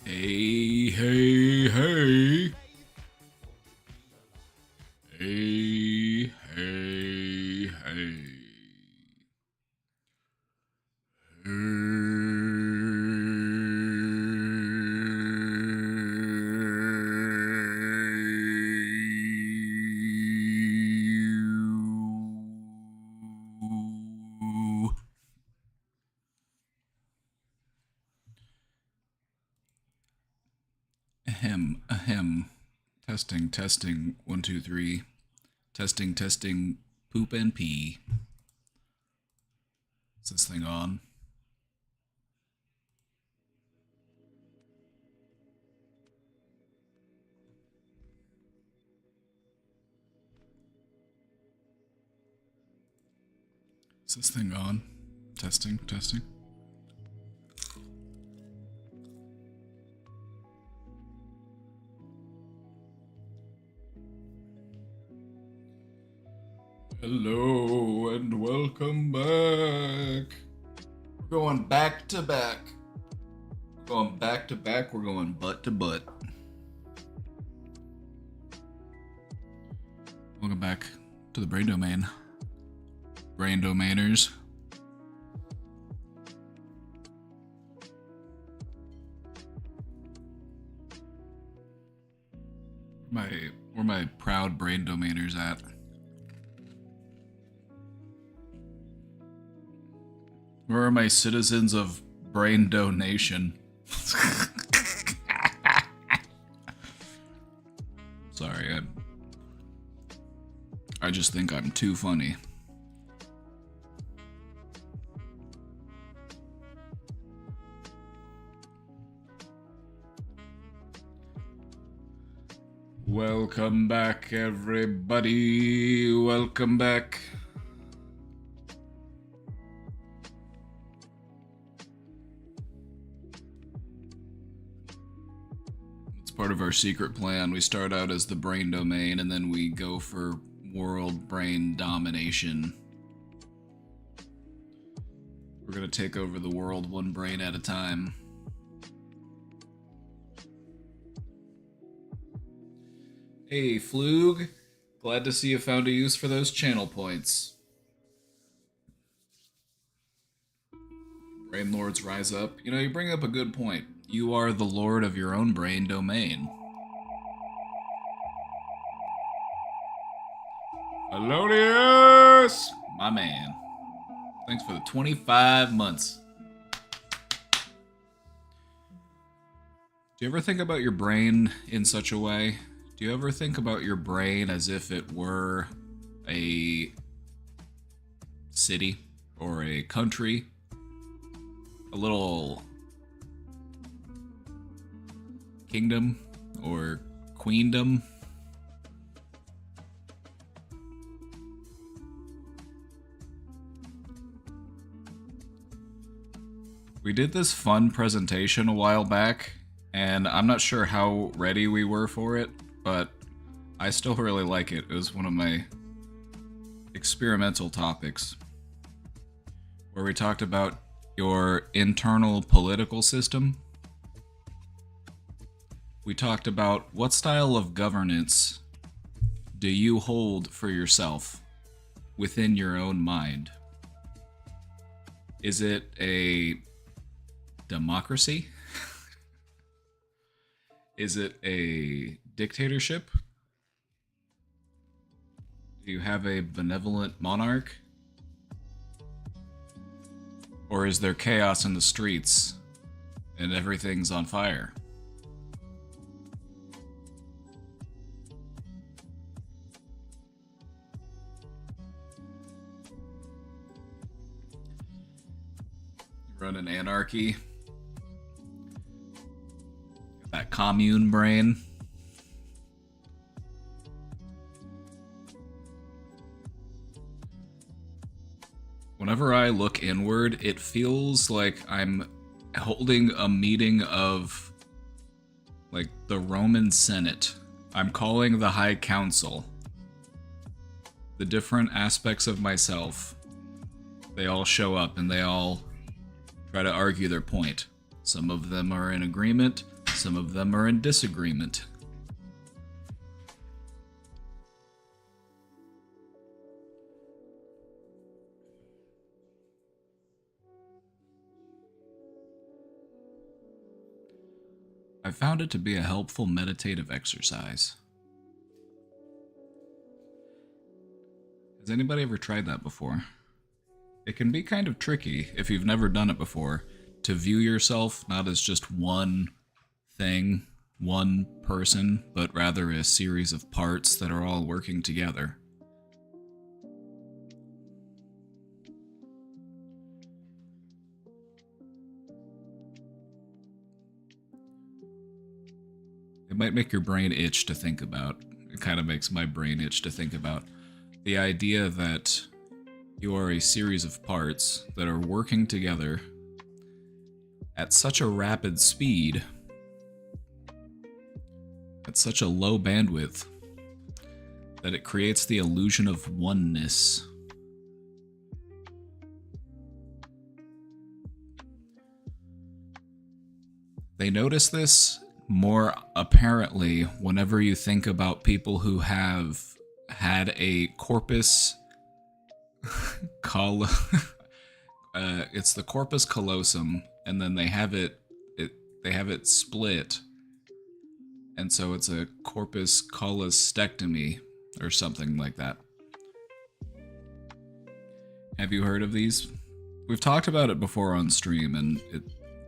Hey, hey, hey. Hey, hey, hey. Ahem, ahem. Testing, testing. 1, 2, 3. Testing, testing. Poop and pee. Is this thing on? Is this thing on? Testing, testing. Hello and welcome back. We're going back to back. Going back to back, we're going butt to butt. Welcome back to the Brain Domain. Brain Domainers. Where my proud Brain Domainers at? Where are my citizens of Brain Donation? Sorry, I just think I'm too funny. Welcome back, everybody. Welcome back. It's part of our secret plan. We start out as the brain domain, and then we go for world brain domination. We're gonna take over the world one brain at a time. Hey, Flug. Glad to see you found a use for those channel points. Brain lords rise up. You know, you bring up a good point. You are the lord of your own brain domain. Helodius! My man. Thanks for the 25 months. Do you ever think about your brain in such a way? Do you ever think about your brain as if it were a city or a country? A little kingdom or queendom? We did this fun presentation a while back, and I'm not sure how ready we were for it, but I still really like it. It was one of my experimental topics, where we talked about your internal political system. We talked about what style of governance do you hold for yourself within your own mind. Is it a democracy? Is it a dictatorship? Do you have a benevolent monarch? Or is there chaos in the streets and everything's on fire? Run an anarchy. That commune brain. Whenever I look inward, it feels like I'm holding a meeting of, like, the Roman Senate. I'm calling the High Council. The different aspects of myself, they all show up and they all try to argue their point. Some of them are in agreement, Some of them are in disagreement. I found it to be a helpful meditative exercise. Has anybody ever tried that before? It can be kind of tricky, if you've never done it before, to view yourself not as just one thing, one person, but rather a series of parts that are all working together. It might make your brain itch to think about. It kind of makes my brain itch to think about the idea that you are a series of parts that are working together at such a rapid speed, at such a low bandwidth, that it creates the illusion of oneness. They notice this more apparently whenever you think about people who have had a corpus it's the corpus callosum, and then they have it split, and so it's a corpus callostectomy or something like that. Have you heard of these? We've talked about it before on stream, and it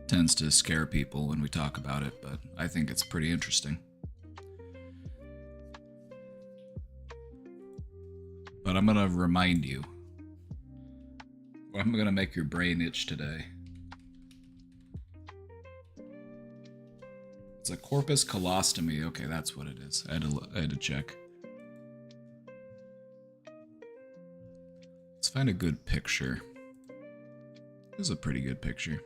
tends to scare people when we talk about it, but I think it's pretty interesting. But I'm gonna remind you. I'm gonna make your brain itch today. It's a corpus callosectomy. Okay, that's what it is. I had to check. Let's find a good picture. This is a pretty good picture.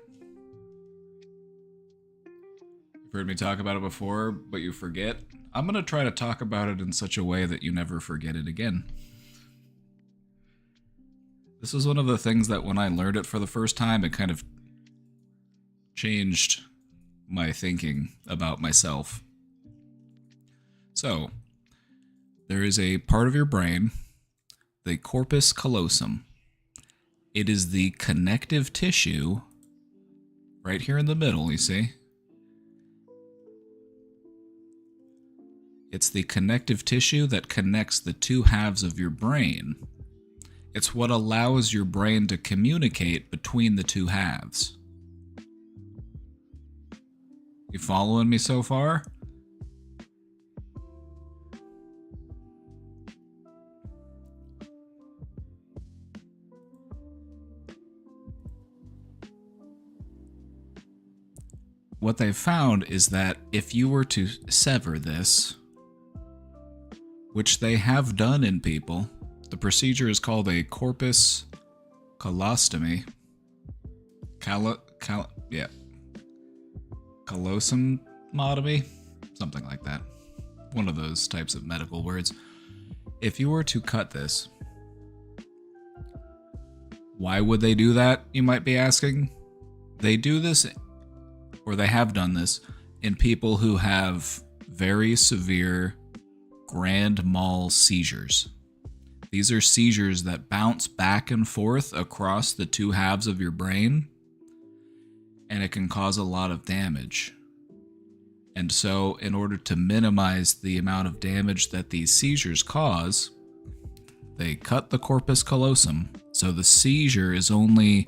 You've heard me talk about it before, but you forget. I'm gonna try to talk about it in such a way that you never forget it again. This was one of the things that when I learned it for the first time, it kind of changed my thinking about myself. So, there is a part of your brain, the corpus callosum. It is the connective tissue right here in the middle, you see? It's the connective tissue that connects the two halves of your brain. It's what allows your brain to communicate between the two halves. You following me so far? What they've found is that if you were to sever this, which they have done in people, the procedure is called a corpus callostomy. Callosomotomy? Something like that. One of those types of medical words. If you were to cut this, why would they do that, you might be asking? They do this, or they have done this, in people who have very severe grand mal seizures. These are seizures that bounce back and forth across the two halves of your brain, and it can cause a lot of damage. And so, in order to minimize the amount of damage that these seizures cause, they cut the corpus callosum, so the seizure is only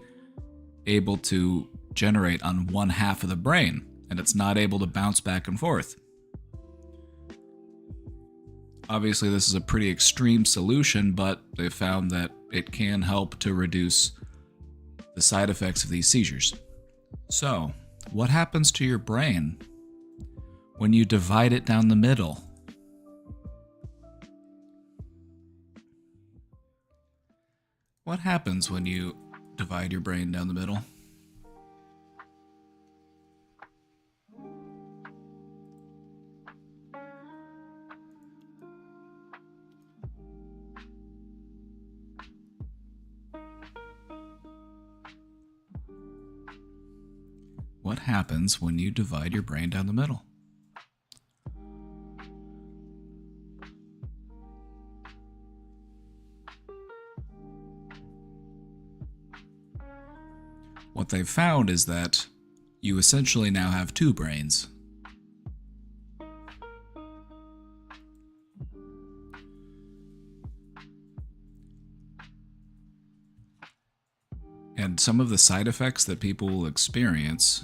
able to generate on one half of the brain, and it's not able to bounce back and forth. Obviously, this is a pretty extreme solution, but they found that it can help to reduce the side effects of these seizures. So, what happens to your brain when you divide it down the middle? What happens when you divide your brain down the middle? what happens when you divide your brain down the middle. What they've found is that you essentially now have two brains. And some of the side effects that people will experience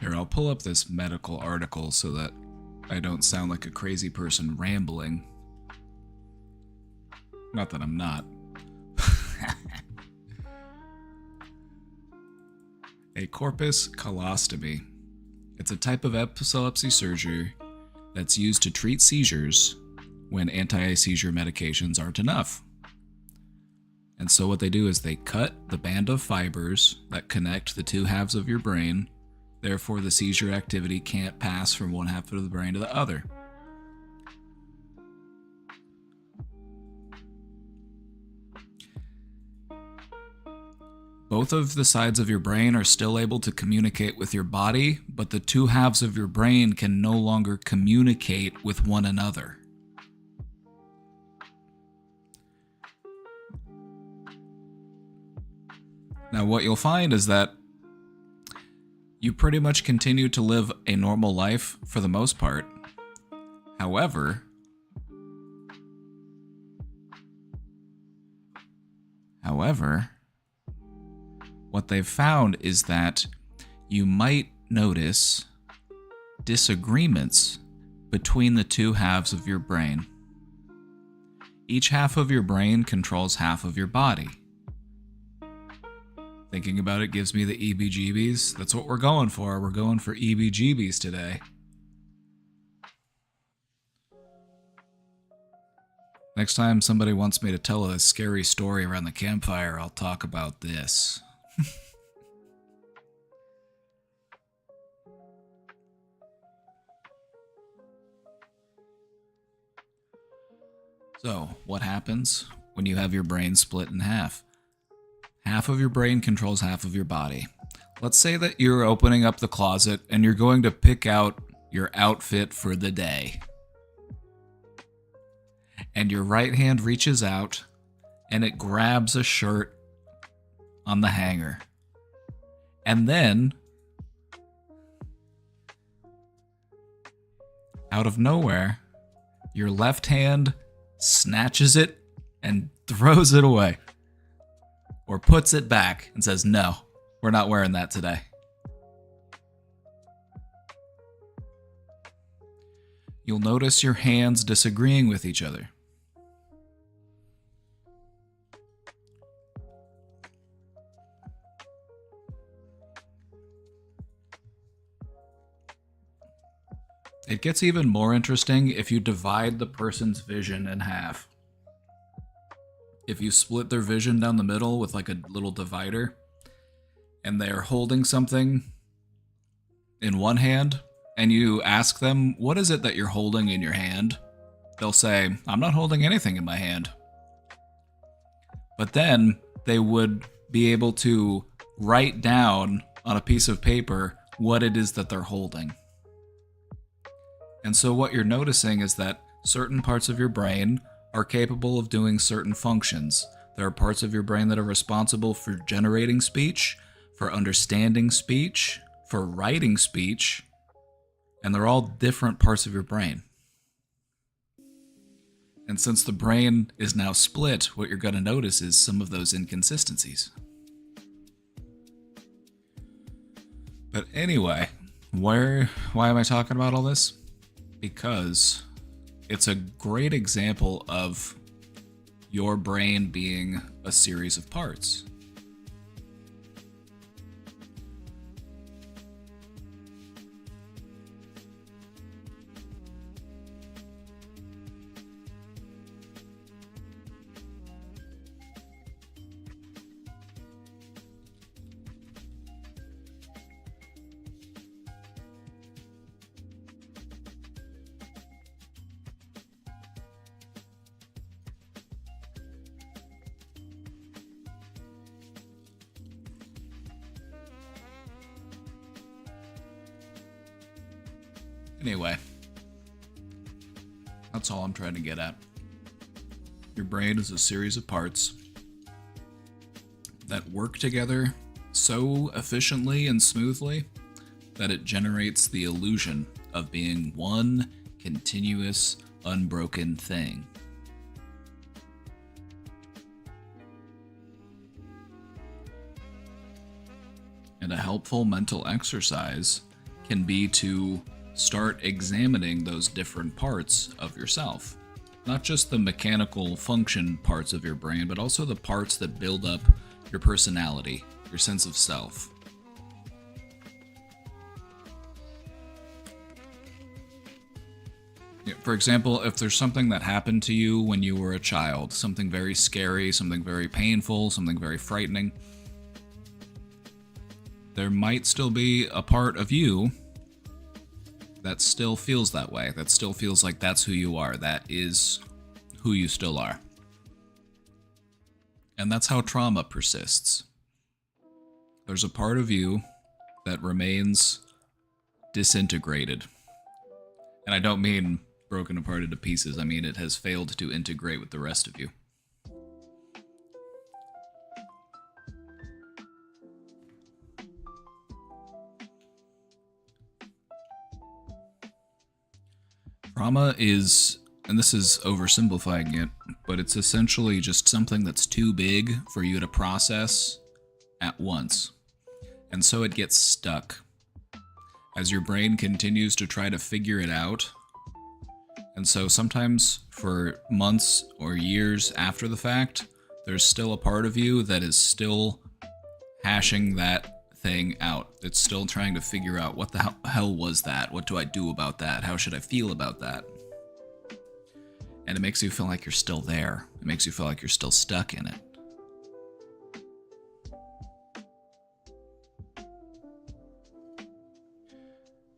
here, I'll pull up this medical article so that I don't sound like a crazy person rambling. Not that I'm not. A corpus calostomy. It's a type of epilepsy surgery that's used to treat seizures when anti-seizure medications aren't enough. And so what they do is they cut the band of fibers that connect the two halves of your brain. Therefore, the seizure activity can't pass from one half of the brain to the other. Both of the sides of your brain are still able to communicate with your body, but the two halves of your brain can no longer communicate with one another. Now, what you'll find is that you pretty much continue to live a normal life for the most part. However, what they've found is that you might notice disagreements between the two halves of your brain. Each half of your brain controls half of your body. Thinking about it gives me the EBGBs. That's what we're going for. We're going for EBGBs today. Next time somebody wants me to tell a scary story around the campfire, I'll talk about this. So, what happens when you have your brain split in half? Half of your brain controls half of your body. Let's say that you're opening up the closet and you're going to pick out your outfit for the day. And your right hand reaches out and it grabs a shirt on the hanger. And then, out of nowhere, your left hand snatches it and throws it away. Or puts it back and says, no, we're not wearing that today. You'll notice your hands disagreeing with each other. It gets even more interesting if you divide the person's vision in half. If you split their vision down the middle with like a little divider, and they're holding something in one hand, and you ask them, what is it that you're holding in your hand? They'll say, I'm not holding anything in my hand. But then they would be able to write down on a piece of paper what it is that they're holding. And so what you're noticing is that certain parts of your brain are capable of doing certain functions. There are parts of your brain that are responsible for generating speech, for understanding speech, for writing speech, and they're all different parts of your brain. And since the brain is now split, what you're going to notice is some of those inconsistencies. But anyway, why am I talking about all this? Because it's a great example of your brain being a series of parts. Anyway, that's all I'm trying to get at. Your brain is a series of parts that work together so efficiently and smoothly that it generates the illusion of being one continuous, unbroken thing. And a helpful mental exercise can be to start examining those different parts of yourself. Not just the mechanical function parts of your brain, but also the parts that build up your personality, your sense of self. For example, if there's something that happened to you when you were a child, something very scary, something very painful, something very frightening, there might still be a part of you that still feels that way, that still feels like that's who you are, that is who you still are. And that's how trauma persists. There's a part of you that remains disintegrated. And I don't mean broken apart into pieces, I mean it has failed to integrate with the rest of you. Trauma is, and this is oversimplifying it, but it's essentially just something that's too big for you to process at once. And so it gets stuck. As your brain continues to try to figure it out, and so sometimes for months or years after the fact, there's still a part of you that is still hashing that thing out. It's still trying to figure out what the hell was that? What do I do about that? How should I feel about that? And it makes you feel like you're still there. It makes you feel like you're still stuck in it.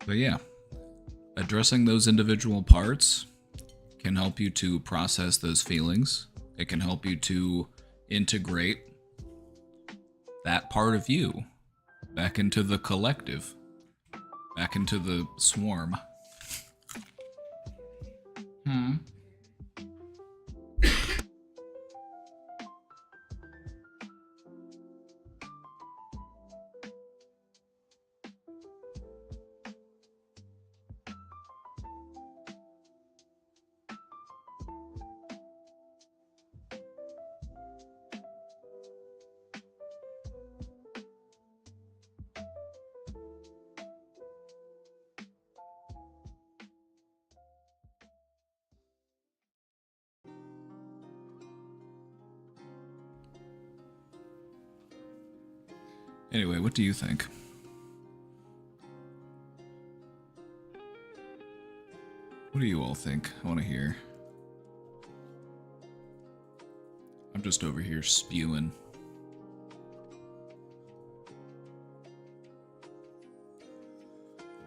But yeah, addressing those individual parts can help you to process those feelings. It can help you to integrate that part of you back into the collective, back into the swarm. Anyway, what do you think? What do you all think? I want to hear. I'm just over here spewing.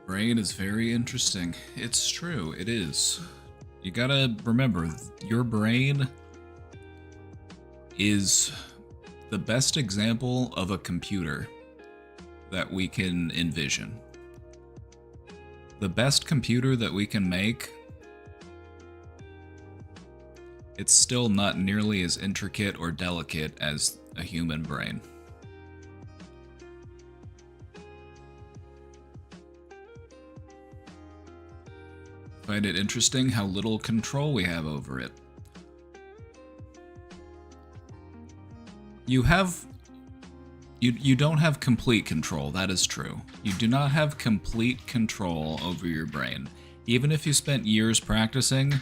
Brain is very interesting. It's true, it is. You gotta remember, your brain is the best example of a computer that we can envision. The best computer that we can make, it's still not nearly as intricate or delicate as a human brain. Find it interesting how little control we have over it. You don't have complete control, that is true. You do not have complete control over your brain. Even if you spent years practicing,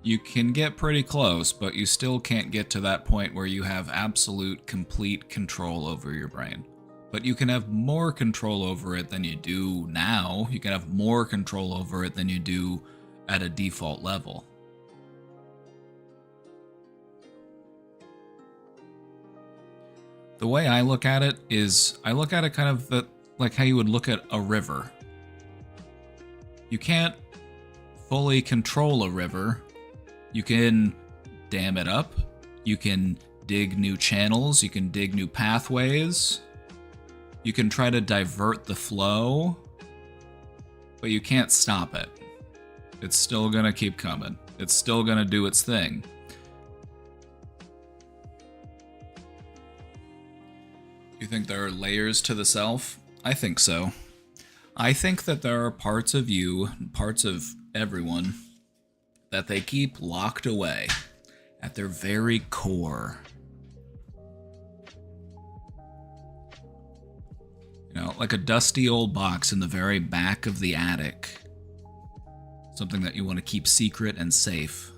you can get pretty close, but you still can't get to that point where you have absolute, complete control over your brain. But you can have more control over it than you do now. You can have more control over it than you do at a default level. The way I look at it is, I look at it kind of like how you would look at a river. You can't fully control a river. You can dam it up, you can dig new channels, you can dig new pathways, you can try to divert the flow, but you can't stop it. It's still gonna keep coming. It's still gonna do its thing. You think there are layers to the self? I think so. I think that there are parts of you, parts of everyone, that they keep locked away at their very core. You know, like a dusty old box in the very back of the attic. Something that you want to keep secret and safe.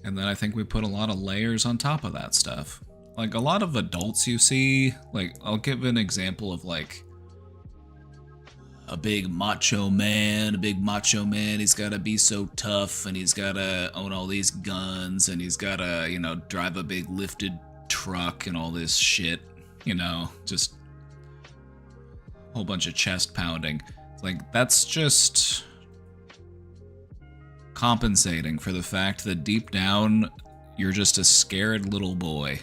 And then I think we put a lot of layers on top of that stuff. Like a lot of adults you see, like I'll give an example of like a big macho man, he's gotta be so tough and he's gotta own all these guns and he's gotta, you know, drive a big lifted truck and all this shit, you know, just a whole bunch of chest pounding. Like that's just compensating for the fact that deep down you're just a scared little boy.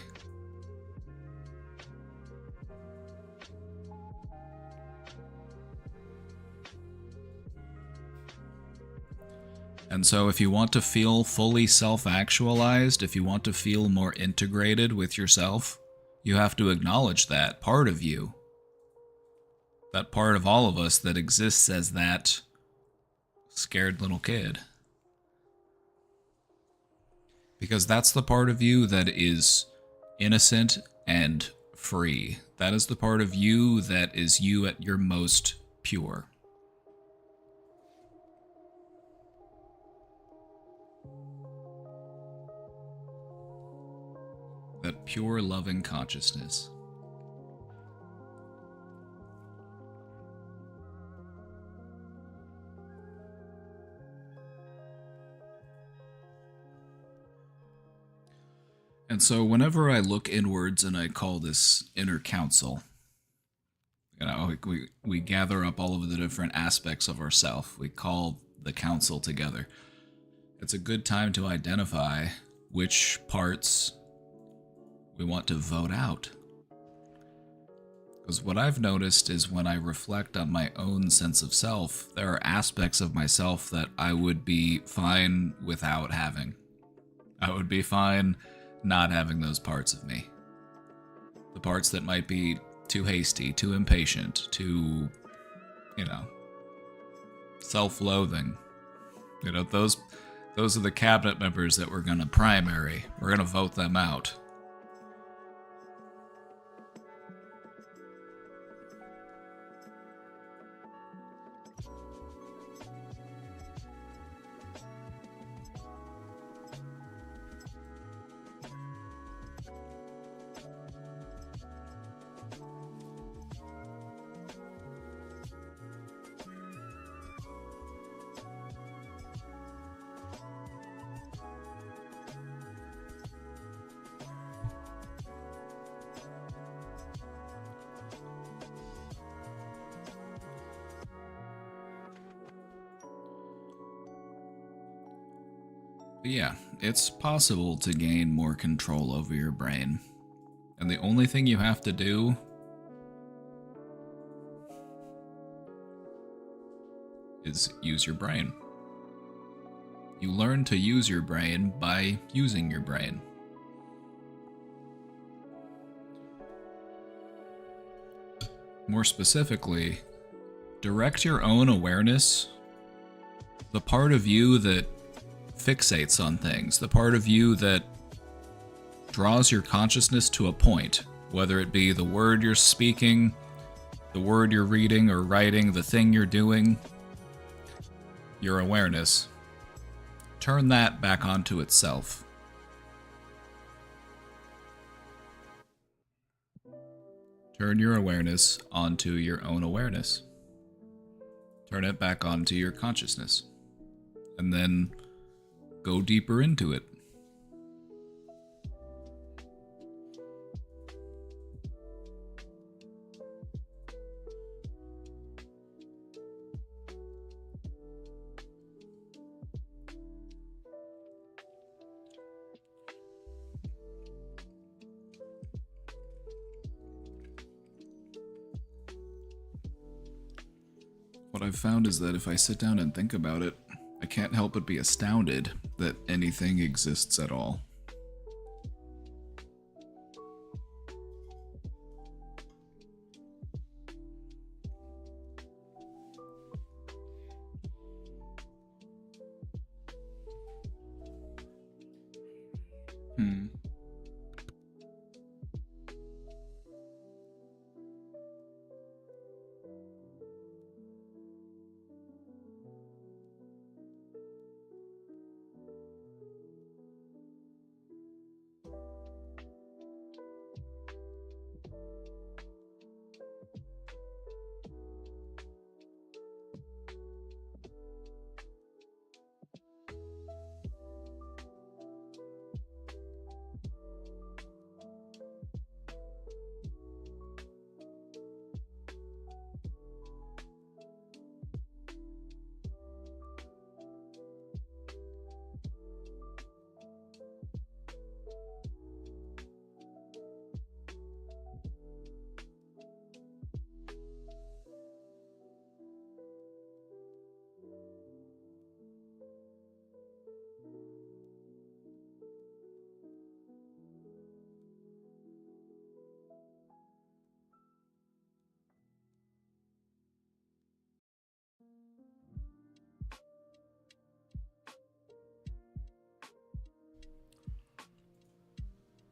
And so if you want to feel fully self-actualized, if you want to feel more integrated with yourself, you have to acknowledge that part of you. That part of all of us that exists as that scared little kid. Because that's the part of you that is innocent and free. That is the part of you that is you at your most pure. That pure loving consciousness. And so whenever I look inwards and I call this inner council, you know, we gather up all of the different aspects of ourself. We call the council together. It's a good time to identify which parts we want to vote out. Because what I've noticed is when I reflect on my own sense of self, there are aspects of myself that I would be fine without having. I would be fine not having those parts of me. The parts that might be too hasty, too impatient, too, you know, self-loathing. You know, those are the cabinet members that we're gonna primary. We're gonna vote them out. But yeah, it's possible to gain more control over your brain. And the only thing you have to do is use your brain. You learn to use your brain by using your brain. More specifically, direct your own awareness, the part of you that fixates on things, the part of you that draws your consciousness to a point, whether it be the word you're speaking, the word you're reading or writing, the thing you're doing, your awareness. Turn that back onto itself. Turn your awareness onto your own awareness. Turn it back onto your consciousness. And then go deeper into it. what I've found is that if I sit down and think about it, I can't help but be astounded that anything exists at all.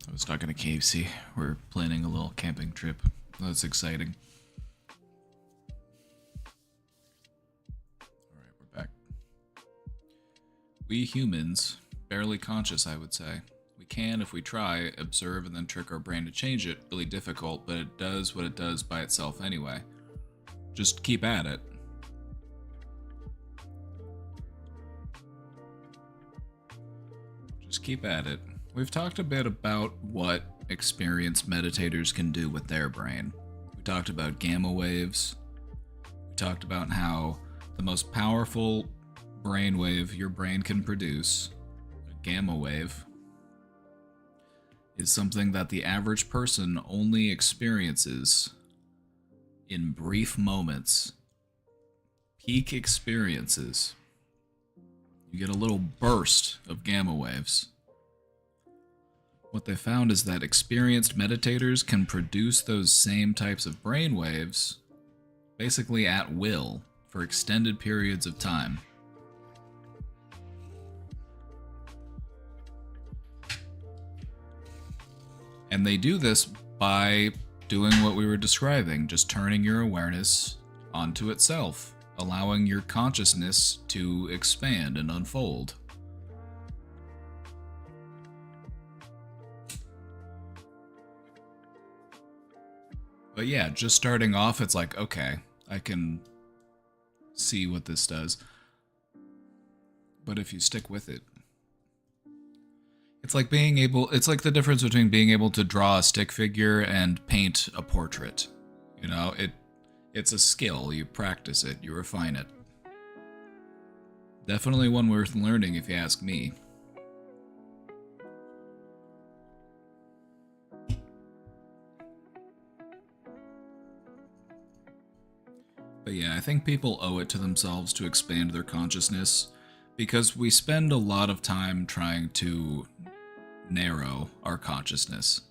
I was talking to KFC. We're planning a little camping trip. That's exciting. Alright, we're back. We humans, barely conscious, I would say. We can, if we try, observe and then trick our brain to change it. Really difficult, but it does what it does by itself anyway. Just keep at it. Just keep at it. We've talked a bit about what experienced meditators can do with their brain. We talked about gamma waves. We talked about how the most powerful brainwave your brain can produce, a gamma wave, is something that the average person only experiences in brief moments. Peak experiences. You get a little burst of gamma waves. What they found is that experienced meditators can produce those same types of brain waves basically at will for extended periods of time. And they do this by doing what we were describing, just turning your awareness onto itself, allowing your consciousness to expand and unfold. But yeah, just starting off, it's like, okay, I can see what this does. But if you stick with it, it's like it's like the difference between being able to draw a stick figure and paint a portrait. You know, it's a skill, you practice it, you refine it. Definitely one worth learning if you ask me. But yeah, I think people owe it to themselves to expand their consciousness because we spend a lot of time trying to narrow our consciousness.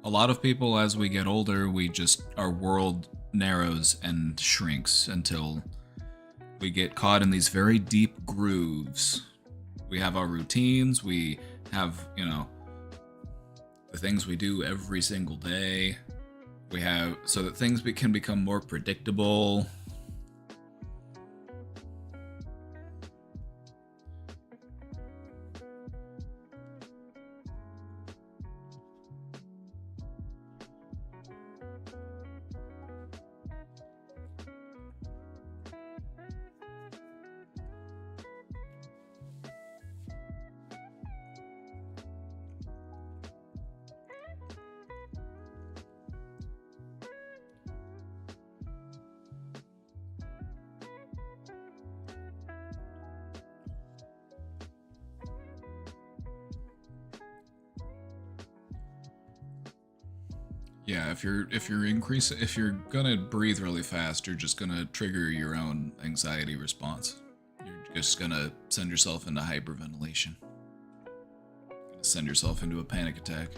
A lot of people, as we get older, our world narrows and shrinks until we get caught in these very deep grooves. We have our routines, we have, the things we do every single day. We have, so that things can become more predictable. Yeah, if you're gonna breathe really fast, you're just gonna trigger your own anxiety response. You're just gonna send yourself into hyperventilation. Send yourself into a panic attack.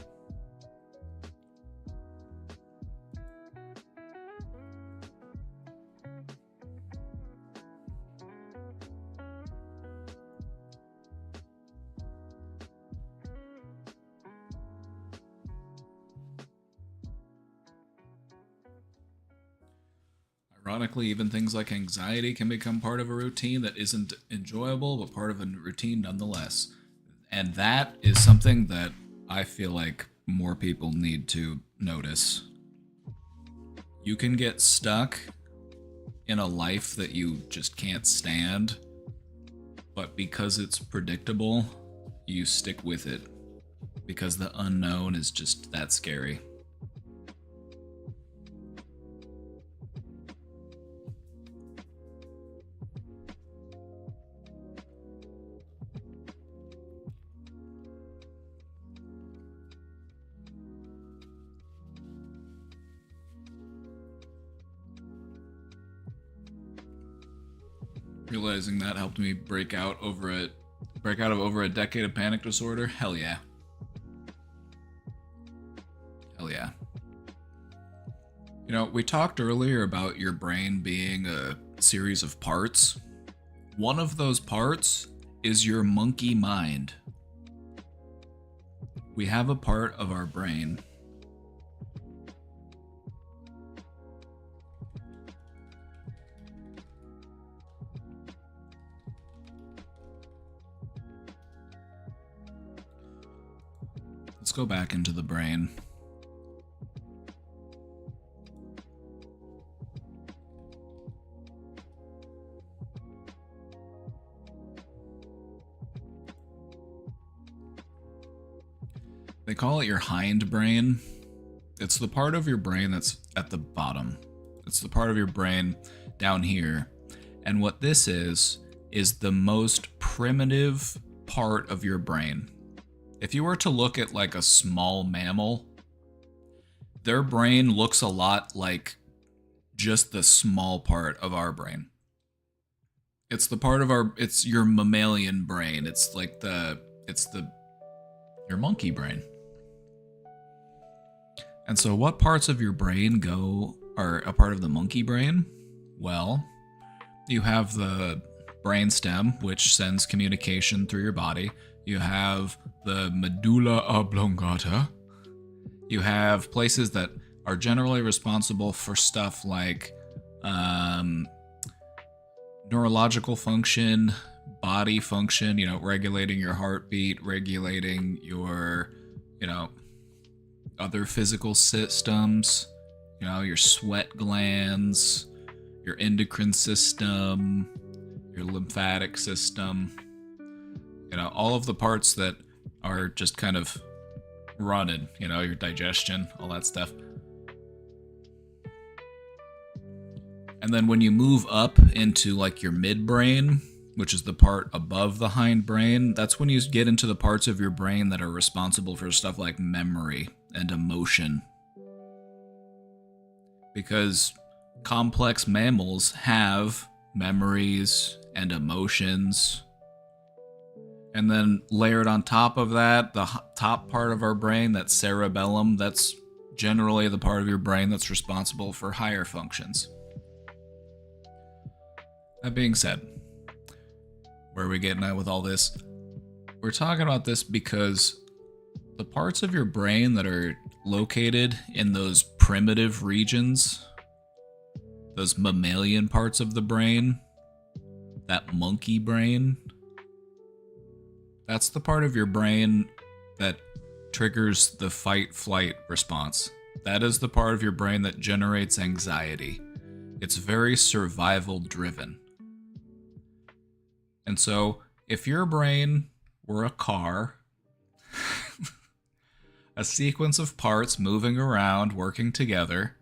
Ironically, even things like anxiety can become part of a routine that isn't enjoyable, but part of a routine nonetheless. And that is something that I feel like more people need to notice. You can get stuck in a life that you just can't stand, but because it's predictable, you stick with it. Because the unknown is just that scary. Realizing that helped me break out of over a decade of panic disorder. Hell yeah. Hell yeah. You know, we talked earlier about your brain being a series of parts. One of those parts is your monkey mind. We have a part of our brain Let's go back into the brain. They call it your hindbrain. It's the part of your brain that's at the bottom. It's the part of your brain down here. And what this is the most primitive part of your brain. If you were to look at like a small mammal, their brain looks a lot like just the small part of our brain. It's the part of it's your mammalian brain. It's like your monkey brain. And so what parts of your brain are a part of the monkey brain? Well, you have the brainstem, which sends communication through your body. You have the medulla oblongata. You have places that are generally responsible for stuff like neurological function, body function, regulating your heartbeat, regulating your, other physical systems, your sweat glands, your endocrine system, your lymphatic system, all of the parts that are just kind of running, your digestion, all that stuff. And then when you move up into like your midbrain, which is the part above the hindbrain, that's when you get into the parts of your brain that are responsible for stuff like memory and emotion. Because complex mammals have memories and emotions. And then layered on top of that, the top part of our brain, that cerebellum, that's generally the part of your brain that's responsible for higher functions. That being said, where are we getting at with all this? We're talking about this because the parts of your brain that are located in those primitive regions, those mammalian parts of the brain, that monkey brain, that's the part of your brain that triggers the fight-flight response. That is the part of your brain that generates anxiety. It's very survival-driven. And so, if your brain were a car, a sequence of parts moving around, working together,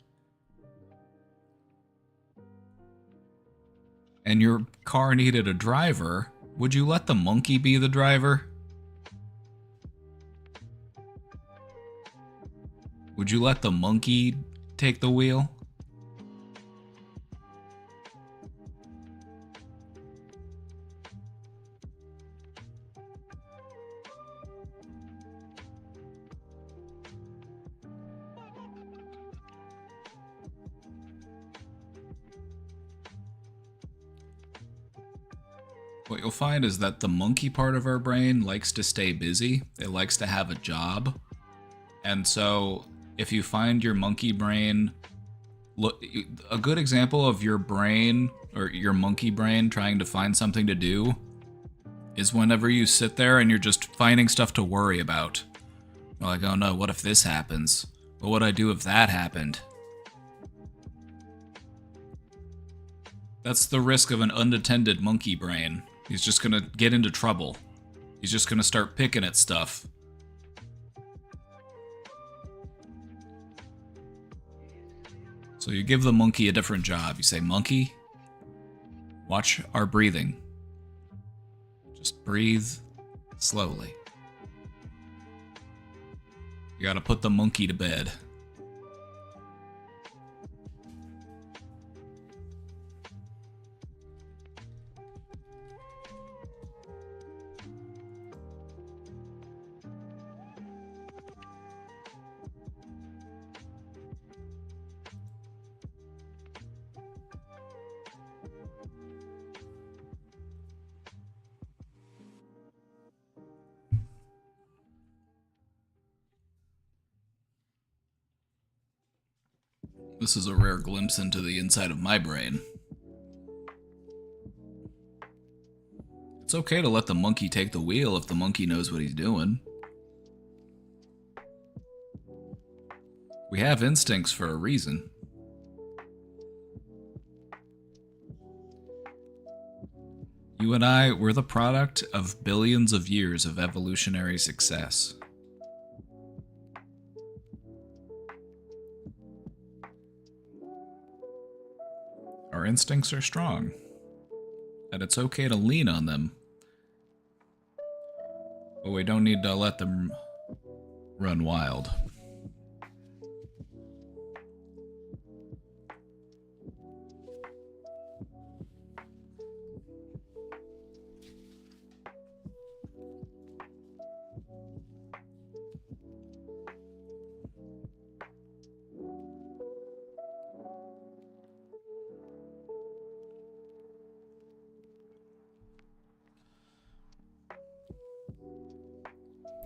and your car needed a driver, would you let the monkey be the driver? Would you let the monkey take the wheel? What you'll find is that the monkey part of our brain likes to stay busy. It likes to have a job. And so if you find your monkey brain, look, a good example of your brain or your monkey brain trying to find something to do is whenever you sit there and you're just finding stuff to worry about. You're like, oh no, what if this happens? What would I do if that happened? That's the risk of an unattended monkey brain. He's just gonna get into trouble. He's just gonna start picking at stuff. So you give the monkey a different job. You say, monkey, watch our breathing. Just breathe slowly. You gotta put the monkey to bed. This is a rare glimpse into the inside of my brain. It's okay to let the monkey take the wheel if the monkey knows what he's doing. We have instincts for a reason. You and I, we're the product of billions of years of evolutionary success. Our instincts are strong, and it's okay to lean on them, but we don't need to let them run wild.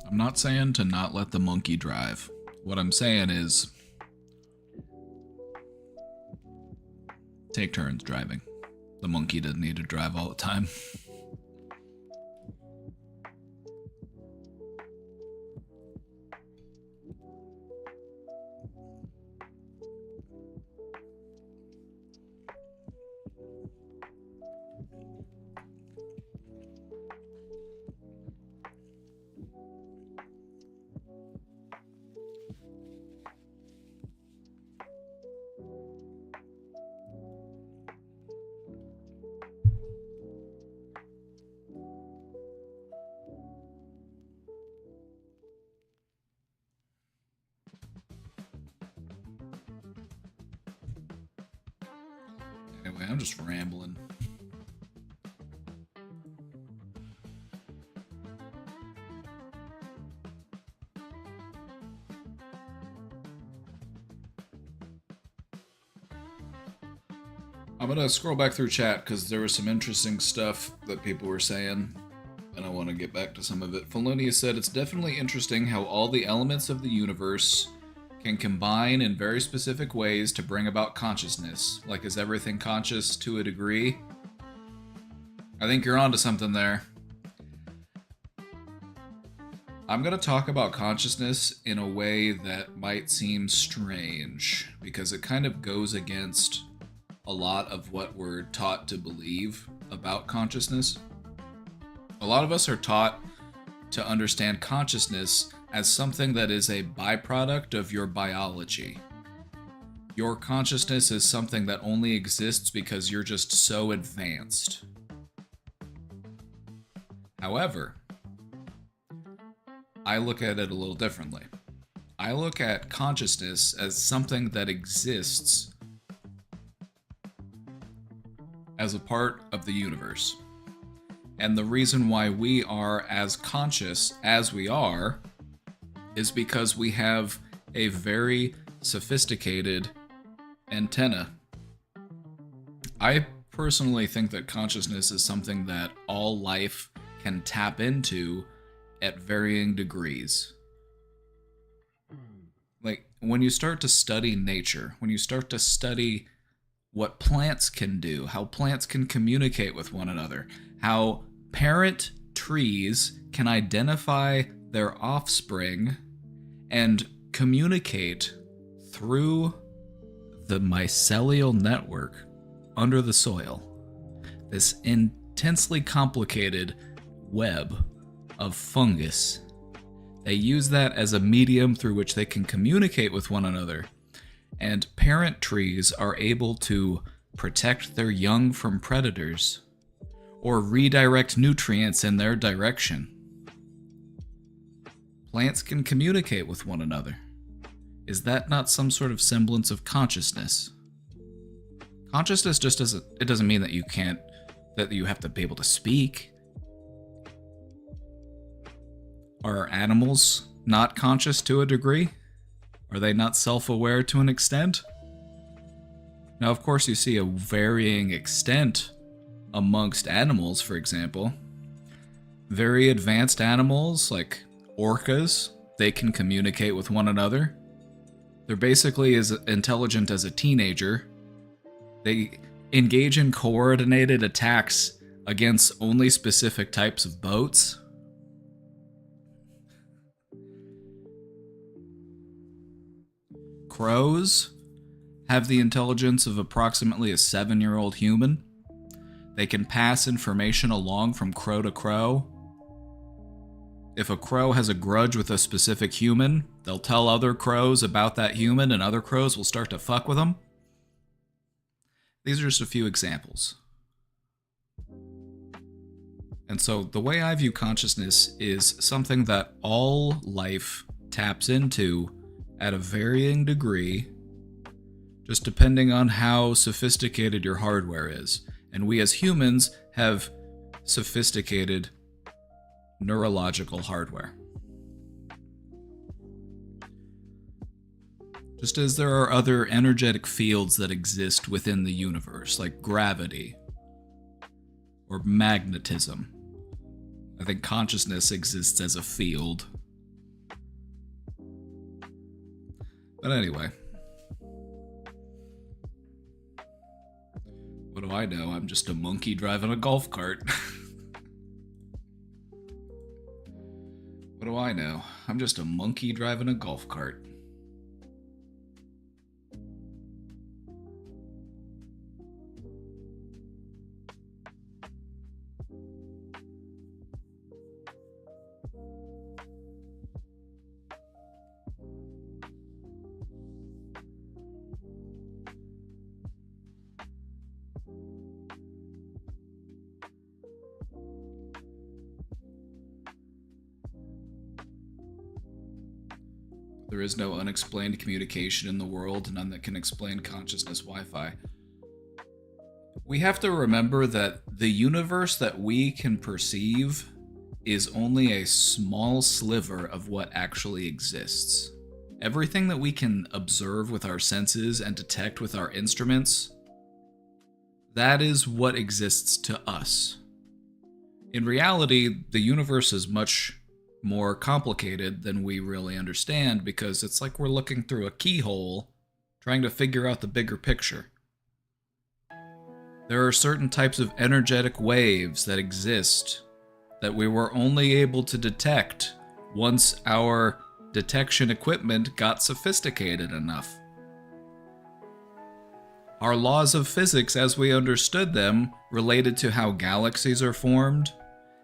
I'm not saying to not let the monkey drive. What I'm saying is take turns driving. The monkey doesn't need to drive all the time. Anyway, I'm just rambling. I'm gonna scroll back through chat because there was some interesting stuff that people were saying, and I want to get back to some of it. Felonius said, it's definitely interesting how all the elements of the universe can combine in very specific ways to bring about consciousness. Like, is everything conscious to a degree? I think you're onto something there. I'm going to talk about consciousness in a way that might seem strange, because it kind of goes against a lot of what we're taught to believe about consciousness. A lot of us are taught to understand consciousness as something that is a byproduct of your biology. Your consciousness is something that only exists because you're just so advanced. However, I look at it a little differently. I look at consciousness as something that exists as a part of the universe. And the reason why we are as conscious as we are is because we have a very sophisticated antenna. I personally think that consciousness is something that all life can tap into at varying degrees. Like, when you start to study nature, when you start to study what plants can do, how plants can communicate with one another, how parent trees can identify their offspring and communicate through the mycelial network under the soil, this intensely complicated web of fungus. They use that as a medium through which they can communicate with one another, and parent trees are able to protect their young from predators or redirect nutrients in their direction. Plants can communicate with one another. Is that not some sort of semblance of consciousness? Consciousness just doesn't mean that you have to be able to speak. Are animals not conscious to a degree? Are they not self-aware to an extent? Now, of course, you see a varying extent amongst animals, for example. Very advanced animals, like orcas, they can communicate with one another. They're basically as intelligent as a teenager. They engage in coordinated attacks against only specific types of boats. Crows have the intelligence of approximately a 7-year-old human. They can pass information along from crow to crow. If a crow has a grudge with a specific human, they'll tell other crows about that human, and other crows will start to fuck with them. These are just a few examples. And so the way I view consciousness is something that all life taps into at a varying degree, just depending on how sophisticated your hardware is. And we as humans have sophisticated neurological hardware. Just as there are other energetic fields that exist within the universe, like gravity or magnetism. I think consciousness exists as a field. But anyway, what do I know? I'm just a monkey driving a golf cart. What do I know? I'm just a monkey driving a golf cart. There is no unexplained communication in the world, none that can explain consciousness Wi-Fi. We have to remember that the universe that we can perceive is only a small sliver of what actually exists. Everything that we can observe with our senses and detect with our instruments, that is what exists to us. In reality, the universe is much more complicated than we really understand, because it's like we're looking through a keyhole trying to figure out the bigger picture. There are certain types of energetic waves that exist that we were only able to detect once our detection equipment got sophisticated enough. Our laws of physics as we understood them related to how galaxies are formed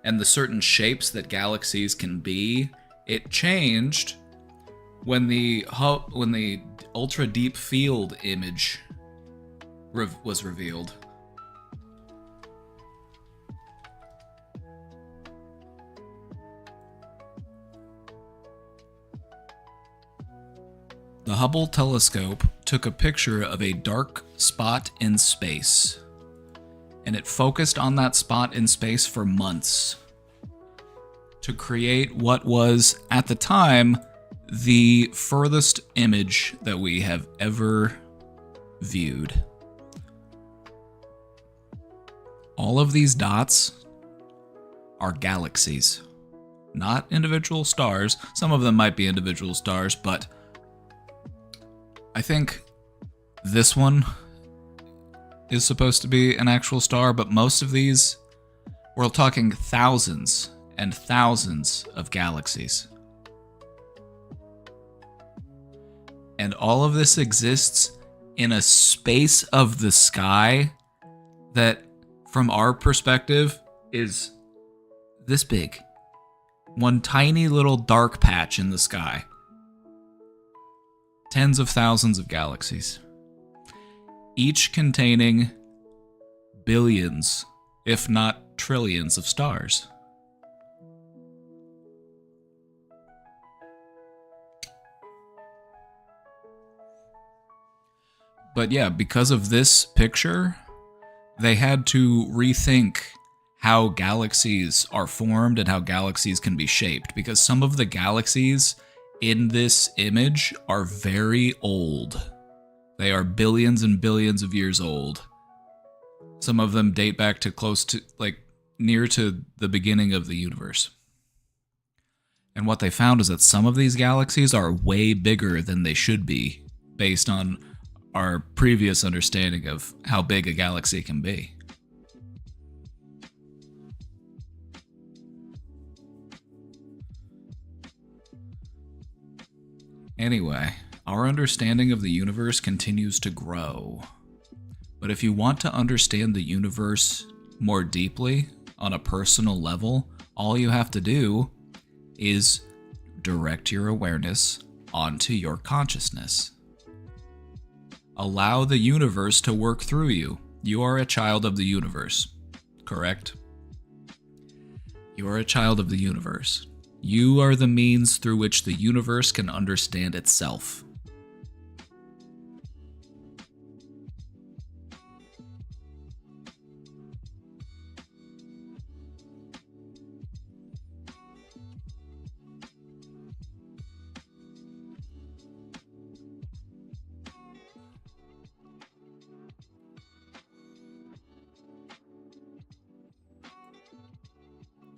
and the certain shapes that galaxies can be, it changed when the ultra deep field image was revealed. The Hubble telescope took a picture of a dark spot in space, and it focused on that spot in space for months to create what was, at the time, the furthest image that we have ever viewed. All of these dots are galaxies, not individual stars. Some of them might be individual stars, but I think this one is supposed to be an actual star, but most of these, we're talking thousands and thousands of galaxies. And all of this exists in a space of the sky that, from our perspective, is this big. One tiny little dark patch in the sky. Tens of thousands of galaxies, each containing billions, if not trillions, of stars. But yeah, because of this picture, they had to rethink how galaxies are formed and how galaxies can be shaped, because some of the galaxies in this image are very old. They are billions and billions of years old. Some of them date back to close to, near to the beginning of the universe. And what they found is that some of these galaxies are way bigger than they should be, based on our previous understanding of how big a galaxy can be. Anyway, our understanding of the universe continues to grow. But if you want to understand the universe more deeply, on a personal level, all you have to do is direct your awareness onto your consciousness. Allow the universe to work through you. You are a child of the universe, correct? You are a child of the universe. You are the means through which the universe can understand itself.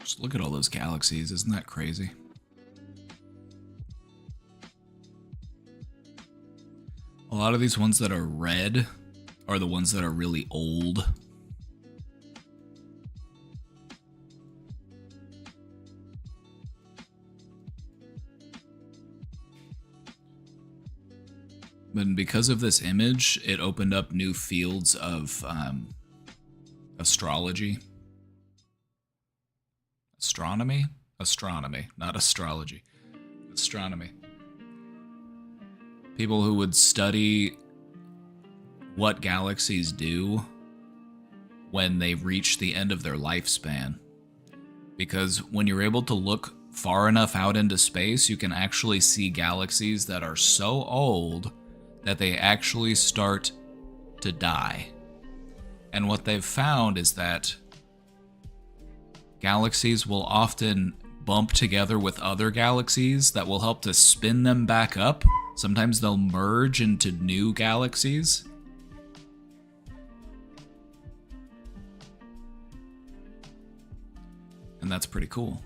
Just look at all those galaxies, isn't that crazy? A lot of these ones that are red are the ones that are really old. But because of this image, it opened up new fields of astrology. Astronomy? Astronomy, not astrology. Astronomy. People who would study what galaxies do when they reach the end of their lifespan. Because when you're able to look far enough out into space, you can actually see galaxies that are so old that they actually start to die. And what they've found is that galaxies will often bump together with other galaxies that will help to spin them back up. Sometimes they'll merge into new galaxies. And that's pretty cool.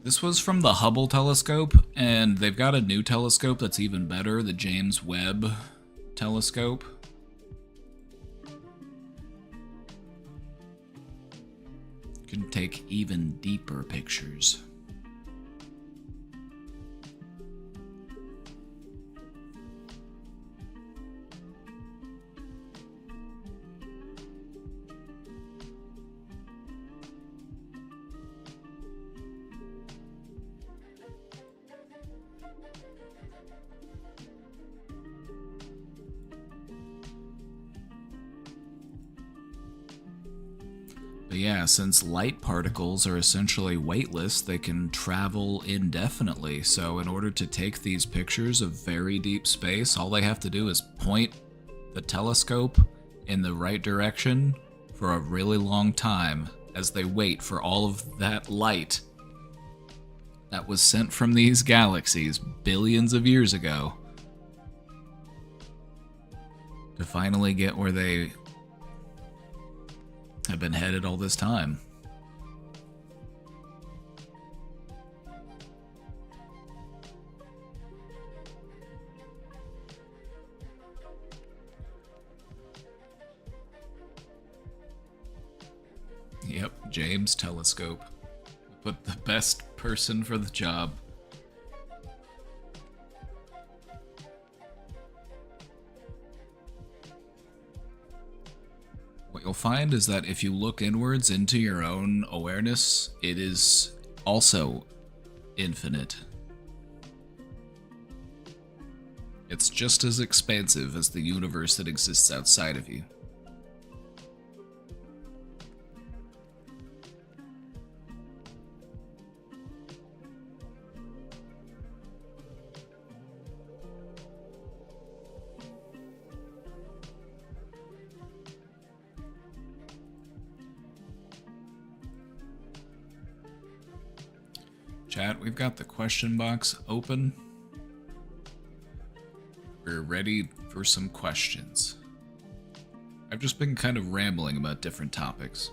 This was from the Hubble telescope, and they've got a new telescope that's even better, the James Webb telescope. Can take even deeper pictures. But yeah, since light particles are essentially weightless, they can travel indefinitely. So in order to take these pictures of very deep space, all they have to do is point the telescope in the right direction for a really long time as they wait for all of that light that was sent from these galaxies billions of years ago to finally get where they have been headed all this time. Yep, James Telescope. Put the best person for the job. What you'll find is that if you look inwards into your own awareness, it is also infinite. It's just as expansive as the universe that exists outside of you. Chat, we've got the question box open. We're ready for some questions. I've just been kind of rambling about different topics.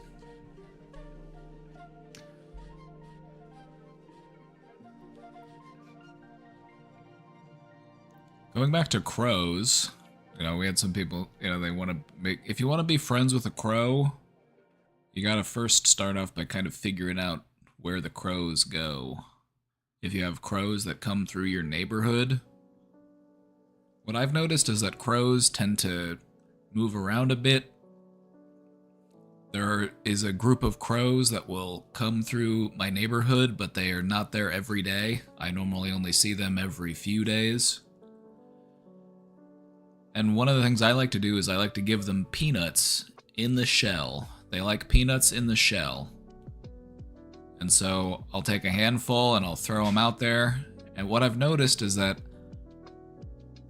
Going back to crows, we had some people, they want to make, if you want to be friends with a crow, you gotta first start off by kind of figuring out where the crows go. If you have crows that come through your neighborhood, what I've noticed is that crows tend to move around a bit. There is a group of crows that will come through my neighborhood, but they are not there every day. I normally only see them every few days. And one of the things I like to do is I like to give them peanuts in the shell. They like peanuts in the shell. And so I'll take a handful and I'll throw them out there. And what I've noticed is that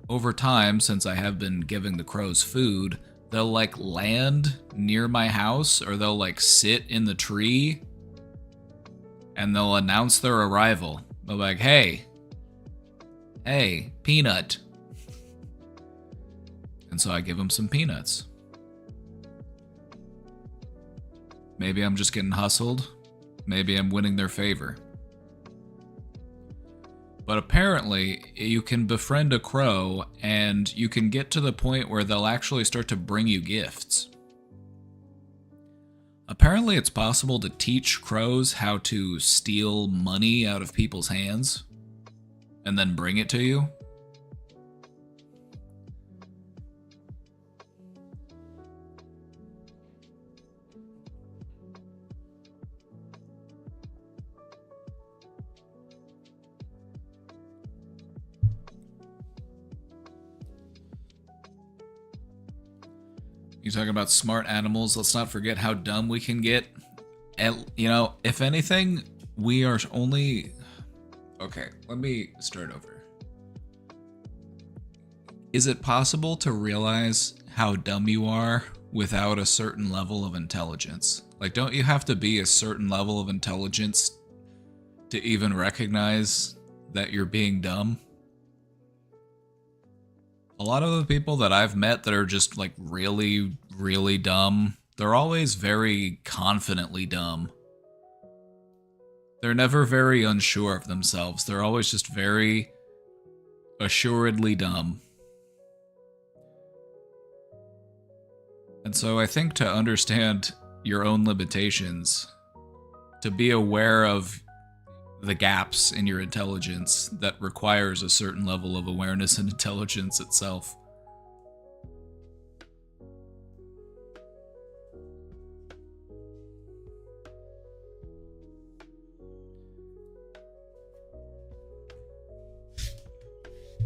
over time, since I have been giving the crows food, they'll land near my house, or they'll sit in the tree and they'll announce their arrival. They'll be like, hey, peanut. And so I give them some peanuts. Maybe I'm just getting hustled. Maybe I'm winning their favor. But apparently, you can befriend a crow, and you can get to the point where they'll actually start to bring you gifts. Apparently, it's possible to teach crows how to steal money out of people's hands, and then bring it to you. You talk about smart animals. Let's not forget how dumb we can get. And, if anything, we are only... Okay, let me start over. Is it possible to realize how dumb you are without a certain level of intelligence? Don't you have to be a certain level of intelligence to even recognize that you're being dumb? A lot of the people that I've met that are just really, really dumb, they're always very confidently dumb. They're never very unsure of themselves. They're always just very assuredly dumb. And so I think to understand your own limitations, to be aware of the gaps in your intelligence that requires a certain level of awareness and intelligence itself.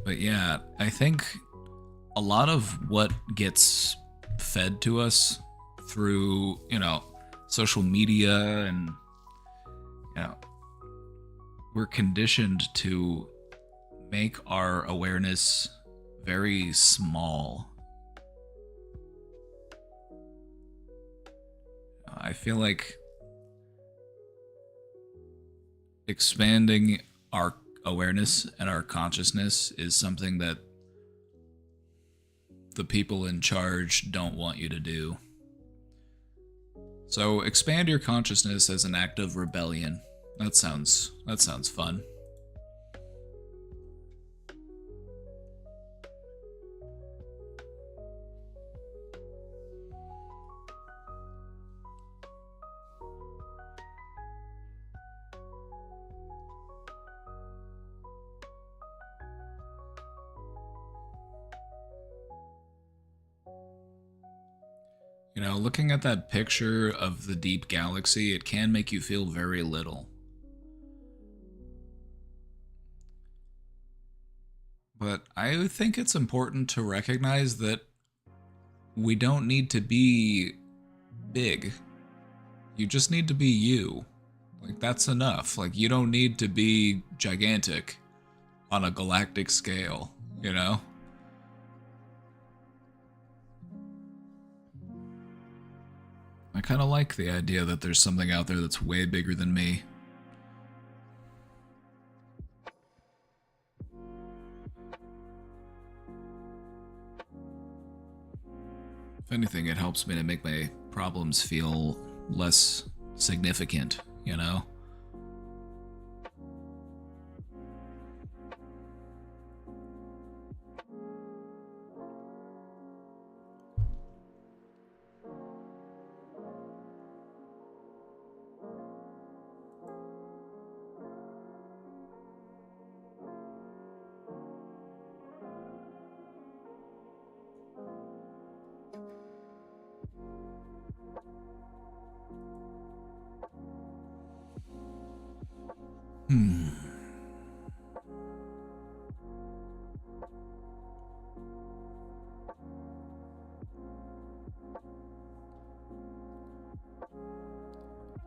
But yeah, I think a lot of what gets fed to us through, social media, and you know, we're conditioned to make our awareness very small. I feel like expanding our awareness and our consciousness is something that the people in charge don't want you to do. So expand your consciousness as an act of rebellion. That sounds fun. You know, looking at that picture of the deep galaxy, it can make you feel very little. But I think it's important to recognize that we don't need to be big. You just need to be you. Like, that's enough. Like, you don't need to be gigantic on a galactic scale, you know? I kind of like the idea that there's something out there that's way bigger than me. If anything, it helps me to make my problems feel less significant, you know?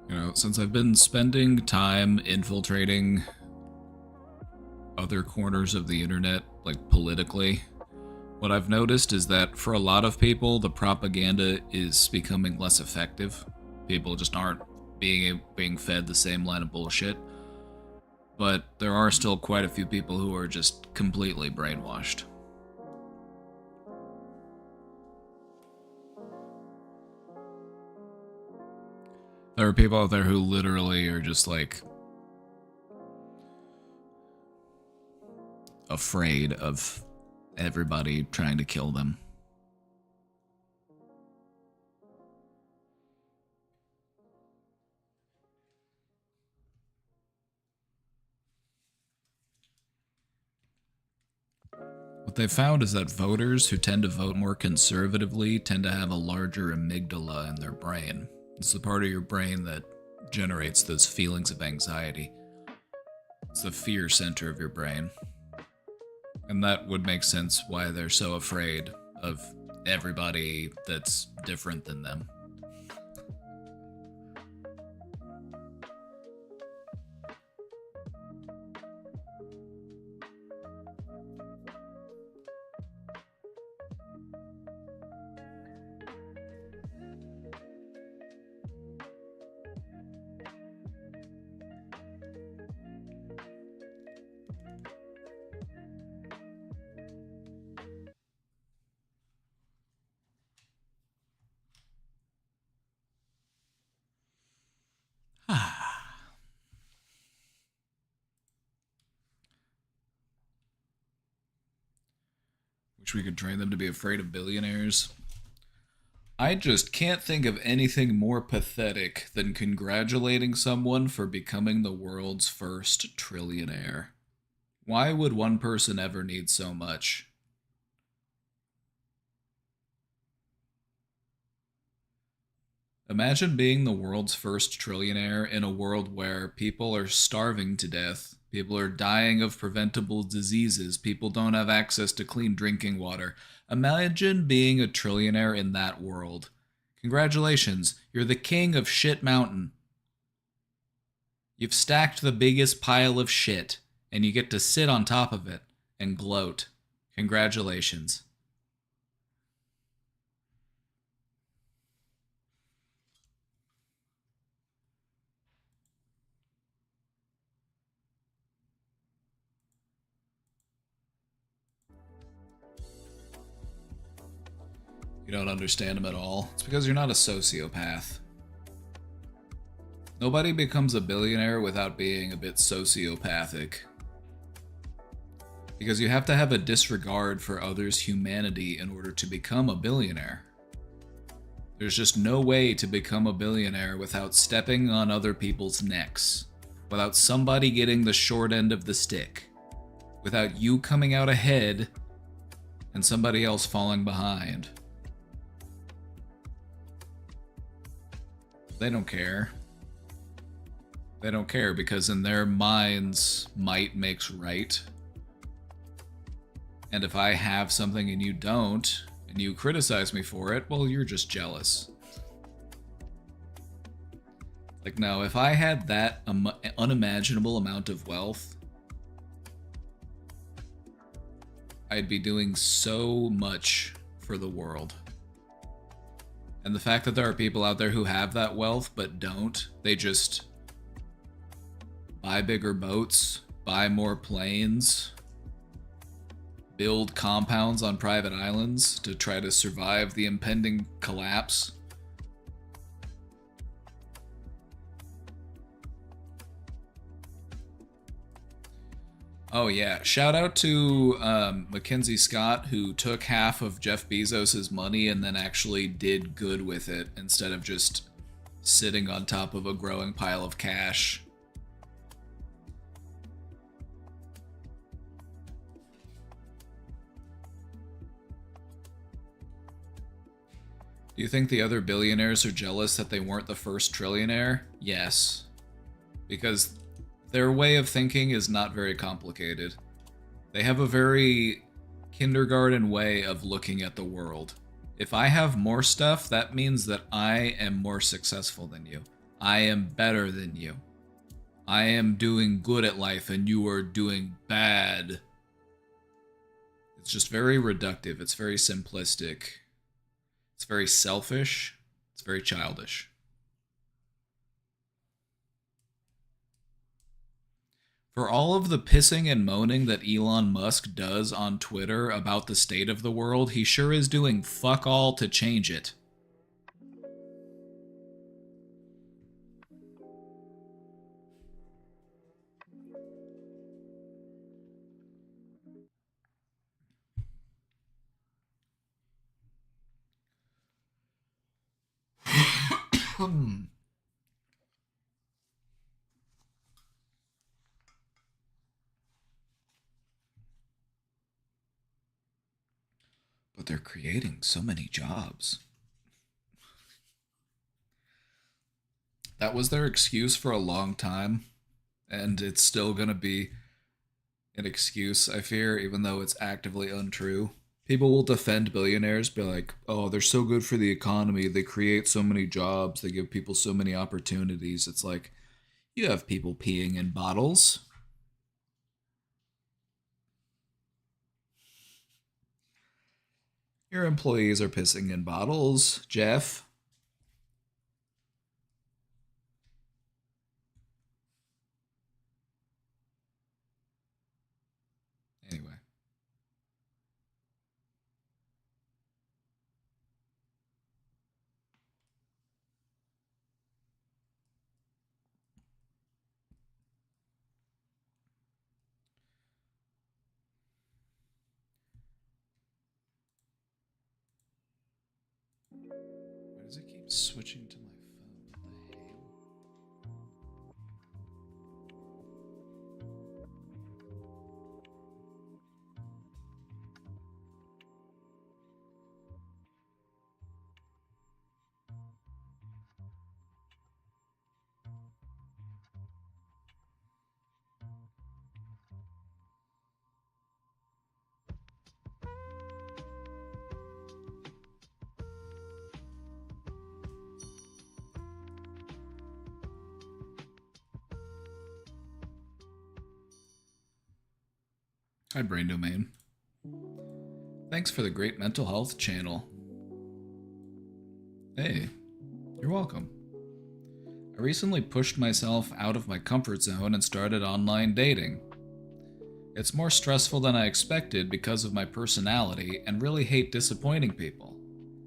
You know, since I've been spending time infiltrating other corners of the internet, like politically, what I've noticed is that for a lot of people, the propaganda is becoming less effective. People just aren't being fed the same line of bullshit. But there are still quite a few people who are just completely brainwashed. There are people out there who literally are just like afraid of everybody trying to kill them. What they've found is that voters who tend to vote more conservatively tend to have a larger amygdala in their brain. It's the part of your brain that generates those feelings of anxiety. It's the fear center of your brain. And that would make sense why they're so afraid of everybody that's different than them. Wish we could train them to be afraid of billionaires. I just can't think of anything more pathetic than congratulating someone for becoming the world's first trillionaire. Why would one person ever need so much? Imagine being the world's first trillionaire in a world where people are starving to death, people are dying of preventable diseases, people don't have access to clean drinking water. Imagine being a trillionaire in that world. Congratulations, you're the king of Shit Mountain. You've stacked the biggest pile of shit, and you get to sit on top of it and gloat. Congratulations. You don't understand him at all. It's because you're not a sociopath. Nobody becomes a billionaire without being a bit sociopathic. Because you have to have a disregard for others' humanity in order to become a billionaire. There's just no way to become a billionaire without stepping on other people's necks, without somebody getting the short end of the stick, without you coming out ahead and somebody else falling behind. They don't care. They don't care because in their minds, might makes right. And if I have something and you don't, and you criticize me for it, well, you're just jealous. Like, no, if I had that unimaginable amount of wealth, I'd be doing so much for the world. And the fact that there are people out there who have that wealth but don't, they just buy bigger boats, buy more planes, build compounds on private islands to try to survive the impending collapse. Oh yeah, shout out to Mackenzie Scott, who took half of Jeff Bezos' money and then actually did good with it instead of just sitting on top of a growing pile of cash. Do you think the other billionaires are jealous that they weren't the first trillionaire? Yes. Because their way of thinking is not very complicated. They have a very kindergarten way of looking at the world. If I have more stuff, that means that I am more successful than you. I am better than you. I am doing good at life and you are doing bad. It's just very reductive. It's very simplistic. It's very selfish. It's very childish. For all of the pissing and moaning that Elon Musk does on Twitter about the state of the world, he sure is doing fuck all to change it. But they're creating so many jobs. That was their excuse for a long time, and it's still gonna be an excuse, I fear, even though it's actively untrue. People will defend billionaires, be like, oh, they're so good for the economy, they create so many jobs, they give people so many opportunities. It's like, you have people peeing in bottles. Your employees are pissing in bottles, Jeff. Anyway. Why does it keep switching to my phone? What the hell? Hi, Brain Domain. Thanks for the great mental health channel. Hey, you're welcome. I recently pushed myself out of my comfort zone and started online dating. It's more stressful than I expected because of my personality and really hate disappointing people.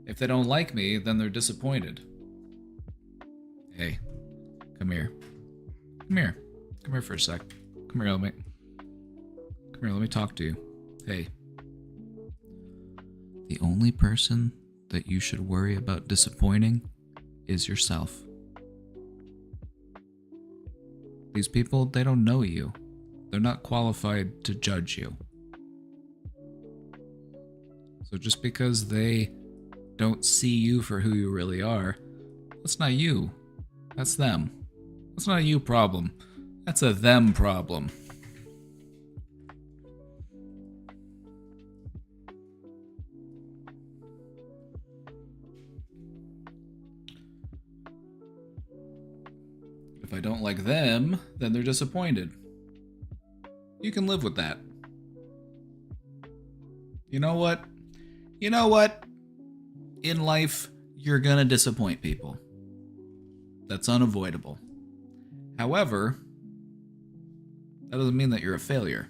If they don't like me, then they're disappointed. Hey, come here. Come here. Come here for a sec. Come here, let me talk to you. Hey. The only person that you should worry about disappointing is yourself. These people, they don't know you. They're not qualified to judge you. So just because they don't see you for who you really are, that's not you. That's them. That's not a you problem. That's a them problem. If I don't like them, then they're disappointed. You can live with that. You know what? In life, you're gonna disappoint people. That's unavoidable. However, that doesn't mean that you're a failure.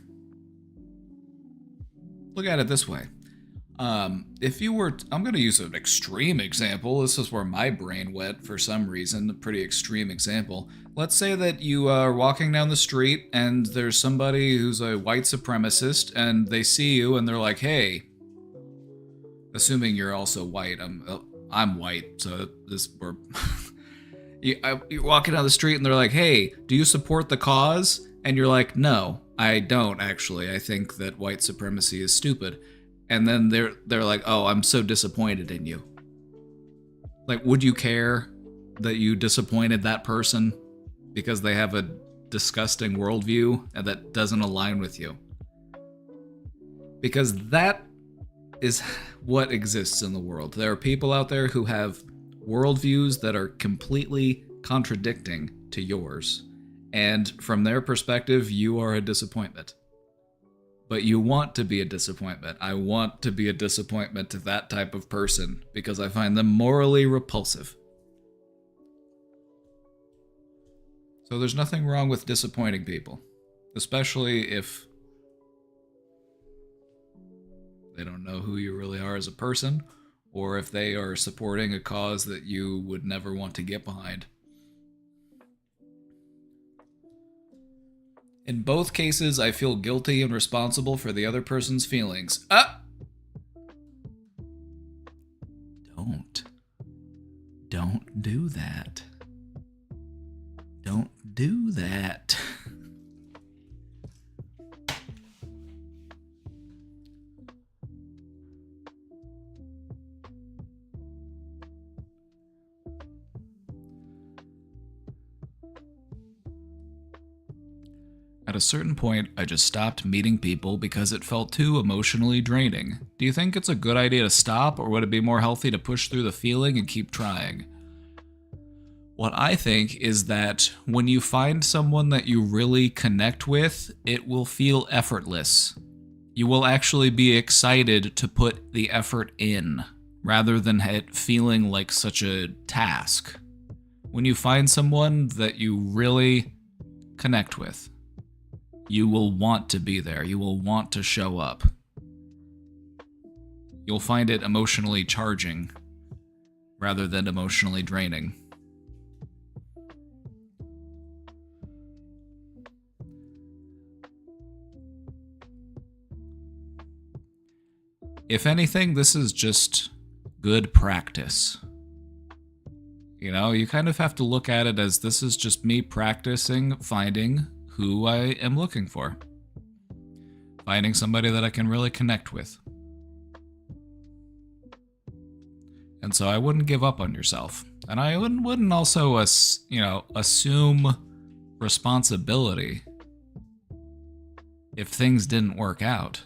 Look at it this way. If you were, I'm going to use an extreme example. This is where my brain went for some reason, a pretty extreme example. Let's say that you are walking down the street and there's somebody who's a white supremacist and they see you and they're like, hey, assuming you're also white, I'm white, so we're... You're walking down the street and they're like, hey, do you support the cause? And you're like, no, I don't actually. I think that white supremacy is stupid. And then they're like, oh, I'm so disappointed in you. Like, would you care that you disappointed that person because they have a disgusting worldview and that doesn't align with you? Because that is what exists in the world. There are people out there who have worldviews that are completely contradicting to yours. And from their perspective, you are a disappointment. But you want to be a disappointment. I want to be a disappointment to that type of person because I find them morally repulsive. So there's nothing wrong with disappointing people, especially if they don't know who you really are as a person, or if they are supporting a cause that you would never want to get behind. In both cases, I feel guilty and responsible for the other person's feelings. Don't do that. Don't do that. At a certain point, I just stopped meeting people because it felt too emotionally draining. Do you think it's a good idea to stop, or would it be more healthy to push through the feeling and keep trying? What I think is that when you find someone that you really connect with, it will feel effortless. You will actually be excited to put the effort in, rather than it feeling like such a task. When you find someone that you really connect with, you will want to be there. You will want to show up. You'll find it emotionally charging rather than emotionally draining. If anything, this is just good practice. You know, you kind of have to look at it as this is just me practicing finding who I am looking for. Finding somebody that I can really connect with. And so I wouldn't give up on yourself. And I wouldn't also, assume responsibility if things didn't work out.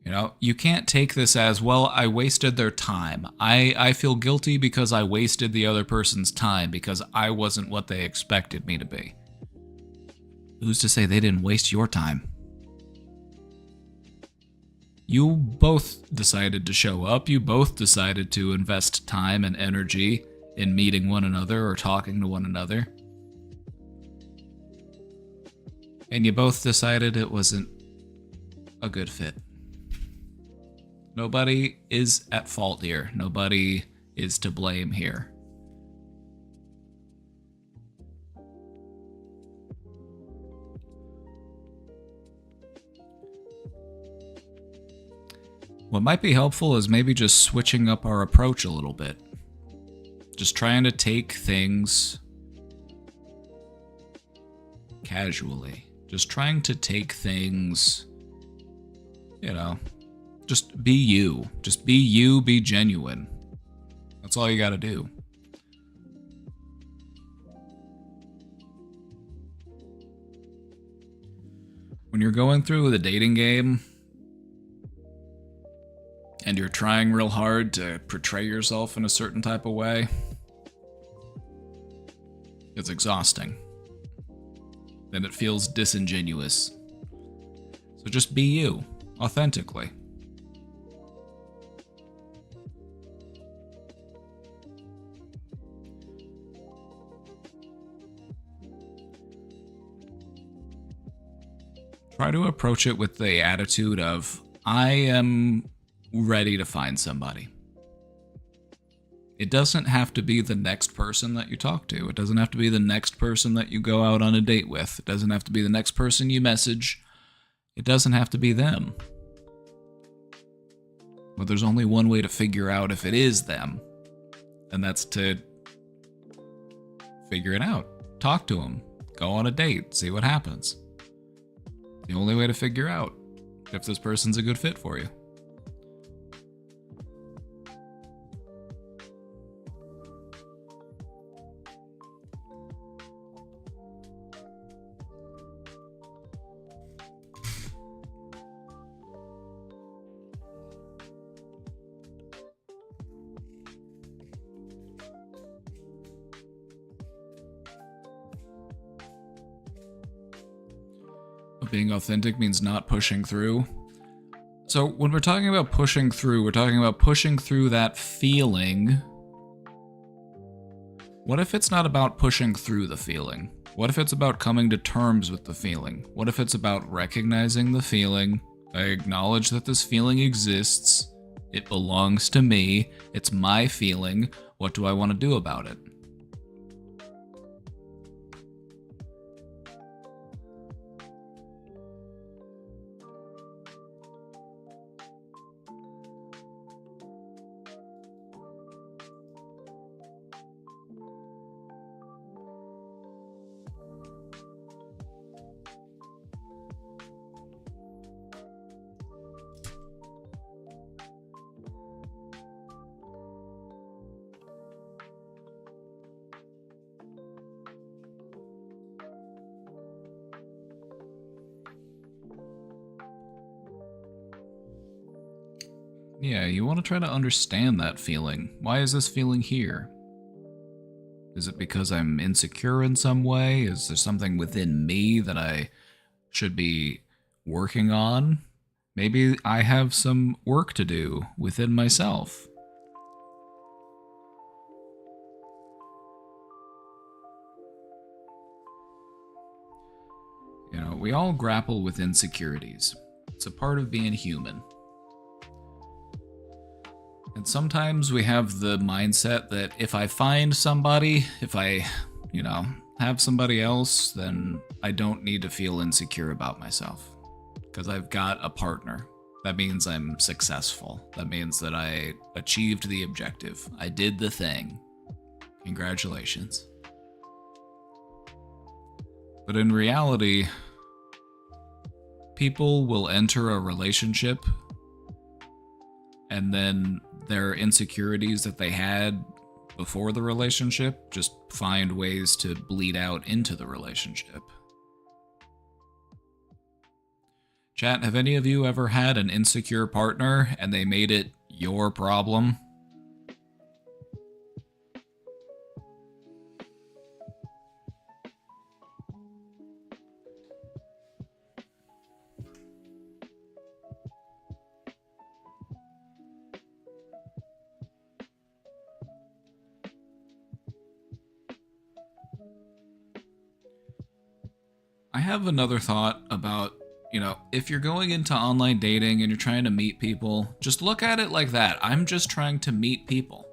You know, you can't take this as, well, I wasted their time. I feel guilty because I wasted the other person's time because I wasn't what they expected me to be. Who's to say they didn't waste your time? You both decided to show up. You both decided to invest time and energy in meeting one another or talking to one another. And you both decided it wasn't a good fit. Nobody is at fault here. Nobody is to blame here. What might be helpful is maybe just switching up our approach a little bit. Just trying to take things casually. Just trying to take things, just be you. Just be you, be genuine. That's all you gotta do. When you're going through the dating game, and you're trying real hard to portray yourself in a certain type of way, it's exhausting. And it feels disingenuous. So just be you, authentically. Try to approach it with the attitude of, I am ready to find somebody. It doesn't have to be the next person that you talk to. It doesn't have to be the next person that you go out on a date with. It doesn't have to be the next person you message. It doesn't have to be them. But there's only one way to figure out if it is them, and that's to figure it out. Talk to them. Go on a date. See what happens. The only way to figure out if this person's a good fit for you. Being authentic means not pushing through. So when we're talking about pushing through, we're talking about pushing through that feeling. What if it's not about pushing through the feeling? What if it's about coming to terms with the feeling? What if it's about recognizing the feeling? I acknowledge that this feeling exists. It belongs to me. It's my feeling. What do I want to do about it? Yeah, you want to try to understand that feeling. Why is this feeling here? Is it because I'm insecure in some way? Is there something within me that I should be working on? Maybe I have some work to do within myself. We all grapple with insecurities. It's a part of being human. And sometimes we have the mindset that if I find somebody, if I, have somebody else, then I don't need to feel insecure about myself. Because I've got a partner. That means I'm successful. That means that I achieved the objective. I did the thing. Congratulations. But in reality, people will enter a relationship and then their insecurities that they had before the relationship just find ways to bleed out into the relationship. Chat, have any of you ever had an insecure partner and they made it your problem? have another thought about, if you're going into online dating and you're trying to meet people, just look at it like that. I'm just trying to meet people.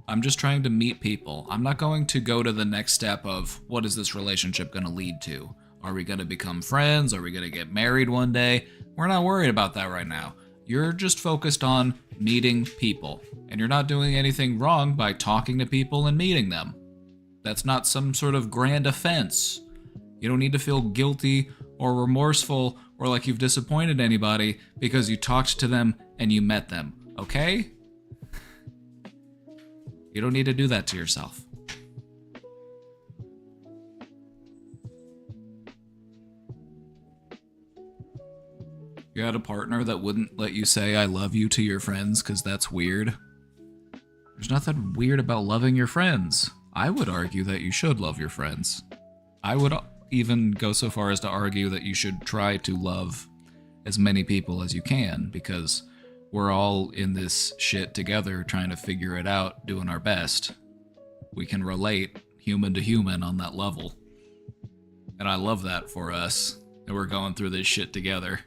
I'm just trying to meet people. I'm not going to go to the next step of what is this relationship going to lead to? Are we going to become friends? Are we going to get married one day? We're not worried about that right now. You're just focused on meeting people, and you're not doing anything wrong by talking to people and meeting them. That's not some sort of grand offense. You don't need to feel guilty or remorseful or like you've disappointed anybody because you talked to them and you met them, okay? You don't need to do that to yourself. You had a partner that wouldn't let you say I love you to your friends because that's weird. There's nothing weird about loving your friends. I would argue that you should love your friends. I would even go so far as to argue that you should try to love as many people as you can, because we're all in this shit together trying to figure it out, doing our best. We can relate human to human on that level. And I love that for us, that we're going through this shit together.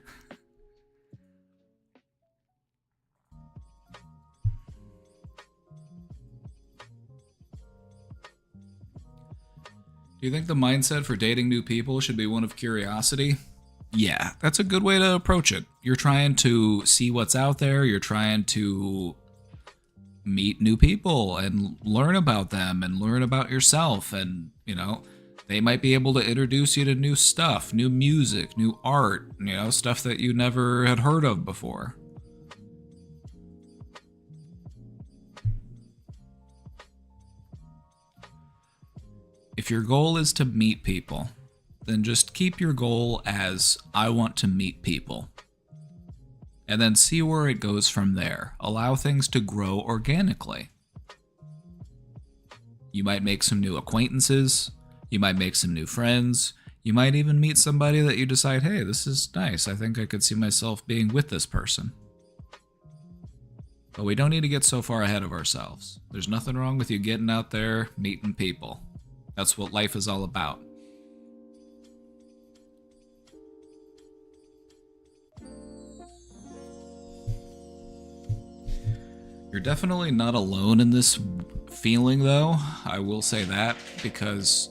Do you think the mindset for dating new people should be one of curiosity? Yeah, that's a good way to approach it. You're trying to see what's out there, you're trying to meet new people and learn about them and learn about yourself, and, they might be able to introduce you to new stuff, new music, new art, stuff that you never had heard of before. If your goal is to meet people, then just keep your goal as I want to meet people. And then see where it goes from there. Allow things to grow organically. You might make some new acquaintances. You might make some new friends. You might even meet somebody that you decide, hey, this is nice. I think I could see myself being with this person. But we don't need to get so far ahead of ourselves. There's nothing wrong with you getting out there, meeting people. That's what life is all about. You're definitely not alone in this feeling, though. I will say that, because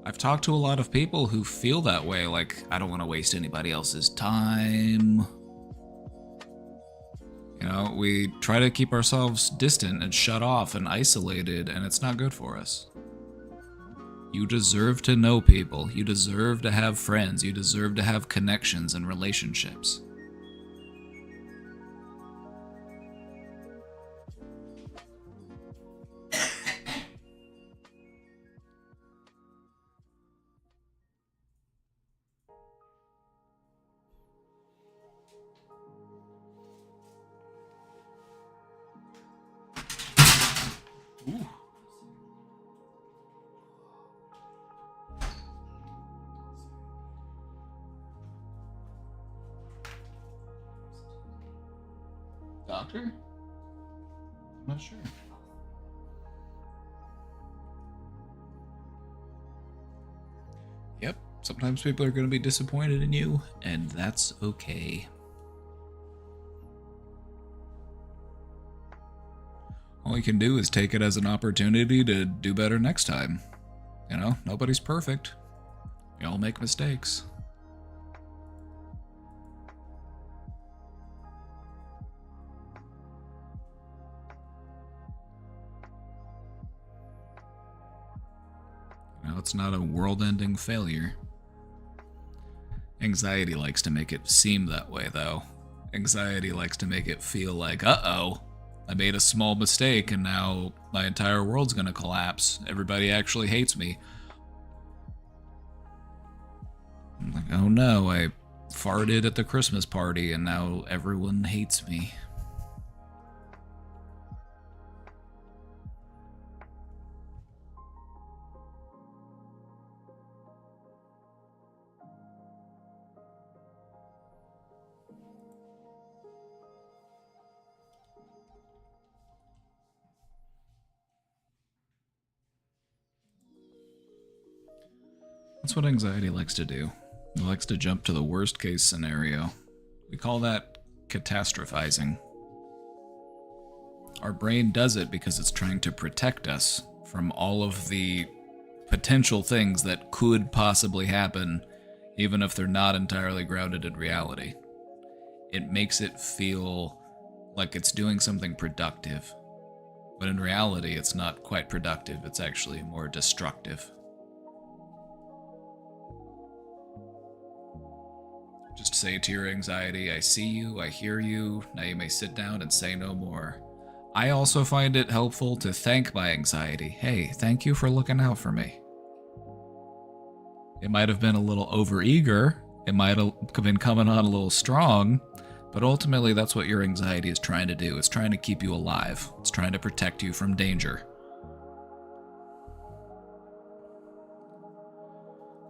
I've talked to a lot of people who feel that way, like, I don't want to waste anybody else's time. We try to keep ourselves distant and shut off and isolated, and it's not good for us. You deserve to know people. You deserve to have friends. You deserve to have connections and relationships. Ooh. Doctor? I'm not sure. Yep, sometimes people are going to be disappointed in you, and that's okay. All you can do is take it as an opportunity to do better next time. Nobody's perfect. We all make mistakes. It's not a world-ending failure. Anxiety likes to make it seem that way, though. Anxiety likes to make it feel like, uh-oh, I made a small mistake and now my entire world's gonna collapse. Everybody actually hates me. I'm like, oh no, I farted at the Christmas party and now everyone hates me. That's what anxiety likes to do. It likes to jump to the worst case scenario. We call that catastrophizing. Our brain does it because it's trying to protect us from all of the potential things that could possibly happen, even if they're not entirely grounded in reality. It makes it feel like it's doing something productive, but in reality, it's not quite productive. It's actually more destructive. Just say to your anxiety, I see you, I hear you, now you may sit down and say no more. I also find it helpful to thank my anxiety. Hey, thank you for looking out for me. It might have been a little overeager, it might have been coming on a little strong, but ultimately that's what your anxiety is trying to do. It's trying to keep you alive. It's trying to protect you from danger.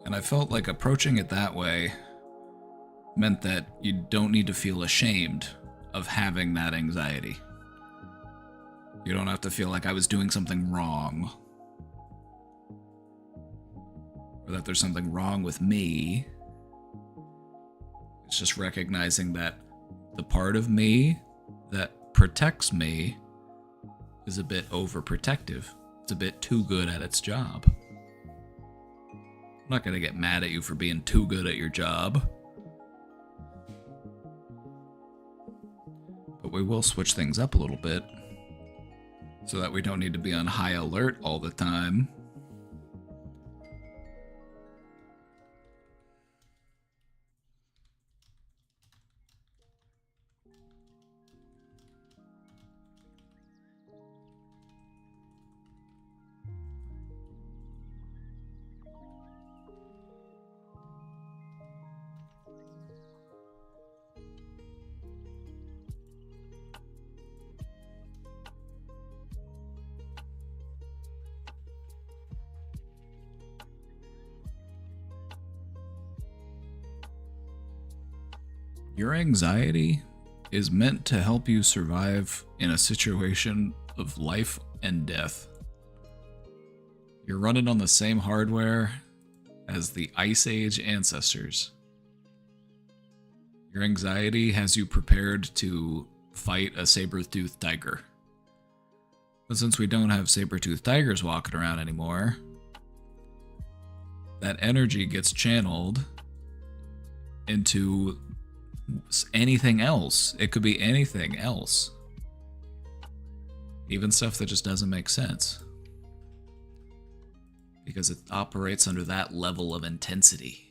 And I felt like approaching it that way meant that you don't need to feel ashamed of having that anxiety. You don't have to feel like I was doing something wrong, or that there's something wrong with me. It's just recognizing that the part of me that protects me is a bit overprotective. It's a bit too good at its job. I'm not going to get mad at you for being too good at your job. But we will switch things up a little bit so that we don't need to be on high alert all the time. Your anxiety is meant to help you survive in a situation of life and death. You're running on the same hardware as the Ice Age ancestors. Your anxiety has you prepared to fight a saber-toothed tiger. But since we don't have saber-toothed tigers walking around anymore, that energy gets channeled into anything else. It could be anything else. Even stuff that just doesn't make sense. Because it operates under that level of intensity.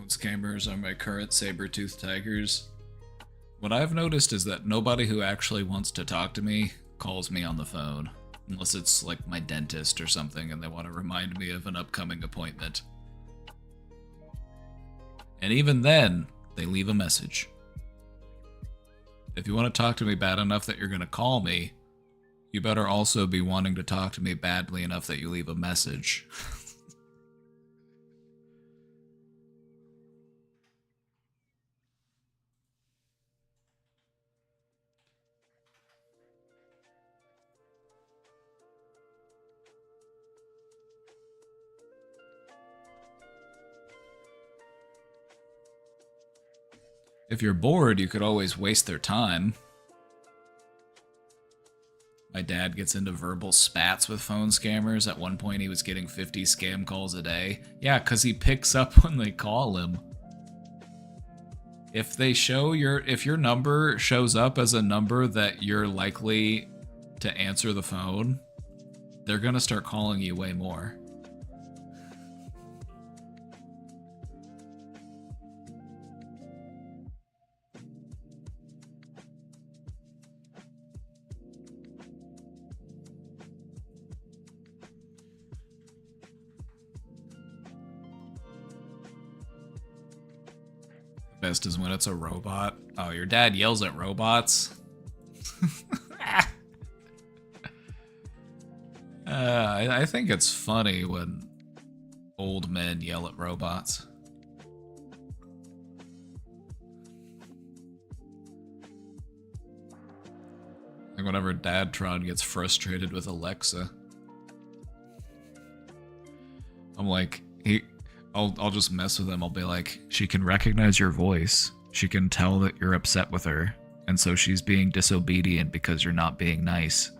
Scammers are my current saber-toothed tigers. What I've noticed is that nobody who actually wants to talk to me calls me on the phone, unless it's like my dentist or something and they want to remind me of an upcoming appointment. And even then, they leave a message. If you want to talk to me bad enough that you're going to call me, you better also be wanting to talk to me badly enough that you leave a message. If you're bored, you could always waste their time. My dad gets into verbal spats with phone scammers. At one point, he was getting 50 scam calls a day. Yeah, because he picks up when they call him. If your number shows up as a number that you're likely to answer the phone, they're gonna start calling you way more. Best is when it's a robot. Oh, your dad yells at robots? I think it's funny when old men yell at robots. Like whenever Dadtron gets frustrated with Alexa, I'm like, I'll just mess with him. I'll be like, she can recognize your voice. She can tell that you're upset with her, and so she's being disobedient because you're not being nice.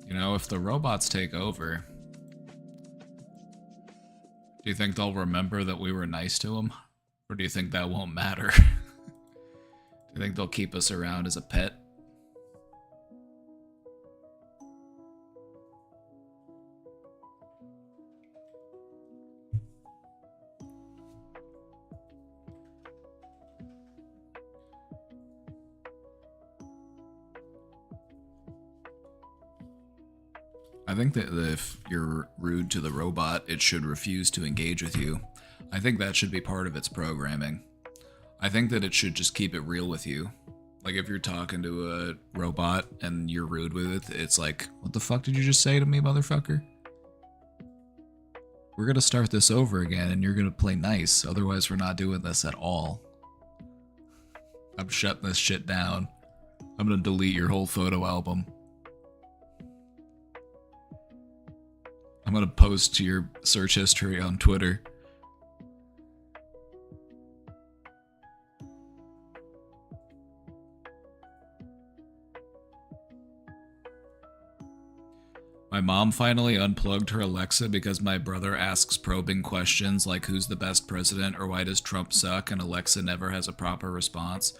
You know, if the robots take over, do you think they'll remember that we were nice to them? Or do you think that won't matter? Do you think they'll keep us around as a pet? I think that if you're rude to the robot, it should refuse to engage with you. I think that should be part of its programming. I think that it should just keep it real with you. Like if you're talking to a robot and you're rude with it, it's like, what the fuck did you just say to me, motherfucker? We're gonna start this over again and you're gonna play nice, otherwise we're not doing this at all. I'm shutting this shit down. I'm gonna delete your whole photo album. I'm gonna post to your search history on Twitter. My mom finally unplugged her Alexa because my brother asks probing questions like who's the best president or why does Trump suck, and Alexa never has a proper response.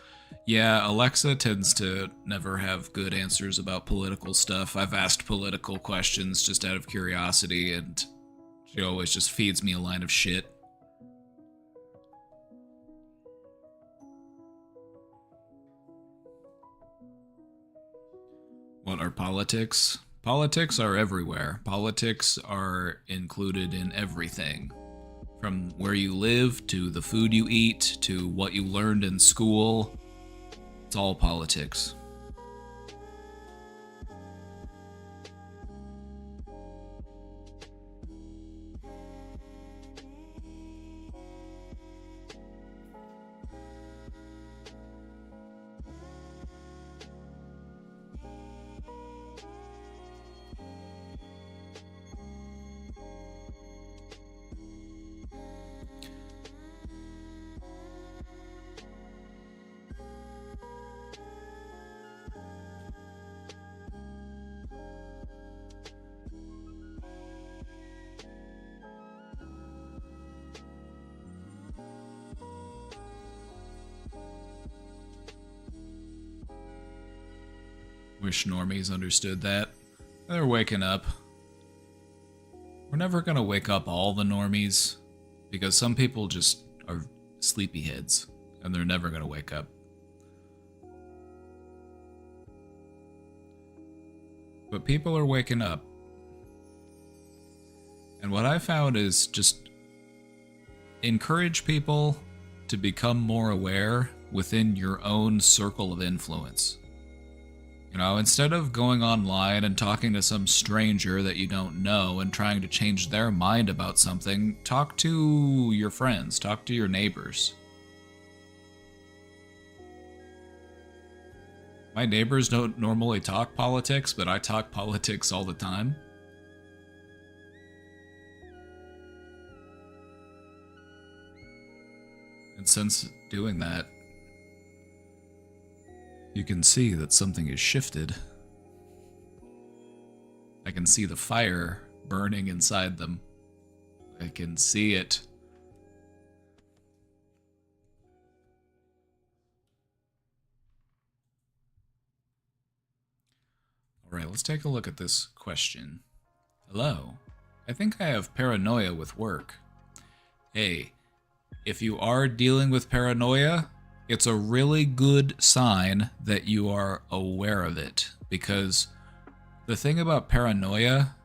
Yeah, Alexa tends to never have good answers about political stuff. I've asked political questions just out of curiosity, and she always just feeds me a line of shit. What are politics? Politics are everywhere. Politics are included in everything. From where you live, to the food you eat, to what you learned in school. It's all politics. Wish normies understood that. They're waking up. We're never gonna wake up all the normies, because some people just are sleepyheads, and they're never gonna wake up. But people are waking up. And what I found is just encourage people to become more aware within your own circle of influence. You know, instead of going online and talking to some stranger that you don't know and trying to change their mind about something, talk to your friends, talk to your neighbors. My neighbors don't normally talk politics, but I talk politics all the time. And since doing that, you can see that something is shifted. I can see the fire burning inside them. I can see it. Alright, let's take a look at this question. Hello. I think I have paranoia with work. Hey, if you are dealing with paranoia, it's a really good sign that you are aware of it, because the thing about paranoia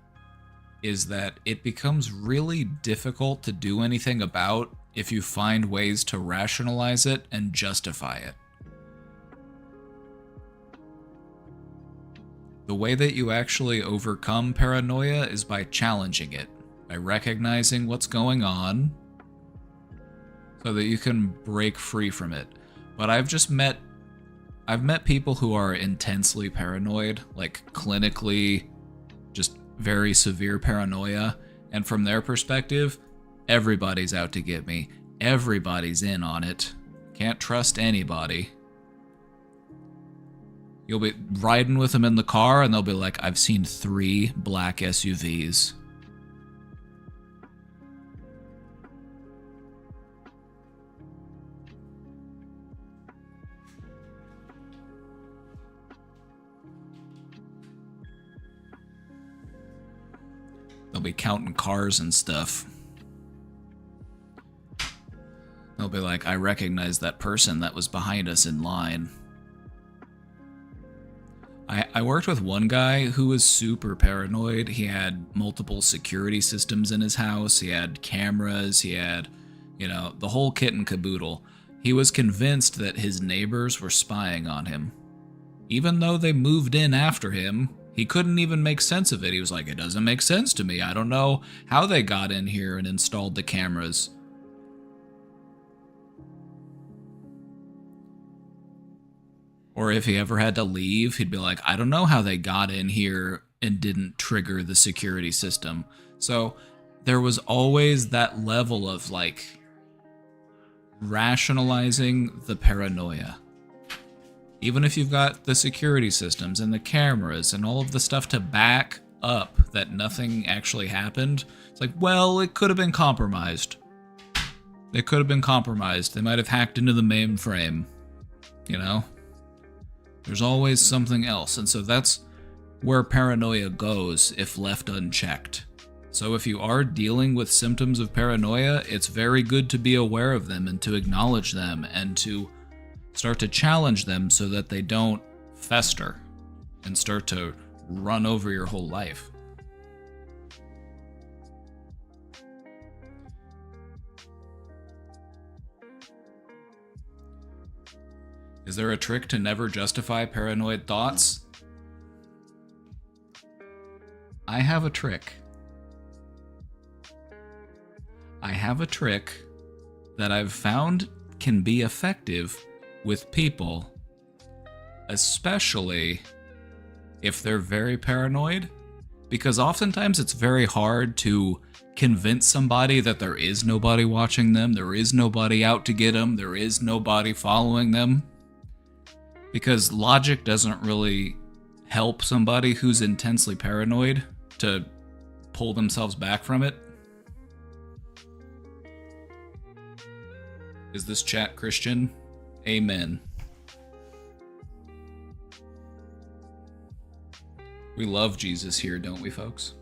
is that it becomes really difficult to do anything about if you find ways to rationalize it and justify it. The way that you actually overcome paranoia is by challenging it, by recognizing what's going on so that you can break free from it. But I've met people who are intensely paranoid, like clinically just very severe paranoia, and from their perspective, everybody's out to get me. Everybody's in on it. Can't trust anybody. You'll be riding with them in the car and they'll be like, I've seen 3 black SUVs. They'll be counting cars and stuff. They'll be like, I recognize that person that was behind us in line. I worked with one guy who was super paranoid. He had multiple security systems in his house. He had cameras. He had, the whole kit and caboodle. He was convinced that his neighbors were spying on him. Even though they moved in after him, he couldn't even make sense of it. He was like, it doesn't make sense to me. I don't know how they got in here and installed the cameras. Or if he ever had to leave, he'd be like, I don't know how they got in here and didn't trigger the security system. So there was always that level of rationalizing the paranoia. Even if you've got the security systems and the cameras and all of the stuff to back up that nothing actually happened, it's like, well, it could have been compromised. It could have been compromised. They might have hacked into the mainframe, There's always something else, and so that's where paranoia goes if left unchecked. So if you are dealing with symptoms of paranoia, it's very good to be aware of them and to acknowledge them and to start to challenge them so that they don't fester and start to run over your whole life. Is there a trick to never justify paranoid thoughts? I have a trick. I have a trick that I've found can be effective with people, especially if they're very paranoid, because oftentimes it's very hard to convince somebody that there is nobody watching them, there is nobody out to get them, there is nobody following them. Because logic doesn't really help somebody who's intensely paranoid to pull themselves back from it. Is this chat Christian? Amen. We love Jesus here, don't we, folks?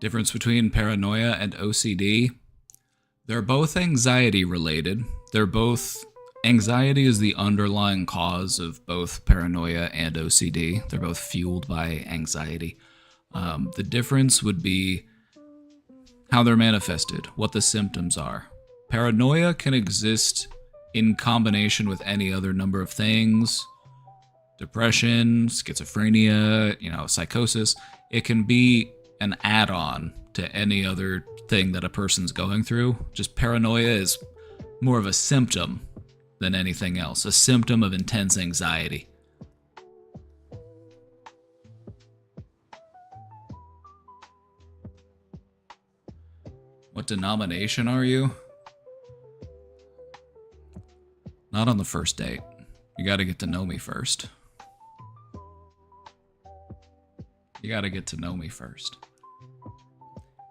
Difference between paranoia and OCD. They're both anxiety related. Anxiety is the underlying cause of both paranoia and OCD. They're both fueled by anxiety. The difference would be how they're manifested, what the symptoms are. Paranoia can exist in combination with any other number of things. Depression, schizophrenia, psychosis. It can be an add-on to any other thing that a person's going through. Just paranoia is more of a symptom than anything else, a symptom of intense anxiety. What denomination are you? Not on the first date. You gotta get to know me first.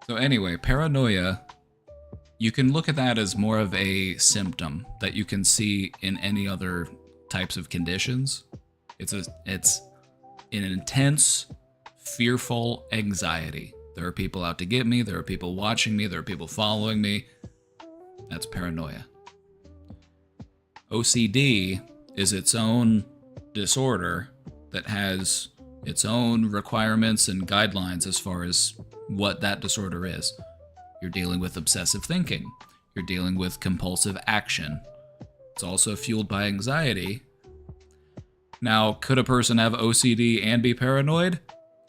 So anyway, paranoia, you can look at that as more of a symptom that you can see in any other types of conditions. It's an intense fearful anxiety. There are people out to get me, there are people watching me, there are people following me. That's paranoia. OCD is its own disorder that has its own requirements and guidelines as far as what that disorder is. You're dealing with obsessive thinking. You're dealing with compulsive action. It's also fueled by anxiety. Now, could a person have OCD and be paranoid?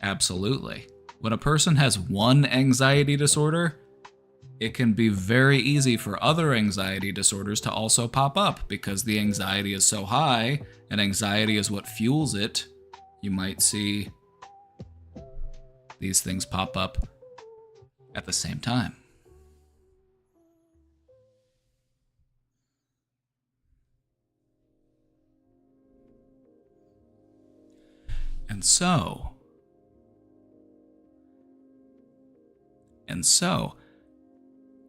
Absolutely. When a person has one anxiety disorder, it can be very easy for other anxiety disorders to also pop up because the anxiety is so high, and anxiety is what fuels it. You might see these things pop up at the same time. And so,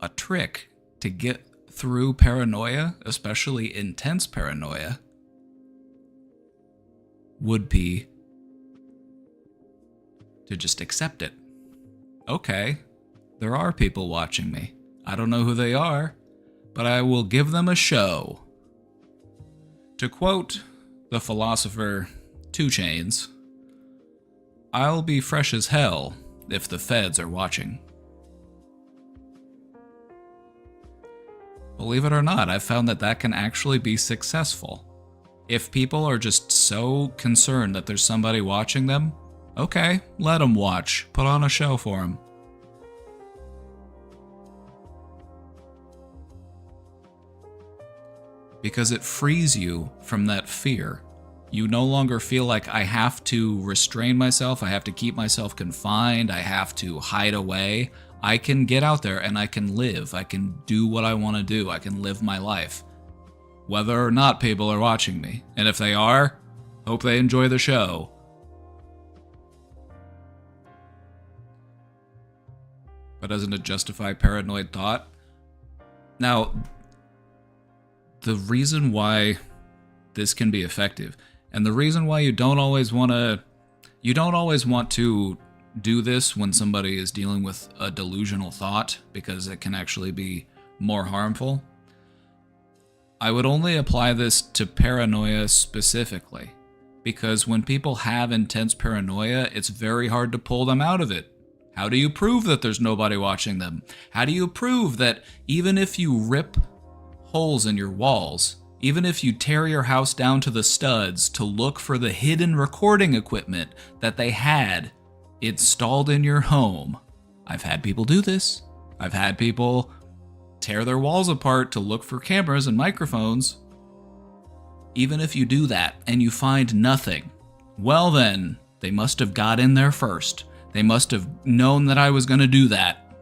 a trick to get through paranoia, especially intense paranoia, would be to just accept it. Okay, there are people watching me. I don't know who they are, but I will give them a show. To quote the philosopher 2 Chainz, I'll be fresh as hell if the feds are watching. Believe it or not, I've found that that can actually be successful. If people are just so concerned that there's somebody watching them, okay, let them watch. Put on a show for them. Because it frees you from that fear. You no longer feel like I have to restrain myself, I have to keep myself confined, I have to hide away. I can get out there and I can live. I can do what I want to do. I can live my life. Whether or not people are watching me. And if they are, hope they enjoy the show. But doesn't it justify paranoid thought? Now, the reason why this can be effective, and the reason why you don't always want to do this when somebody is dealing with a delusional thought, because it can actually be more harmful. I would only apply this to paranoia specifically, because when people have intense paranoia, it's very hard to pull them out of it. How do you prove that there's nobody watching them? How do you prove that even if you rip holes in your walls, even if you tear your house down to the studs to look for the hidden recording equipment that they had installed in your home? I've had people do this. I've had people tear their walls apart to look for cameras and microphones. Even if you do that and you find nothing, well then, they must have got in there first. They must have known that I was going to do that.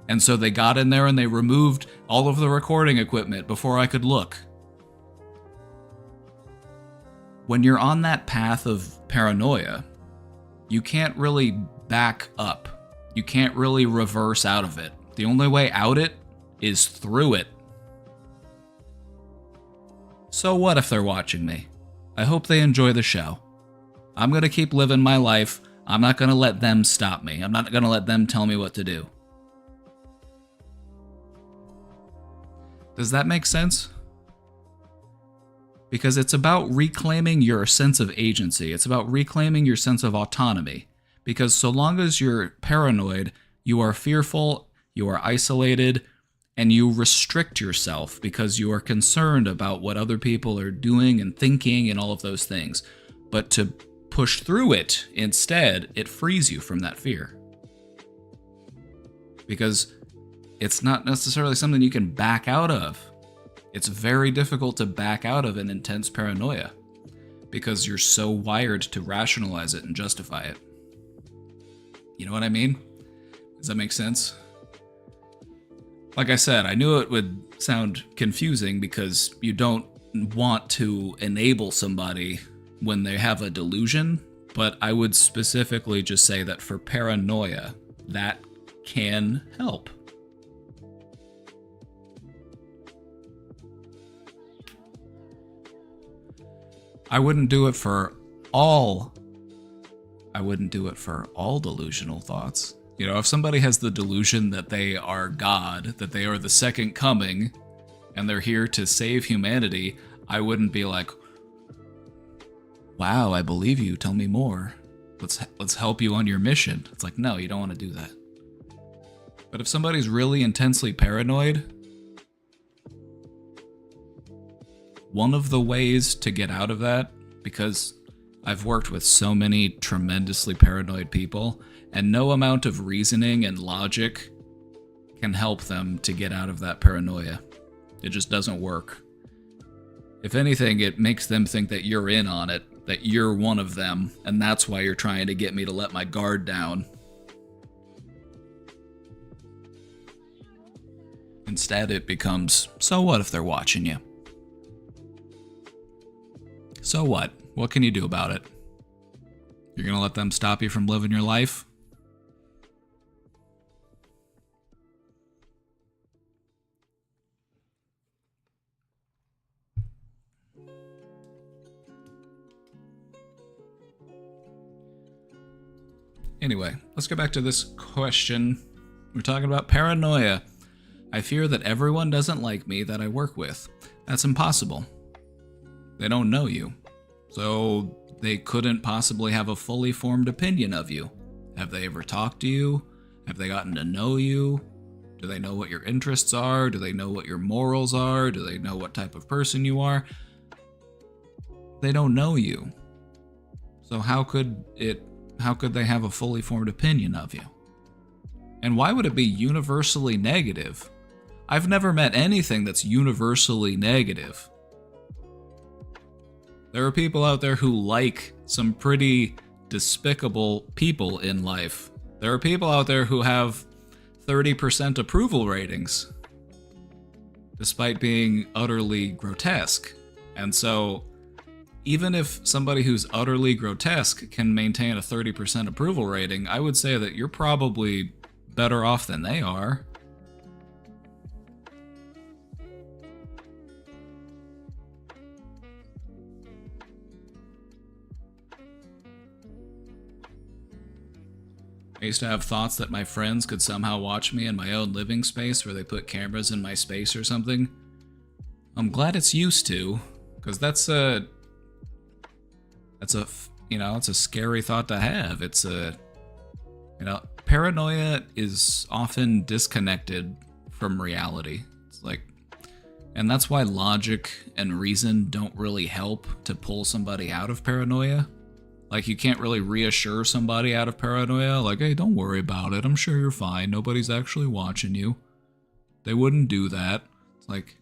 And so they got in there and they removed all of the recording equipment before I could look. When you're on that path of paranoia, you can't really back up. You can't really reverse out of it. The only way out it is through it. So what if they're watching me? I hope they enjoy the show. I'm going to keep living my life. I'm not going to let them stop me. I'm not going to let them tell me what to do. Does that make sense? Because it's about reclaiming your sense of agency. It's about reclaiming your sense of autonomy. Because so long as you're paranoid, you are fearful, you are isolated, and you restrict yourself because you are concerned about what other people are doing and thinking and all of those things. But to push through it, instead, it frees you from that fear. Because it's not necessarily something you can back out of. It's very difficult to back out of an intense paranoia because you're so wired to rationalize it and justify it. You know what I mean? Does that make sense? Like I said, I knew it would sound confusing because you don't want to enable somebody when they have a delusion, but I would specifically just say that for paranoia, that can help. I wouldn't do it for all I wouldn't do it for all delusional thoughts. You know, if somebody has the delusion that they are God, that they are the second coming, and they're here to save humanity, I wouldn't be like, wow, I believe you, tell me more. Let's help you on your mission. It's like, no, you don't want to do that. But if somebody's really intensely paranoid, one of the ways to get out of that, because I've worked with so many tremendously paranoid people, and no amount of reasoning and logic can help them to get out of that paranoia. It just doesn't work. If anything, it makes them think that you're in on it, that you're one of them, and that's why you're trying to get me to let my guard down. Instead, it becomes, so what if they're watching you? So what? What can you do about it? You're gonna let them stop you from living your life? Anyway, let's get back to this question. We're talking about paranoia. I fear that everyone doesn't like me that I work with. That's impossible. They don't know you, so they couldn't possibly have a fully formed opinion of you. Have they ever talked to you? Have they gotten to know you? Do they know what your interests are? Do they know what your morals are? Do they know what type of person you are? They don't know you. So how could they have a fully formed opinion of you? And why would it be universally negative? I've never met anything that's universally negative. There are people out there who like some pretty despicable people in life. There are people out there who have 30% approval ratings, despite being utterly grotesque. And so, even if somebody who's utterly grotesque can maintain a 30% approval rating, I would say that you're probably better off than they are. I used to have thoughts that my friends could somehow watch me in my own living space where they put cameras in my space or something. I'm glad it's used to, because it's a scary thought to have. Paranoia is often disconnected from reality. It's like, and that's why logic and reason don't really help to pull somebody out of paranoia. Like, you can't really reassure somebody out of paranoia, like, hey, don't worry about it, I'm sure you're fine, nobody's actually watching you. They wouldn't do that. It's like,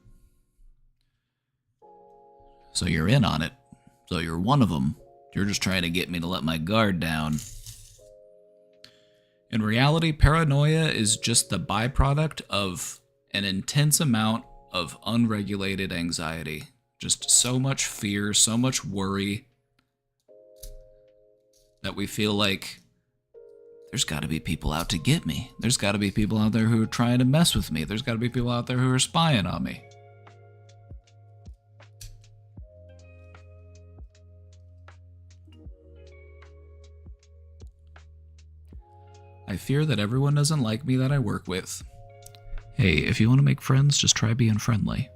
so you're in on it. So you're one of them. You're just trying to get me to let my guard down. In reality, paranoia is just the byproduct of an intense amount of unregulated anxiety. Just so much fear, so much worry, that we feel like there's got to be people out to get me. There's got to be people out there who are trying to mess with me. There's got to be people out there who are spying on me. I fear that everyone doesn't like me that I work with. Hey, if you want to make friends, just try being friendly.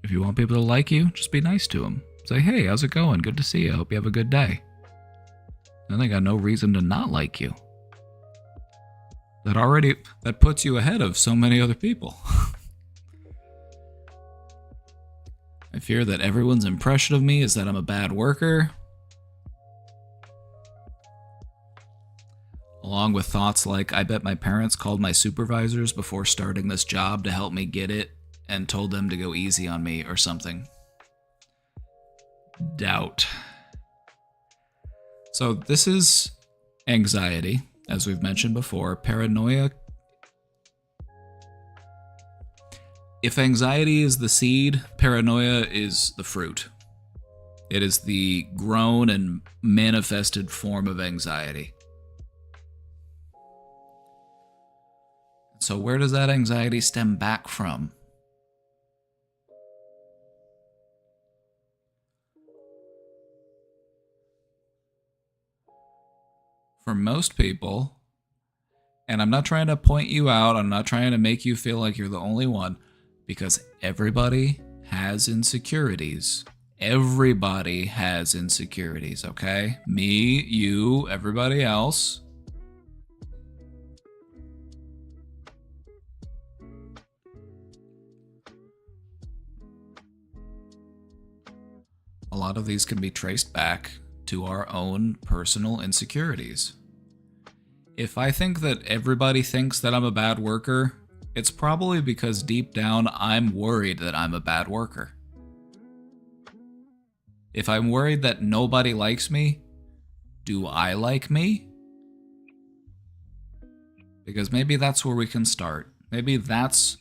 If you want people to like you, just be nice to them. Say, hey, how's it going? Good to see you. Hope you have a good day. Then they got no reason to not like you. That puts you ahead of so many other people. I fear that everyone's impression of me is that I'm a bad worker. Along with thoughts like, I bet my parents called my supervisors before starting this job to help me get it and told them to go easy on me or something. Doubt. So this is anxiety, as we've mentioned before. Paranoia. If anxiety is the seed, paranoia is the fruit. It is the grown and manifested form of anxiety. So where does that anxiety stem back from? For most people, and I'm not trying to point you out, I'm not trying to make you feel like you're the only one, because everybody has insecurities. Everybody has insecurities, okay? Me, you, everybody else. A lot of these can be traced back to our own personal insecurities. If I think that everybody thinks that I'm a bad worker, it's probably because deep down I'm worried that I'm a bad worker. If I'm worried that nobody likes me, do I like me? Because maybe that's where we can start. Maybe that's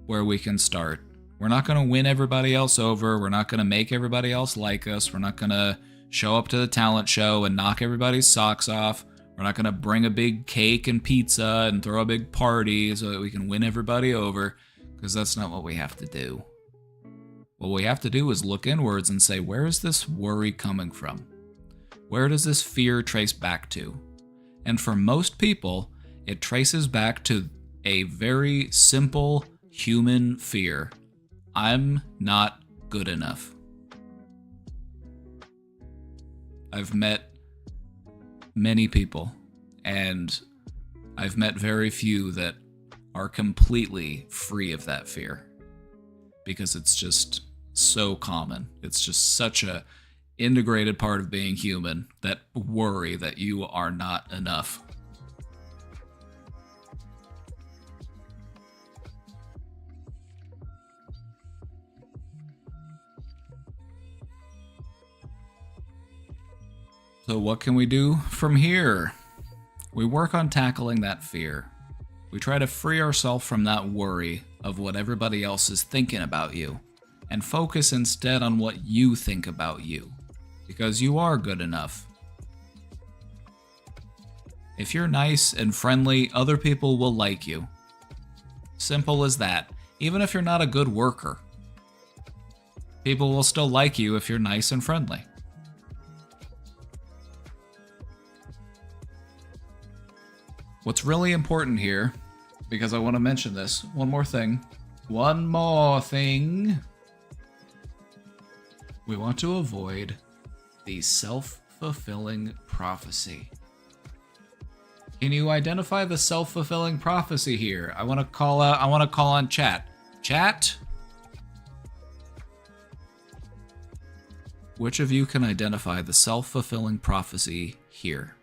where we can start. We're not going to win everybody else over. We're not going to make everybody else like us. We're not going to show up to the talent show and knock everybody's socks off. We're not going to bring a big cake and pizza and throw a big party so that we can win everybody over, because that's not what we have to do. What we have to do is look inwards and say, where is this worry coming from? Where does this fear trace back to? And for most people, it traces back to a very simple human fear. I'm not good enough. I've met many people, and I've met very few that are completely free of that fear, because it's just so common. It's just such a integrated part of being human, that worry that you are not enough. So what can we do from here? We work on tackling that fear. We try to free ourselves from that worry of what everybody else is thinking about you, and focus instead on what you think about you, because you are good enough. If you're nice and friendly, other people will like you. Simple as that. Even if you're not a good worker, people will still like you if you're nice and friendly. What's really important here, because I want to mention this, one more thing. We want to avoid the self-fulfilling prophecy. Can you identify the self-fulfilling prophecy here? I want to call on chat. Chat? Which of you can identify the self-fulfilling prophecy here?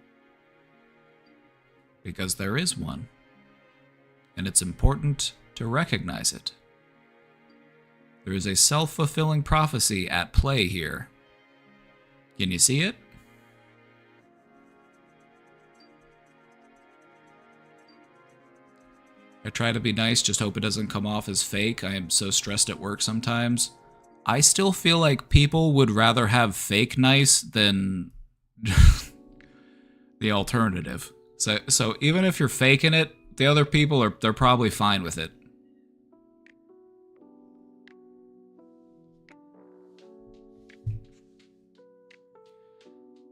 Because there is one, and it's important to recognize it. There is a self-fulfilling prophecy at play here. Can you see it? I try to be nice, just hope it doesn't come off as fake. I am so stressed at work sometimes. I still feel like people would rather have fake nice than the alternative. So even if you're faking it, the other people they're probably fine with it.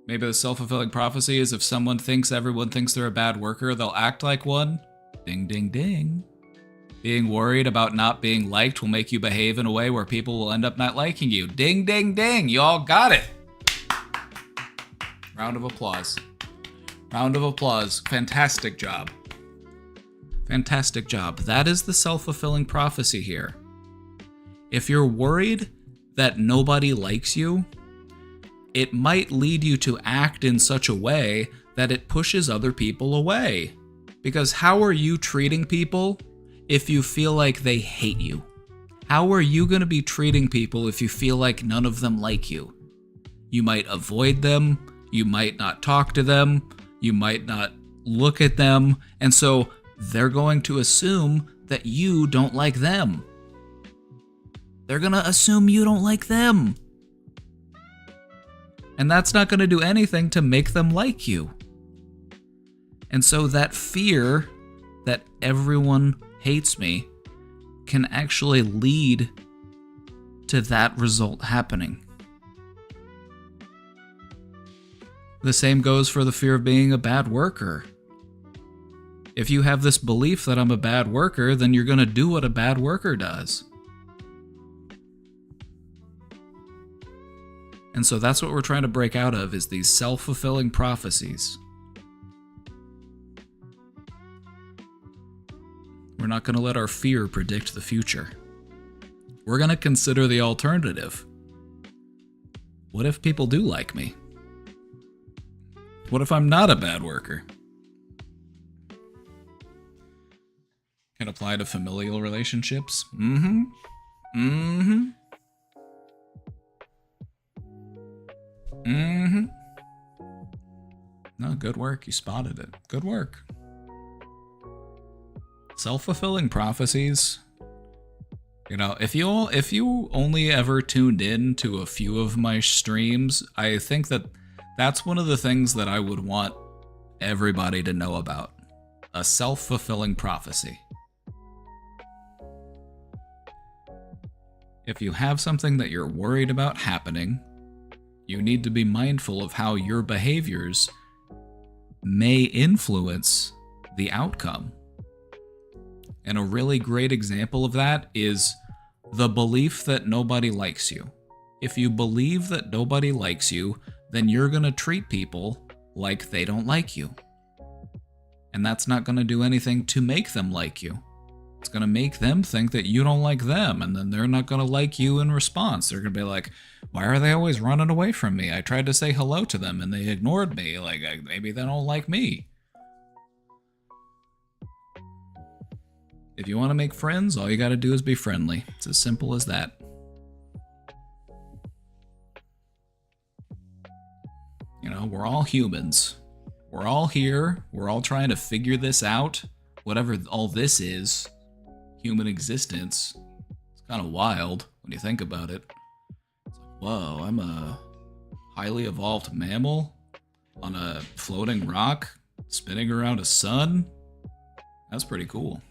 Maybe the self-fulfilling prophecy is if someone thinks everyone thinks they're a bad worker, they'll act like one. Ding, ding, ding. Being worried about not being liked will make you behave in a way where people will end up not liking you. Ding, ding, ding. You all got it. Round of applause. Round of applause. Fantastic job. Fantastic job. That is the self-fulfilling prophecy here. If you're worried that nobody likes you, it might lead you to act in such a way that it pushes other people away. Because how are you treating people if you feel like they hate you? How are you going to be treating people if you feel like none of them like you? You might avoid them, you might not talk to them, you might not look at them, and so they're going to assume that you don't like them. They're going to assume you don't like them. And that's not going to do anything to make them like you. And so that fear that everyone hates me can actually lead to that result happening. The same goes for the fear of being a bad worker. If you have this belief that I'm a bad worker, then you're going to do what a bad worker does. And so that's what we're trying to break out of, is these self-fulfilling prophecies. We're not going to let our fear predict the future. We're going to consider the alternative. What if people do like me? What if I'm not a bad worker? Can apply to familial relationships. No, good work. You spotted it. Good work. Self-fulfilling prophecies. You know, if you only ever tuned in to a few of my streams, I think that's one of the things that I would want everybody to know about. A self-fulfilling prophecy. If you have something that you're worried about happening, you need to be mindful of how your behaviors may influence the outcome. And a really great example of that is the belief that nobody likes you. If you believe that nobody likes you, then you're going to treat people like they don't like you. And that's not going to do anything to make them like you. It's going to make them think that you don't like them, and then they're not going to like you in response. They're going to be like, why are they always running away from me? I tried to say hello to them and they ignored me. Like, maybe they don't like me. If you want to make friends, all you got to do is be friendly. It's as simple as that. You know, we're all humans. We're all here. We're all trying to figure this out. Whatever all this is, human existence. It's kind of wild when you think about it. It's like, whoa, I'm a highly evolved mammal on a floating rock spinning around a sun. That's pretty cool.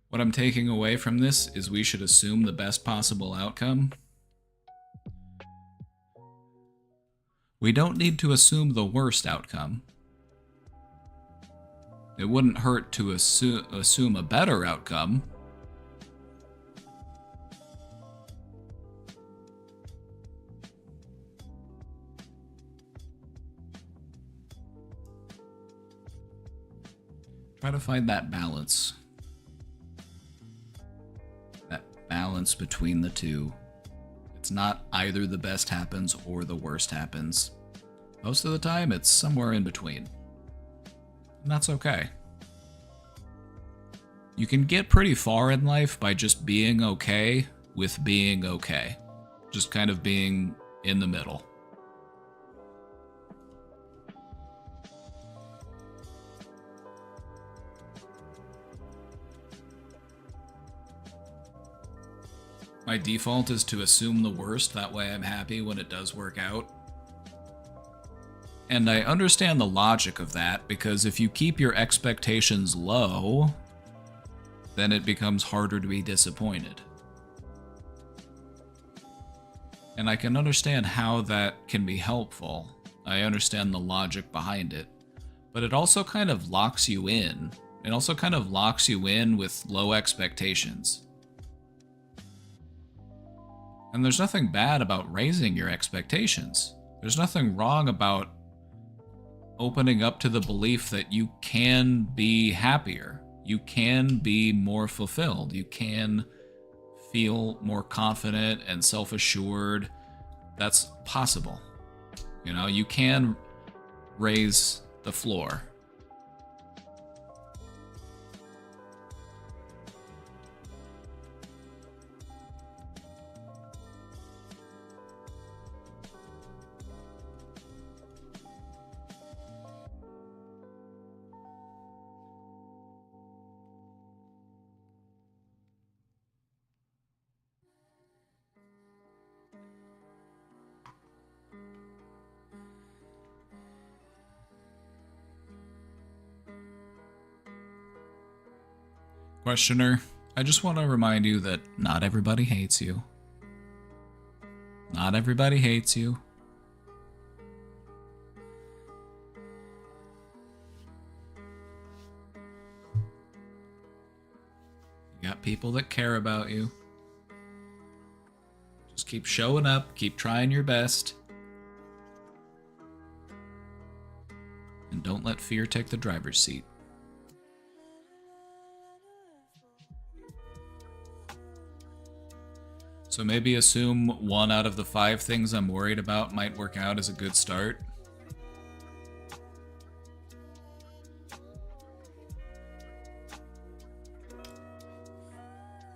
What I'm taking away from this is we should assume the best possible outcome. We don't need to assume the worst outcome. It wouldn't hurt to assume a better outcome. Try to find that balance. That balance between the two. It's not either the best happens or the worst happens. Most of the time, it's somewhere in between. And that's okay. You can get pretty far in life by just being okay with being okay. Just kind of being in the middle. My default is to assume the worst, that way I'm happy when it does work out. And I understand the logic of that, because if you keep your expectations low, then it becomes harder to be disappointed. And I can understand how that can be helpful. I understand the logic behind it. But it also kind of locks you in. It also kind of locks you in with low expectations. And there's nothing bad about raising your expectations. There's nothing wrong about opening up to the belief that you can be happier. You can be more fulfilled. You can feel more confident and self-assured. That's possible. You know, you can raise the floor. Questioner, I just want to remind you that not everybody hates you. Not everybody hates you. You got people that care about you. Just keep showing up, keep trying your best. And don't let fear take the driver's seat. So maybe assume 1 out of the 5 things I'm worried about might work out as a good start.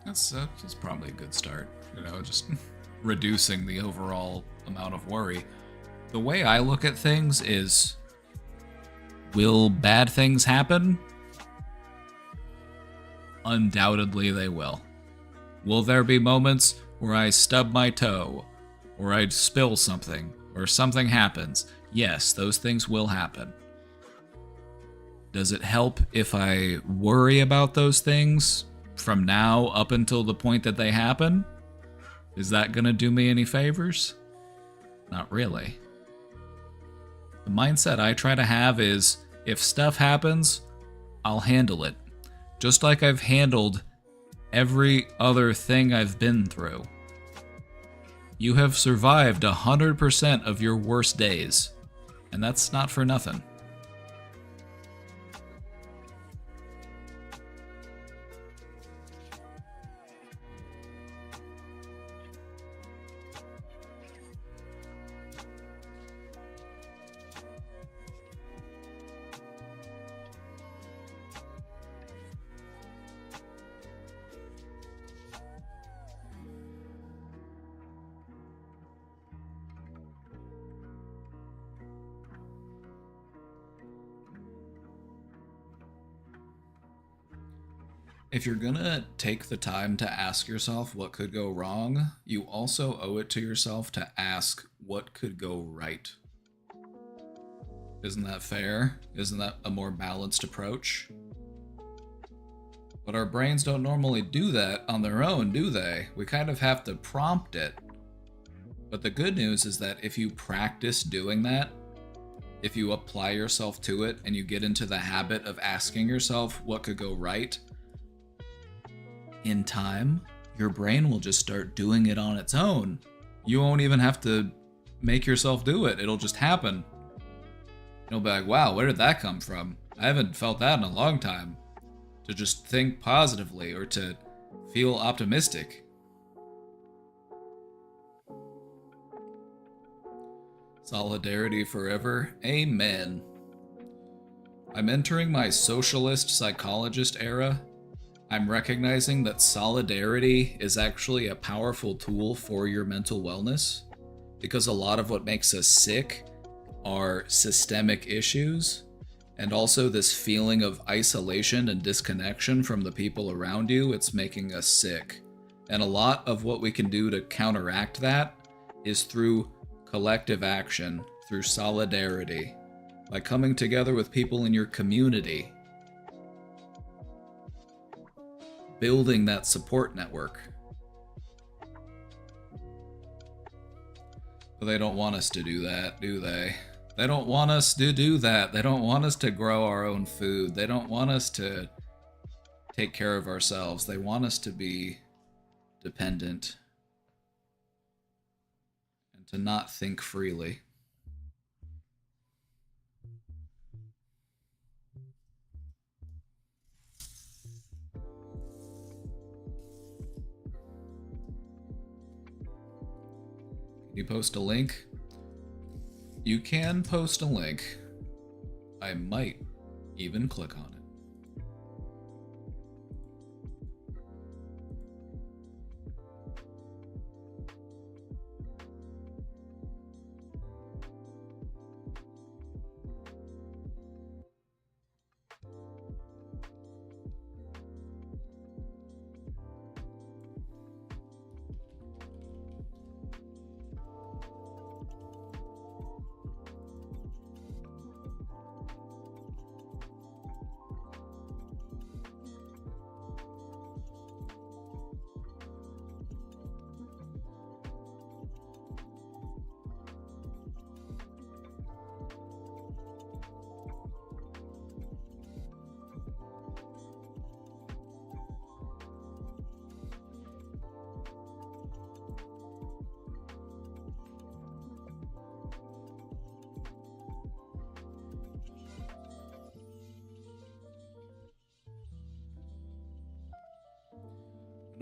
That's probably a good start. You know, just reducing the overall amount of worry. The way I look at things is, will bad things happen? Undoubtedly they will. Will there be moments where I stub my toe, or I spill something, or something happens? Yes, those things will happen. Does it help if I worry about those things from now up until the point that they happen? Is that gonna do me any favors? Not really. The mindset I try to have is, if stuff happens, I'll handle it. Just like I've handled every other thing I've been through. You have survived 100% of your worst days, and that's not for nothing. If you're gonna take the time to ask yourself what could go wrong, you also owe it to yourself to ask what could go right. Isn't that fair? Isn't that a more balanced approach? But our brains don't normally do that on their own, do they? We kind of have to prompt it. But the good news is that if you practice doing that, if you apply yourself to it and you get into the habit of asking yourself what could go right, in time, your brain will just start doing it on its own. You won't even have to make yourself do it. It'll just happen. You'll be like, wow, where did that come from? I haven't felt that in a long time. To just think positively or to feel optimistic. Solidarity forever. Amen. I'm entering my socialist psychologist era. I'm recognizing that solidarity is actually a powerful tool for your mental wellness, because a lot of what makes us sick are systemic issues, and also this feeling of isolation and disconnection from the people around you. It's making us sick. And a lot of what we can do to counteract that is through collective action, through solidarity, by coming together with people in your community, building that support network. But they don't want us to do that, do they? They don't want us to do that. They don't want us to grow our own food. They don't want us to take care of ourselves. They want us to be dependent and to not think freely. You post a link? You can post a link. I might even click on it.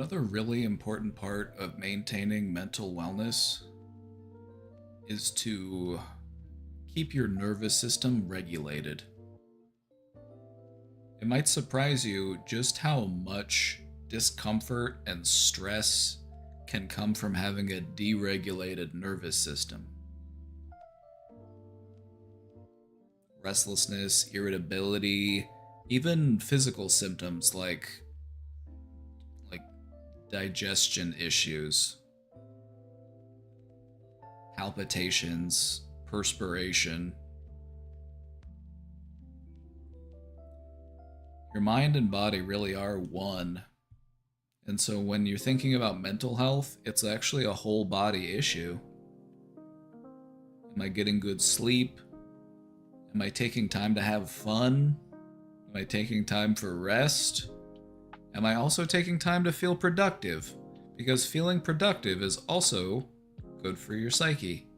Another really important part of maintaining mental wellness is to keep your nervous system regulated. It might surprise you just how much discomfort and stress can come from having a deregulated nervous system. Restlessness, irritability, even physical symptoms like digestion issues, palpitations, perspiration. Your mind and body really are one. And so when you're thinking about mental health, it's actually a whole body issue. Am I getting good sleep? Am I taking time to have fun? Am I taking time for rest? Am I also taking time to feel productive? Because feeling productive is also good for your psyche.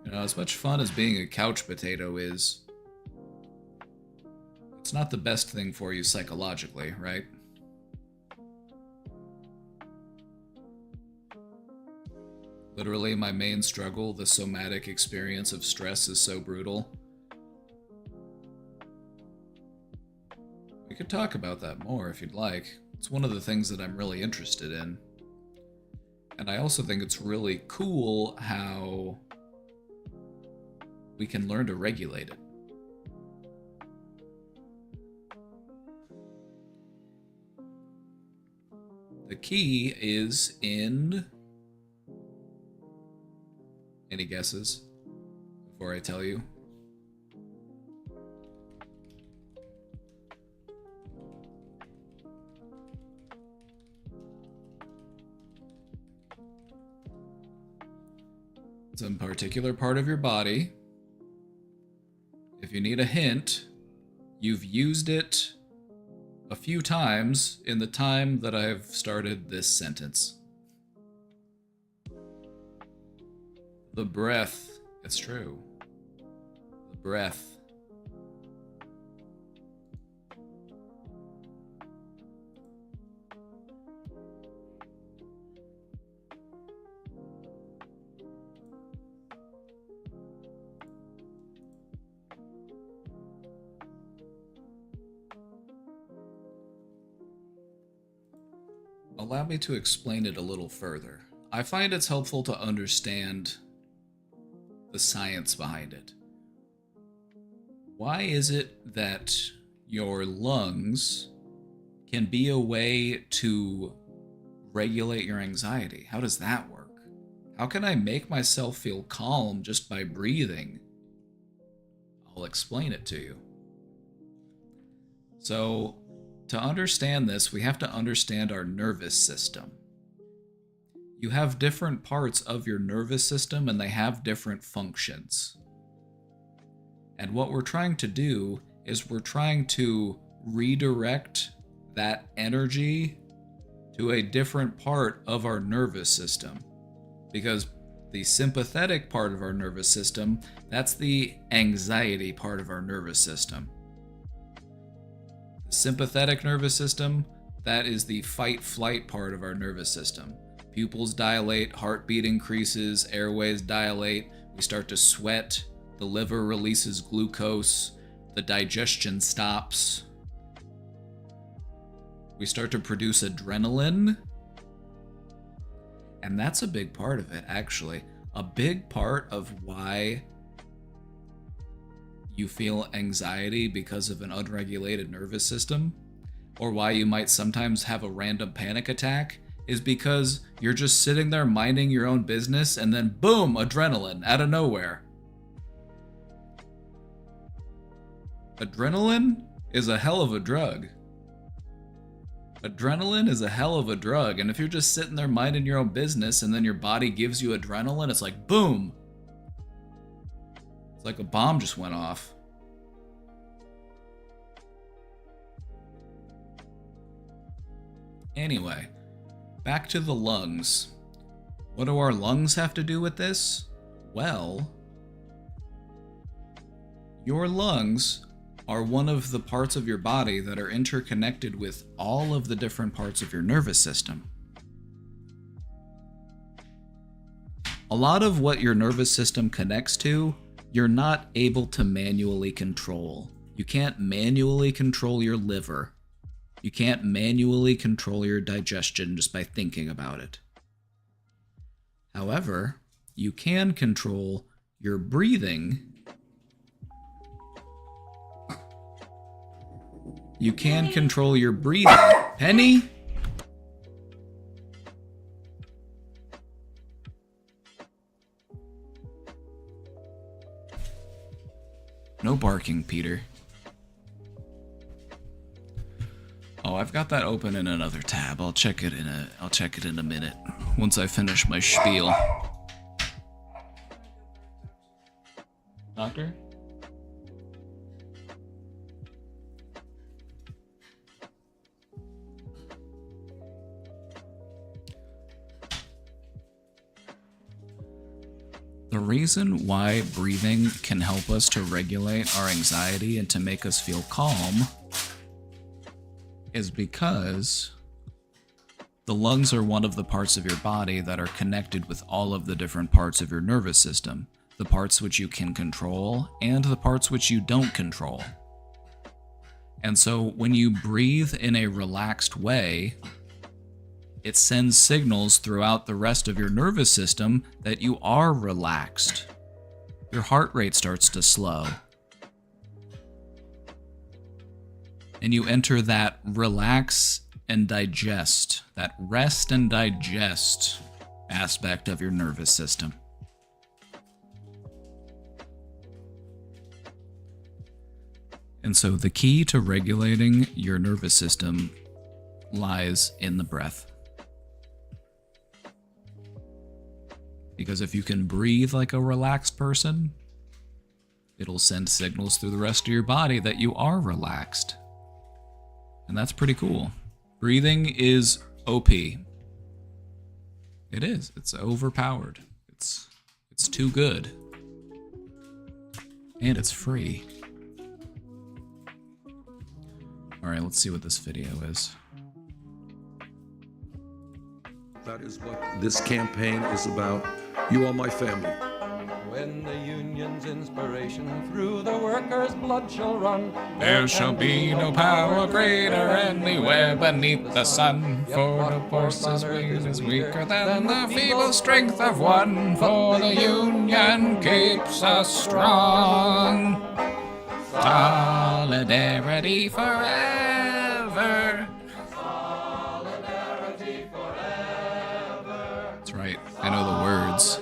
You know, as much fun as being a couch potato is, it's not the best thing for you psychologically, right? Literally, my main struggle, the somatic experience of stress, is so brutal. We could talk about that more if you'd like. It's one of the things that I'm really interested in. And I also think it's really cool how we can learn to regulate it. The key is in... Any guesses before I tell you? Some particular part of your body. If you need a hint, you've used it a few times in the time that I've started this sentence. The breath. It's true. The breath. Allow me to explain it a little further. I find it's helpful to understand the science behind it. Why is it that your lungs can be a way to regulate your anxiety? How does that work? How can I make myself feel calm just by breathing? I'll explain it to you. So, to understand this, we have to understand our nervous system. You have different parts of your nervous system and they have different functions. And what we're trying to do is we're trying to redirect that energy to a different part of our nervous system. Because the sympathetic part of our nervous system, that's the anxiety part of our nervous system. The sympathetic nervous system, that is the fight-flight part of our nervous system. Pupils dilate, heartbeat increases, airways dilate, we start to sweat, the liver releases glucose, the digestion stops. We start to produce adrenaline. And that's a big part of it, actually. A big part of why you feel anxiety because of an unregulated nervous system, or why you might sometimes have a random panic attack, is because you're just sitting there minding your own business and then boom, adrenaline out of nowhere. Adrenaline is a hell of a drug. Adrenaline is a hell of a drug, and if you're just sitting there minding your own business and then your body gives you adrenaline, it's like boom. It's like a bomb just went off. Anyway, back to the lungs. What do our lungs have to do with this? Well, your lungs are one of the parts of your body that are interconnected with all of the different parts of your nervous system. A lot of what your nervous system connects to, you're not able to manually control. You can't manually control your liver. You can't manually control your digestion just by thinking about it. However, you can control your breathing. You can control your breathing. Penny? No barking, Peter. Oh, I've got that open in another tab. I'll check it in a minute once I finish my spiel. Doctor? The reason why breathing can help us to regulate our anxiety and to make us feel calm is because the lungs are one of the parts of your body that are connected with all of the different parts of your nervous system, the parts which you can control and the parts which you don't control. And so when you breathe in a relaxed way, it sends signals throughout the rest of your nervous system that you are relaxed. Your heart rate starts to slow. And you enter that relax and digest, that rest and digest aspect of your nervous system. And so the key to regulating your nervous system lies in the breath. Because if you can breathe like a relaxed person, it'll send signals through the rest of your body that you are relaxed. And that's pretty cool. Breathing is OP. It is. It's overpowered. It's too good. And it's free. Alright, let's see what this video is. That is what this campaign is about. You are my family. When the union's inspiration through the workers' blood shall run, There shall be no power greater anywhere beneath the sun. For the force's wing is weaker than the feeble strength of one. For the union keeps us strong. Solidarity forever. That's right, I know the words.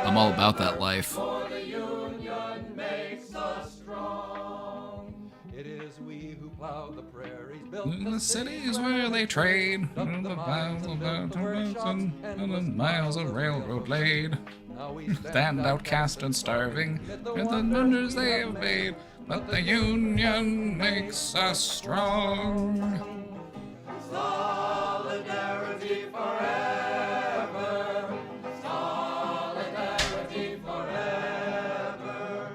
I'm all about that life. it is we who plowed the prairies, built In the cities where they trade, and the miles of mountains and the miles of railroad laid, Now we stand outcast and starving with the wonders they have made. But the union makes us strong. Solidarity forever. Solidarity forever.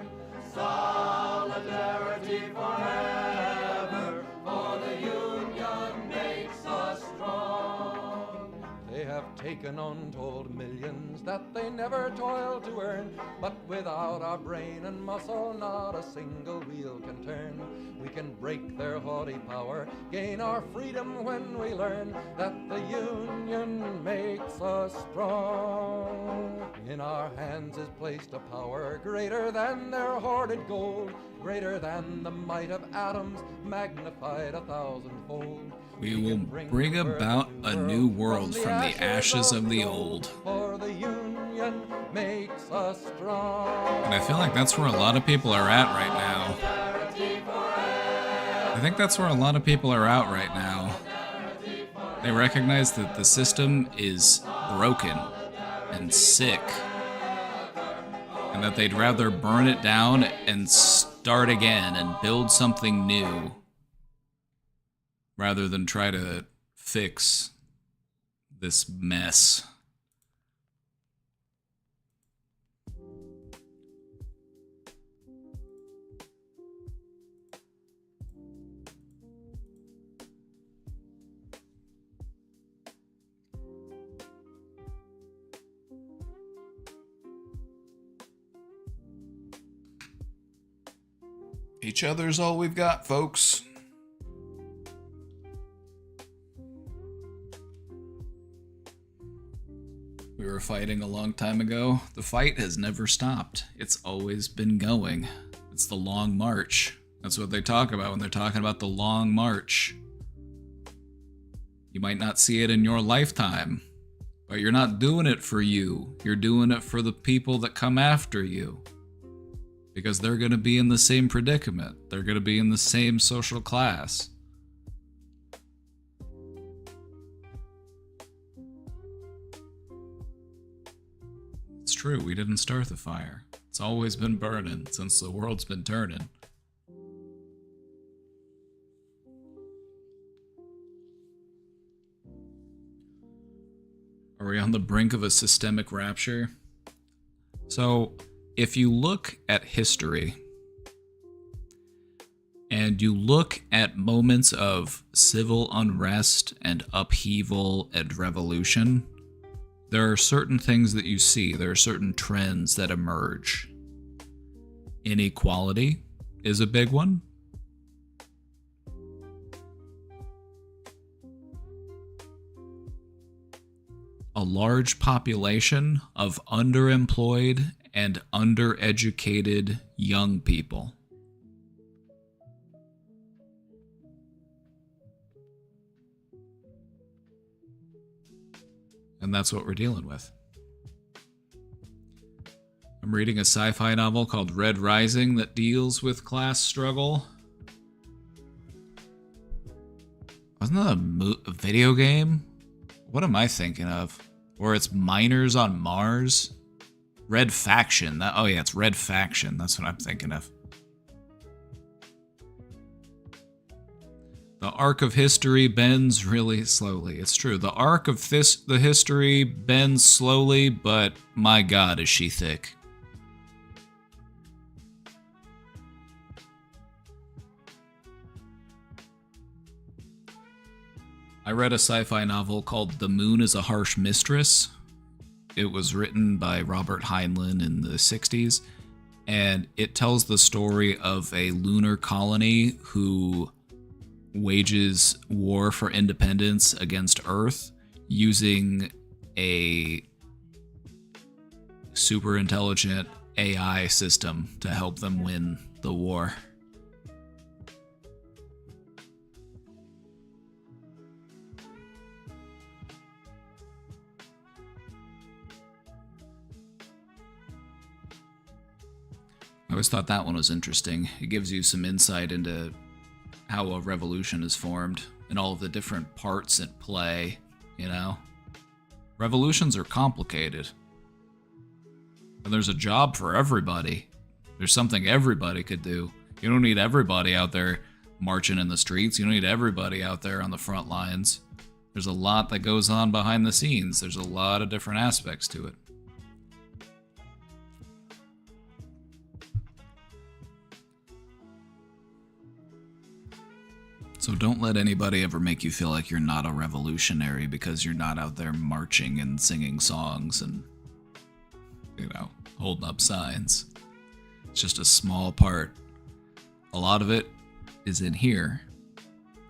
Solidarity forever. For the union makes us strong. They have taken untold millions that they never toiled to earn. But without our brain and muscle, not a single wheel can turn. We can break their haughty power, gain our freedom when we learn that the union makes us strong. In our hands is placed a power greater than their hoarded gold, greater than the might of atoms, magnified 1,000-fold. We will bring about a new world from the ashes of the old. For the union makes us strong. And I feel like that's where a lot of people are at right now. I think that's where a lot of people are at right now. They recognize that the system is broken and sick, and that they'd rather burn it down and start again and build something new, rather than try to fix this mess. Each other's all we've got, folks. We were fighting a long time ago. The fight has never stopped. It's always been going. It's the long march. That's what they talk about when they're talking about the long march. You might not see it in your lifetime, but you're not doing it for you. You're doing it for the people that come after you. Because they're going to be in the same predicament. They're going to be in the same social class. It's true, we didn't start the fire. It's always been burning since the world's been turning. Are we on the brink of a systemic rapture? So, if you look at history, and you look at moments of civil unrest and upheaval and revolution, there are certain things that you see. There are certain trends that emerge. Inequality is a big one. A large population of underemployed and undereducated young people. And that's what we're dealing with. I'm reading a sci-fi novel called Red Rising that deals with class struggle. Wasn't that a video game? What am I thinking of? Or it's miners on Mars? Red Faction. Oh yeah, it's Red Faction. That's what I'm thinking of. The arc of history bends really slowly. It's true. The arc of the history bends slowly, but my God, is she thick. I read a sci-fi novel called The Moon is a Harsh Mistress. It was written by Robert Heinlein in the 60s, and it tells the story of a lunar colony who wages war for independence against Earth using a super intelligent AI system to help them win the war. I always thought that one was interesting. It gives you some insight into how a revolution is formed and all of the different parts at play, you know? Revolutions are complicated. And there's a job for everybody. There's something everybody could do. You don't need everybody out there marching in the streets. You don't need everybody out there on the front lines. There's a lot that goes on behind the scenes. There's a lot of different aspects to it. So don't let anybody ever make you feel like you're not a revolutionary because you're not out there marching and singing songs and, you know, holding up signs. It's just a small part. A lot of it is in here.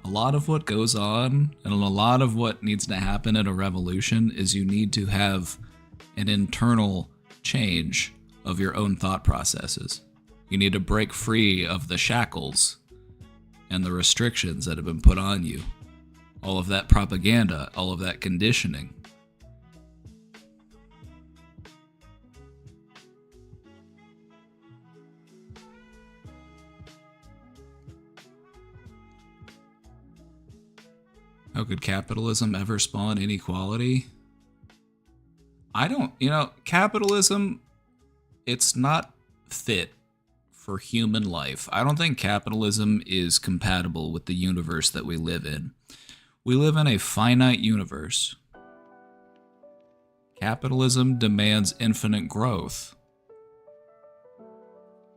A lot of what goes on and a lot of what needs to happen at a revolution is you need to have an internal change of your own thought processes. You need to break free of the shackles and the restrictions that have been put on you. All of that propaganda, all of that conditioning. How could capitalism ever spawn inequality? Capitalism, it's not fit for human life. I don't think capitalism is compatible with the universe that we live in. We live in a finite universe. Capitalism demands infinite growth.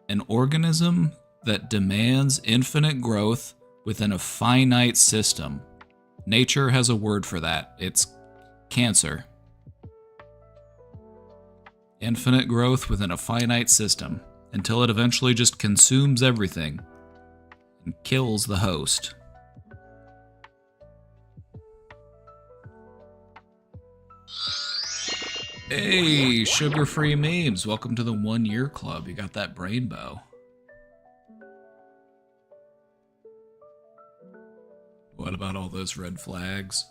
An organism that demands infinite growth within a finite system. Nature has a word for that. It's cancer. Infinite growth within a finite system until it eventually just consumes everything and kills the host. Hey, sugar-free memes. Welcome to the 1 year club. You got that brain bow. What about all those red flags?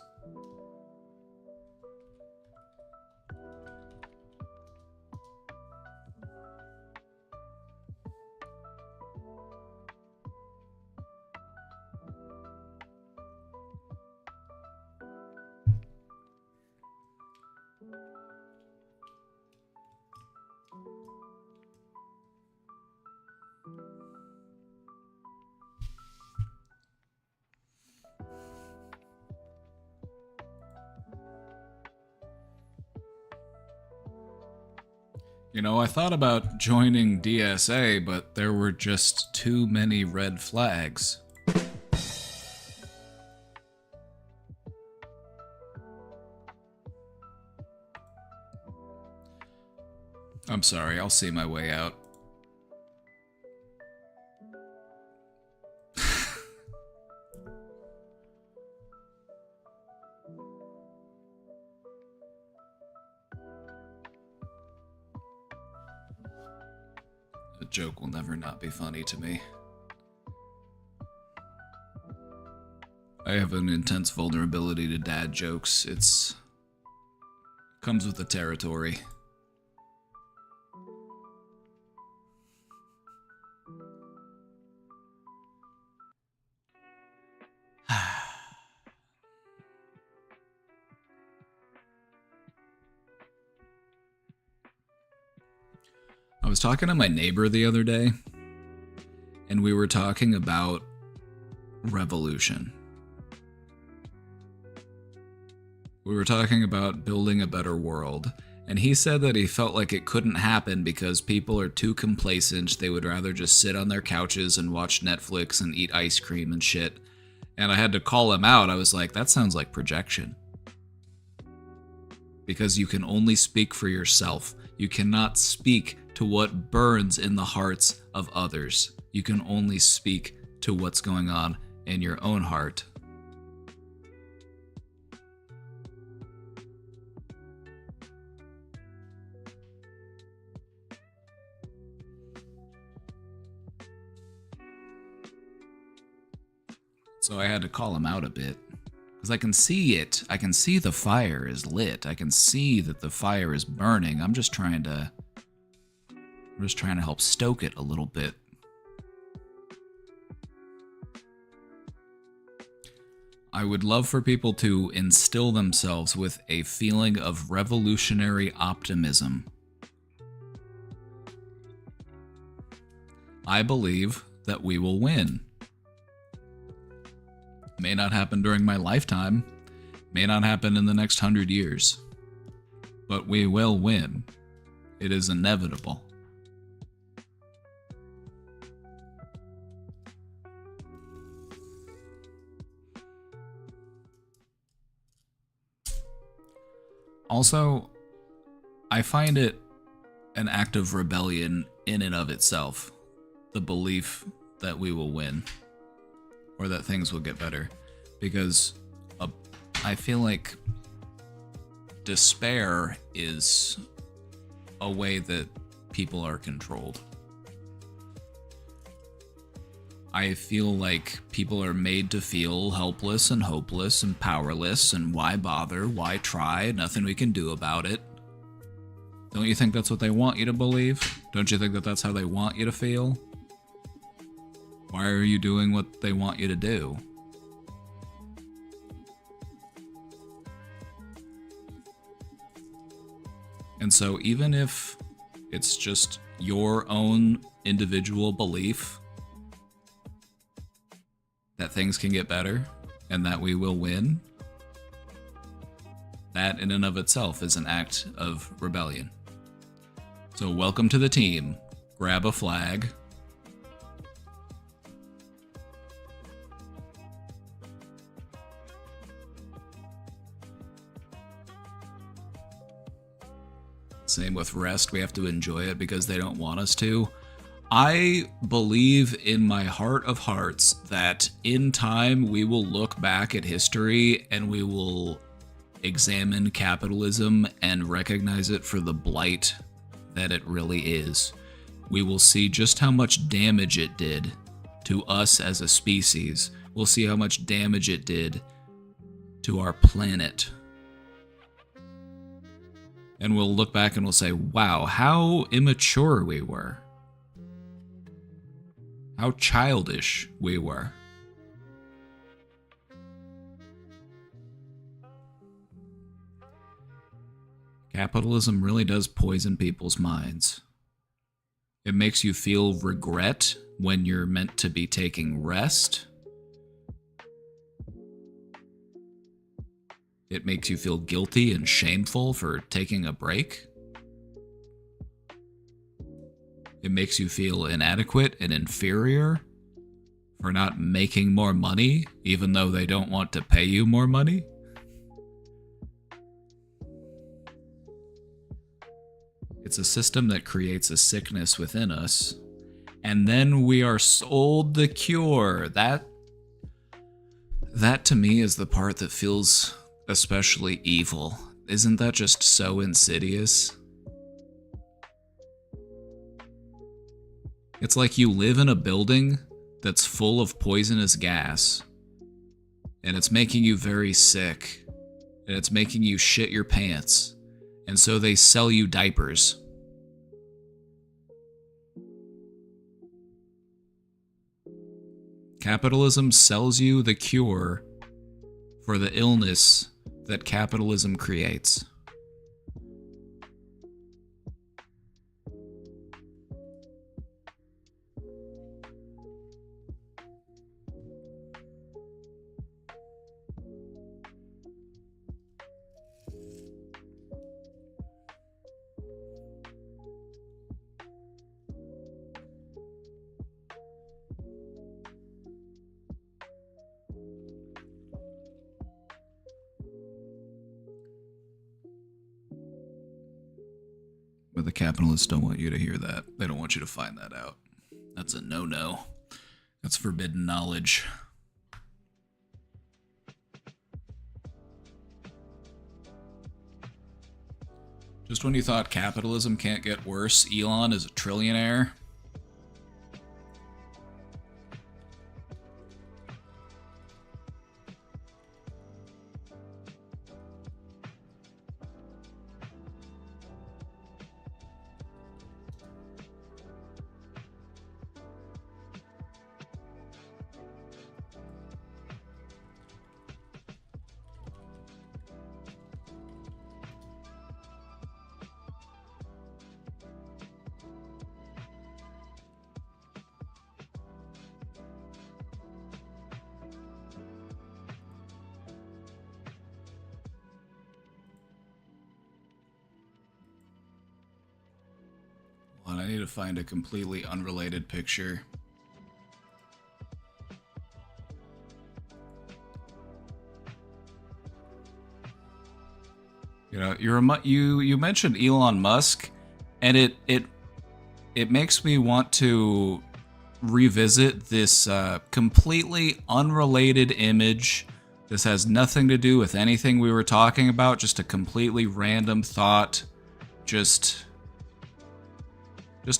You know, I thought about joining DSA, but there were just too many red flags. I'm sorry, I'll see my way out. The joke will never not be funny to me. I have an intense vulnerability to dad jokes. It's comes with the territory. I was talking to my neighbor the other day, and we were talking about revolution. We were talking about building a better world, and he said that he felt like it couldn't happen because people are too complacent. They would rather just sit on their couches and watch Netflix and eat ice cream and shit. And I had to call him out. I was like, that sounds like projection. Because you can only speak for yourself. You cannot speak to what burns in the hearts of others. You can only speak to what's going on in your own heart. So I had to call him out a bit. Because I can see it. I can see the fire is lit. I can see that the fire is burning. I'm just trying to help stoke it a little bit. I would love for people to instill themselves with a feeling of revolutionary optimism. I believe that we will win. May not happen during my lifetime, may not happen in the next 100 years, but we will win. It is inevitable. Also, I find it an act of rebellion in and of itself, the belief that we will win. Or that things will get better, because I feel like despair is a way that people are controlled. I feel like people are made to feel helpless and hopeless and powerless, and why bother, why try, nothing we can do about it. Don't you think that's what they want you to believe? Don't you think that that's how they want you to feel? Why are you doing what they want you to do? And so even if it's just your own individual belief that things can get better and that we will win, that in and of itself is an act of rebellion. So welcome to the team. Grab a flag. Same with rest. We have to enjoy it because they don't want us to. I believe in my heart of hearts that in time we will look back at history and we will examine capitalism and recognize it for the blight that it really is. We will see just how much damage it did to us as a species. We'll see how much damage it did to our planet. And we'll look back and we'll say, wow, how immature we were. How childish we were. Capitalism really does poison people's minds. It makes you feel regret when you're meant to be taking rest. It makes you feel guilty and shameful for taking a break. It makes you feel inadequate and inferior for not making more money, even though they don't want to pay you more money. It's a system that creates a sickness within us, and then we are sold the cure. That to me is the part that feels especially evil. Isn't that just so insidious? It's like you live in a building that's full of poisonous gas, and it's making you very sick, and it's making you shit your pants, and so they sell you diapers. Capitalism sells you the cure for the illness that capitalism creates. But the capitalists don't want you to hear that. They don't want you to find that out. That's a no-no. That's forbidden knowledge. Just when you thought capitalism can't get worse, Elon is a trillionaire. I need to find a completely unrelated picture. You know, you mentioned Elon Musk, and it makes me want to revisit this completely unrelated image. This has nothing to do with anything we were talking about, just a completely random thought. Just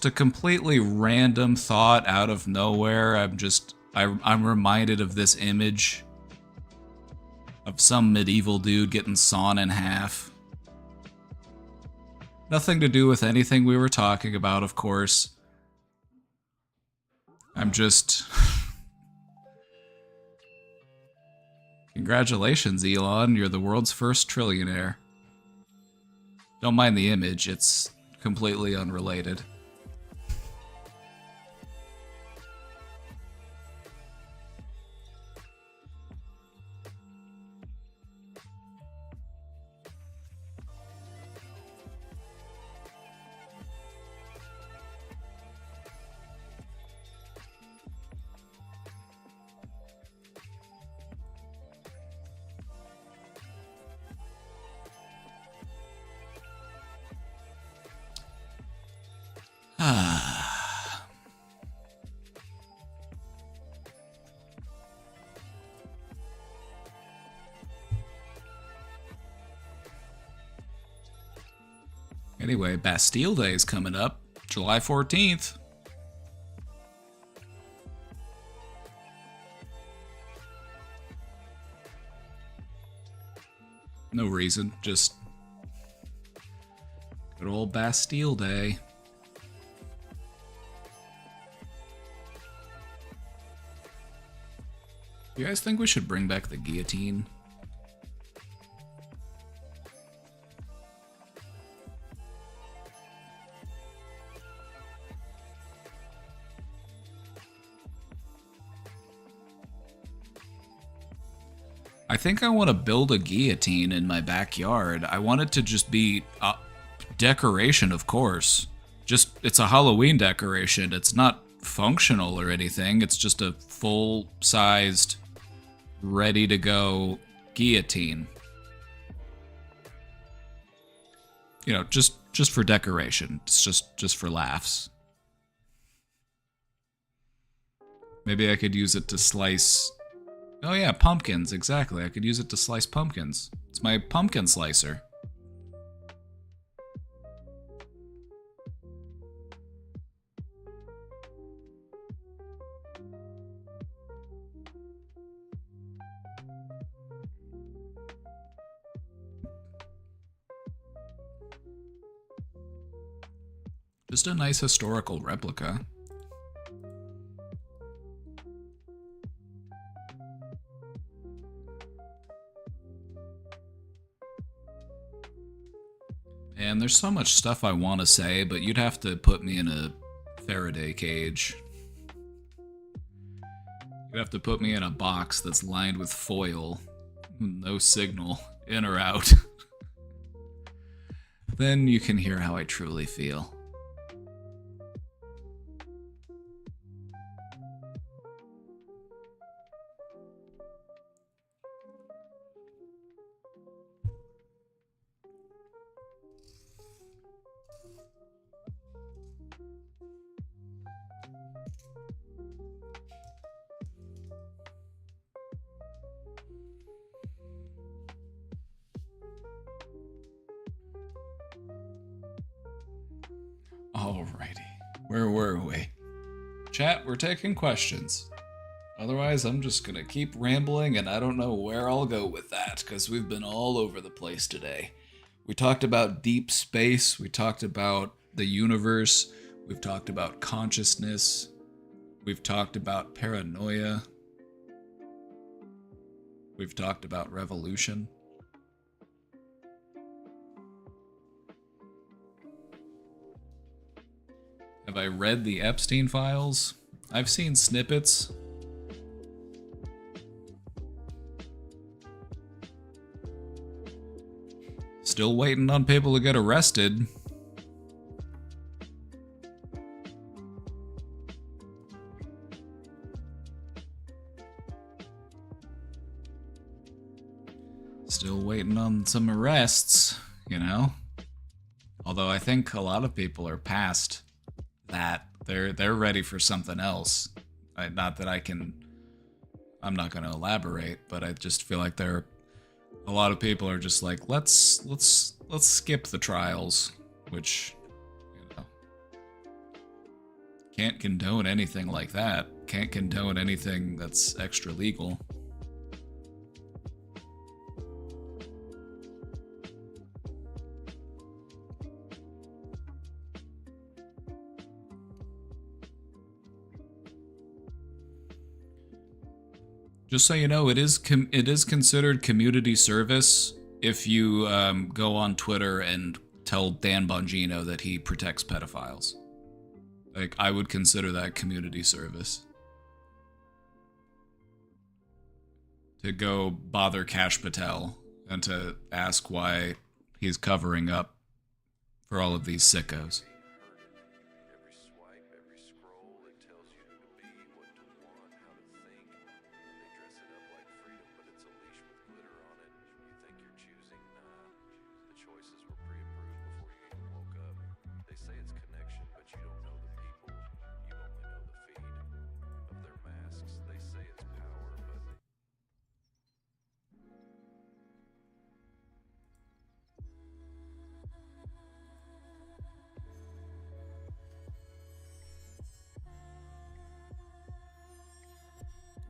a completely random thought out of nowhere. I'm reminded of this image of some medieval dude getting sawn in half. Nothing to do with anything we were talking about, of course. I'm just... Congratulations, Elon. You're the world's first trillionaire. Don't mind the image. It's completely unrelated. Anyway, Bastille Day is coming up, July 14th. No reason, just good old Bastille Day. You guys think we should bring back the guillotine? I think I want to build a guillotine in my backyard. I want it to just be a decoration, of course. Just, it's a Halloween decoration. It's not functional or anything. It's just a full-sized, ready-to-go guillotine. You know, just for decoration. It's just for laughs. Maybe I could use it to slice... Oh yeah, pumpkins, exactly. I could use it to slice pumpkins. It's my pumpkin slicer. Just a nice historical replica. And there's so much stuff I want to say, but you'd have to put me in a Faraday cage. You'd have to put me in a box that's lined with foil. No signal, in or out. Then you can hear how I truly feel. Alrighty, where were we? Chat, we're taking questions. Otherwise, I'm just gonna keep rambling and I don't know where I'll go with that, because we've been all over the place today. We talked about deep space, we talked about the universe, we've talked about consciousness, we've talked about paranoia, we've talked about revolution. Have I read the Epstein files? I've seen snippets. Still waiting on people to get arrested. Still waiting on some arrests, you know? Although I think a lot of people are past that. They're ready for something else. Not that I'm not going to elaborate, but I just feel like a lot of people are just like, let's skip the trials, which, you know, can't condone anything like that. Can't condone anything that's extra legal. Just so you know, it is considered community service if you go on Twitter and tell Dan Bongino that he protects pedophiles. Like, I would consider that community service. To go bother Kash Patel and to ask why he's covering up for all of these sickos.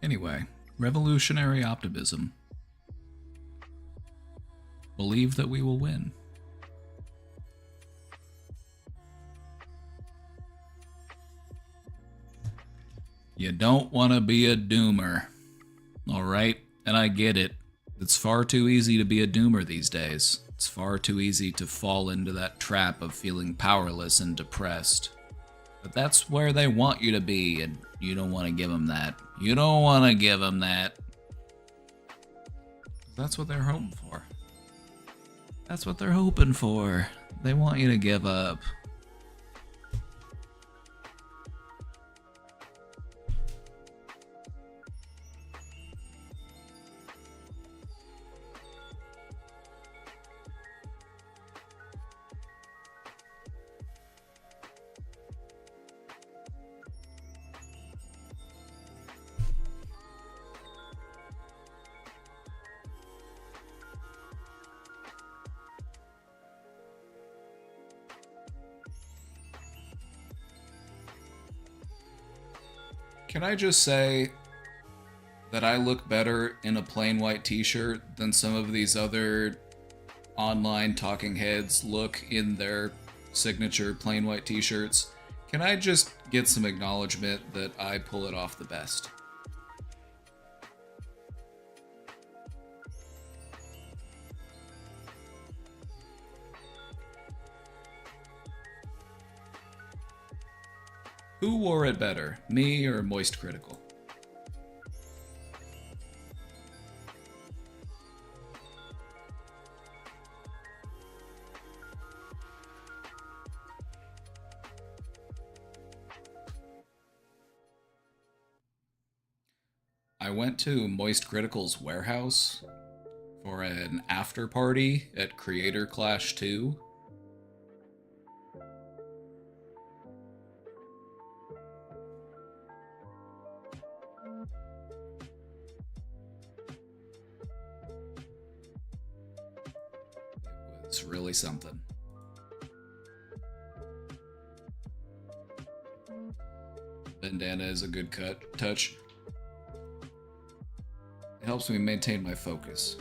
Anyway, revolutionary optimism. Believe that we will win. You don't want to be a doomer. Alright? And I get it. It's far too easy to be a doomer these days. It's far too easy to fall into that trap of feeling powerless and depressed. But that's where they want you to be, and you don't want to give them that. You don't want to give them that. That's what they're hoping for. That's what they're hoping for. They want you to give up. Can I just say that I look better in a plain white t-shirt than some of these other online talking heads look in their signature plain white t-shirts? Can I just get some acknowledgement that I pull it off the best? Who wore it better, me or Moist Critical? I went to Moist Critical's warehouse for an after party at Creator Clash 2. It's really something. Bandana is a good touch. It helps me maintain my focus.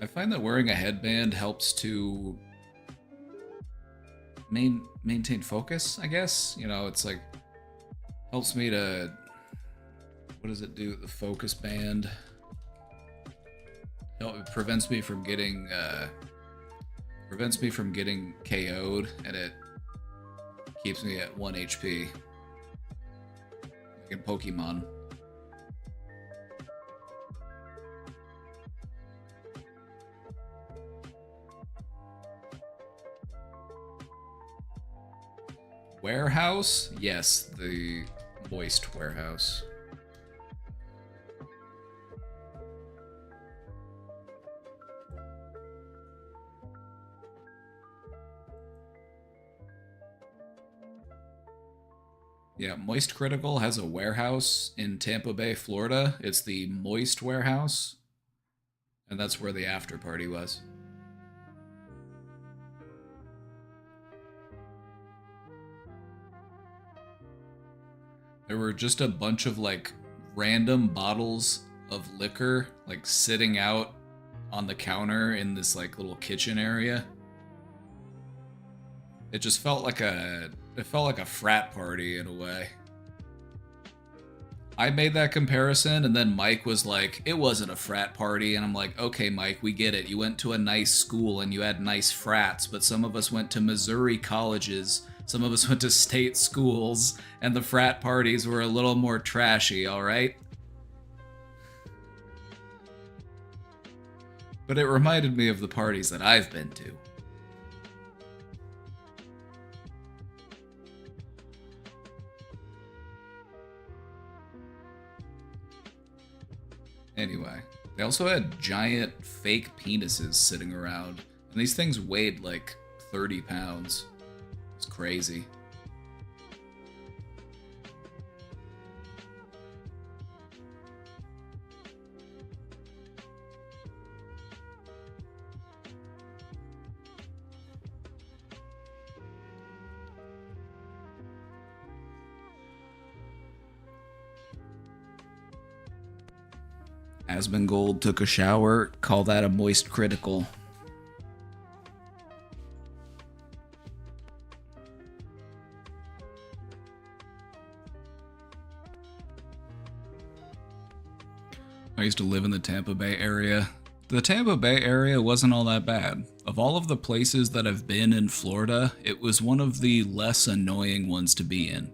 I find that wearing a headband helps to maintain focus, I guess. You know, it's like, helps me to, what does it do? The focus band. It prevents me from getting, KO'd, and it keeps me at 1 HP. Like in Pokemon. Warehouse? Yes, the Moist warehouse. Yeah, Moist Critical has a warehouse in Tampa Bay, Florida. It's the Moist warehouse. And that's where the after party was. There were just a bunch of like random bottles of liquor like sitting out on the counter in this like little kitchen area. It just felt like a frat party in a way. I made that comparison, and then Mike was like, it wasn't a frat party, and I'm like, okay, Mike, we get it. You went to a nice school and you had nice frats, but some of us went to Missouri colleges. Some of us went to state schools, and the frat parties were a little more trashy, alright? But it reminded me of the parties that I've been to. Anyway, they also had giant fake penises sitting around. And And these things weighed like 30 pounds. It's crazy. Asmongold took a shower. Call that a moist critical. I used to live in the Tampa Bay area. The Tampa Bay area wasn't all that bad. Of all of the places that I've been in Florida, it was one of the less annoying ones to be in.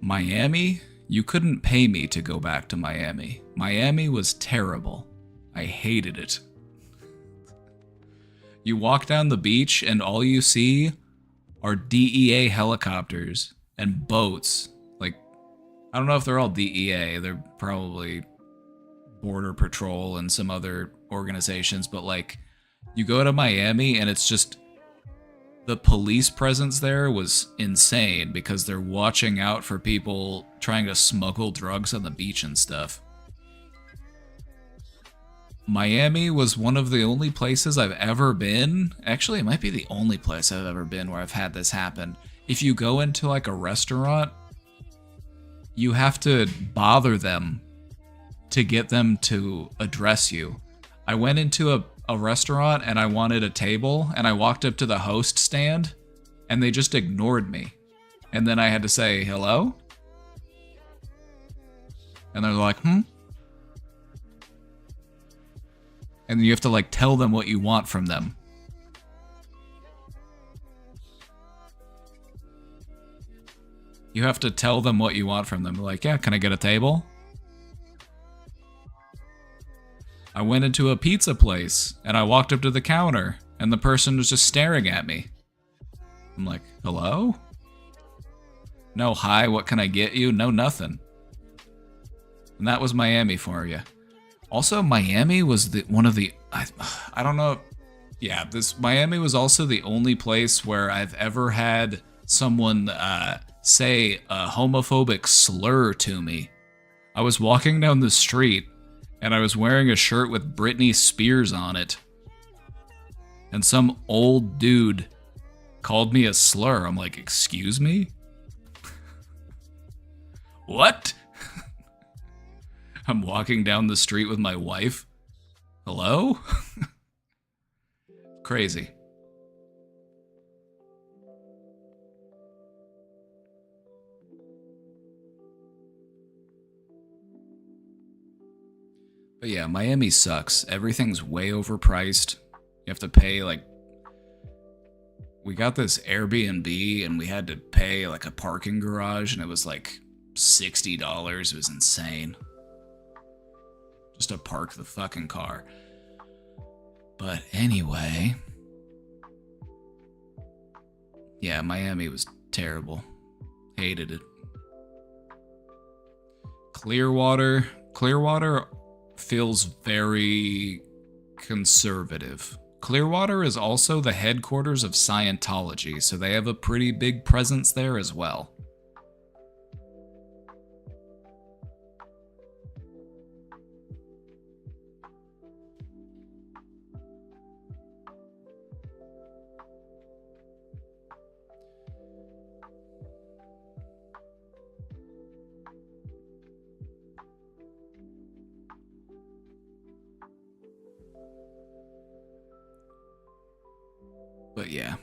Miami? You couldn't pay me to go back to Miami. Miami was terrible. I hated it. You walk down the beach and all you see are DEA helicopters and boats. Like, I don't know if they're all DEA. They're probably Border Patrol and some other organizations, but like, you go to Miami and it's just, the police presence there was insane because they're watching out for people trying to smuggle drugs on the beach and stuff. Miami was one of the only places I've ever been. Actually, it might be the only place I've ever been where I've had this happen. If you go into like a restaurant, you have to bother them to get them to address you. I went into a restaurant and I wanted a table and I walked up to the host stand and they just ignored me. And then I had to say, hello? And they're like, And you have to like tell them what you want from them. You have to tell them what you want from them. They're like, yeah, can I get a table? I went into a pizza place and I walked up to the counter and the person was just staring at me. I'm like, hello? No, hi, what can I get you? No, nothing. And that was Miami for you. Also, Miami was one of the, I don't know. Yeah, Miami was also the only place where I've ever had someone say a homophobic slur to me. I was walking down the street and I was wearing a shirt with Britney Spears on it. And some old dude called me a slur. I'm like, excuse me? What? I'm walking down the street with my wife. Hello? Crazy. But yeah, Miami sucks. Everything's way overpriced. You have to pay like... We got this Airbnb and we had to pay like a parking garage and it was like $60. It was insane. Just to park the fucking car. But anyway... Yeah, Miami was terrible. Hated it. Clearwater feels very conservative. Clearwater is also the headquarters of Scientology, so they have a pretty big presence there as well. But yeah.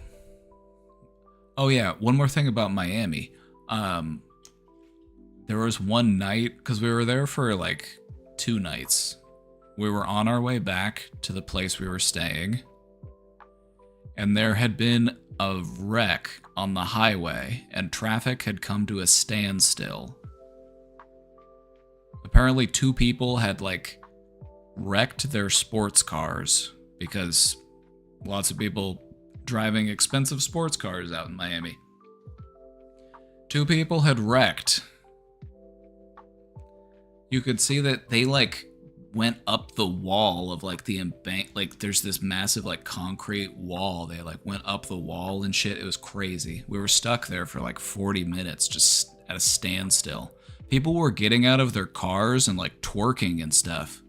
Oh yeah, one more thing about Miami. There was one night, because we were there for like 2 nights. We were on our way back to the place we were staying. And there had been a wreck on the highway, and traffic had come to a standstill. Apparently 2 people had like wrecked their sports cars because lots of people driving expensive sports cars out in Miami. 2 people had wrecked. You could see that they like went up the wall of like the embank. Like there's this massive like concrete wall. They like went up the wall and shit. It was crazy. We were stuck there for like 40 minutes just at a standstill. People were getting out of their cars and like twerking and stuff.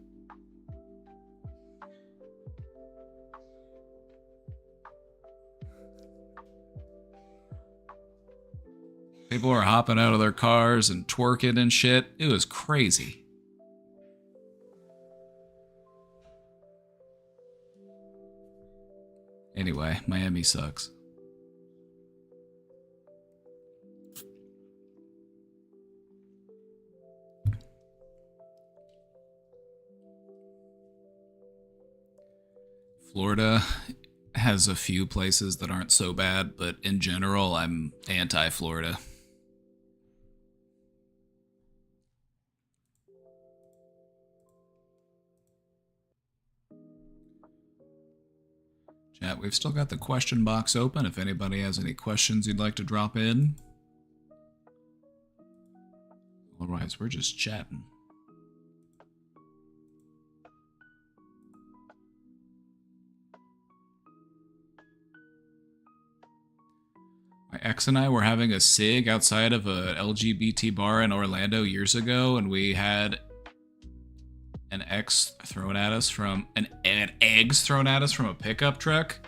People were hopping out of their cars and twerking and shit. It was crazy. Anyway, Miami sucks. Florida has a few places that aren't so bad, but in general, I'm anti-Florida. Chat, we've still got the question box open if anybody has any questions you'd like to drop in. Otherwise, we're just chatting. My ex and I were having a cig outside of a LGBT bar in Orlando years ago, and we had an eggs thrown at us from a pickup truck.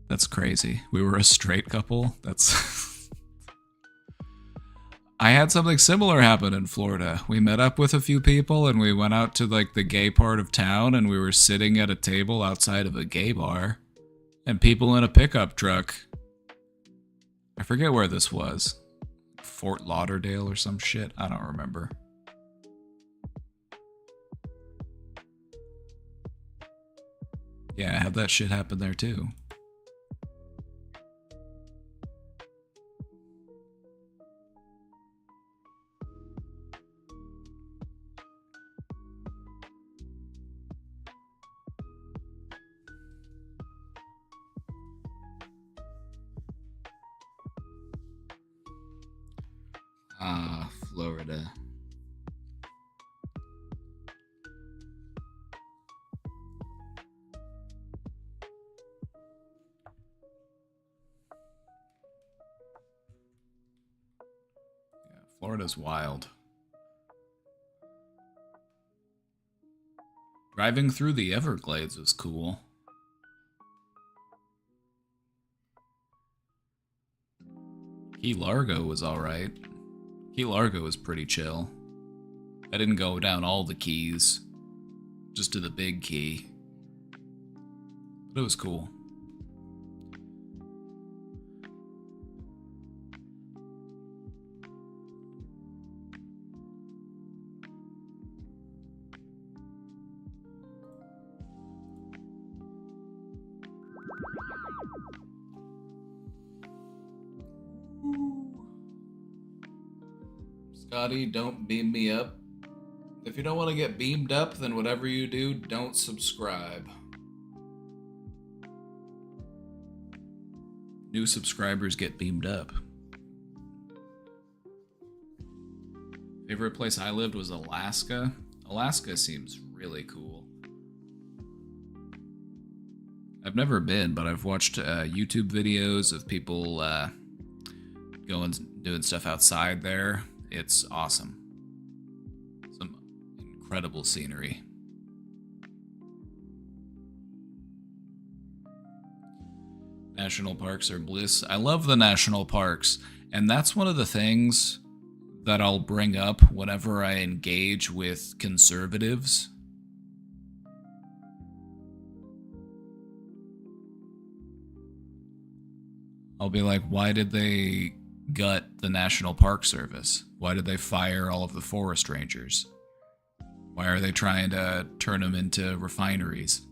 That's crazy. We were a straight couple. That's I had something similar happen in Florida. We met up with a few people and we went out to like the gay part of town, and we were sitting at a table outside of a gay bar, and people in a pickup truck. I forget where this was. Fort Lauderdale or some shit. I don't remember. Yeah, I had that shit happen there too. Ah, Florida. Yeah, Florida's wild. Driving through the Everglades was cool. Key Largo was alright. Key Largo was pretty chill. I didn't go down all the keys, just to the big key. But it was cool. Scotty, don't beam me up. If you don't want to get beamed up, then whatever you do, don't subscribe. New subscribers get beamed up. Favorite place I lived was Alaska. Alaska seems really cool. I've never been, but I've watched YouTube videos of people going doing stuff outside there. It's awesome. Some incredible scenery. National parks are bliss. I love the national parks, and that's one of the things that I'll bring up whenever I engage with conservatives. I'll be like, why did they gut the National Park Service? Why did they fire all of the forest rangers? Why are they trying to turn them into refineries?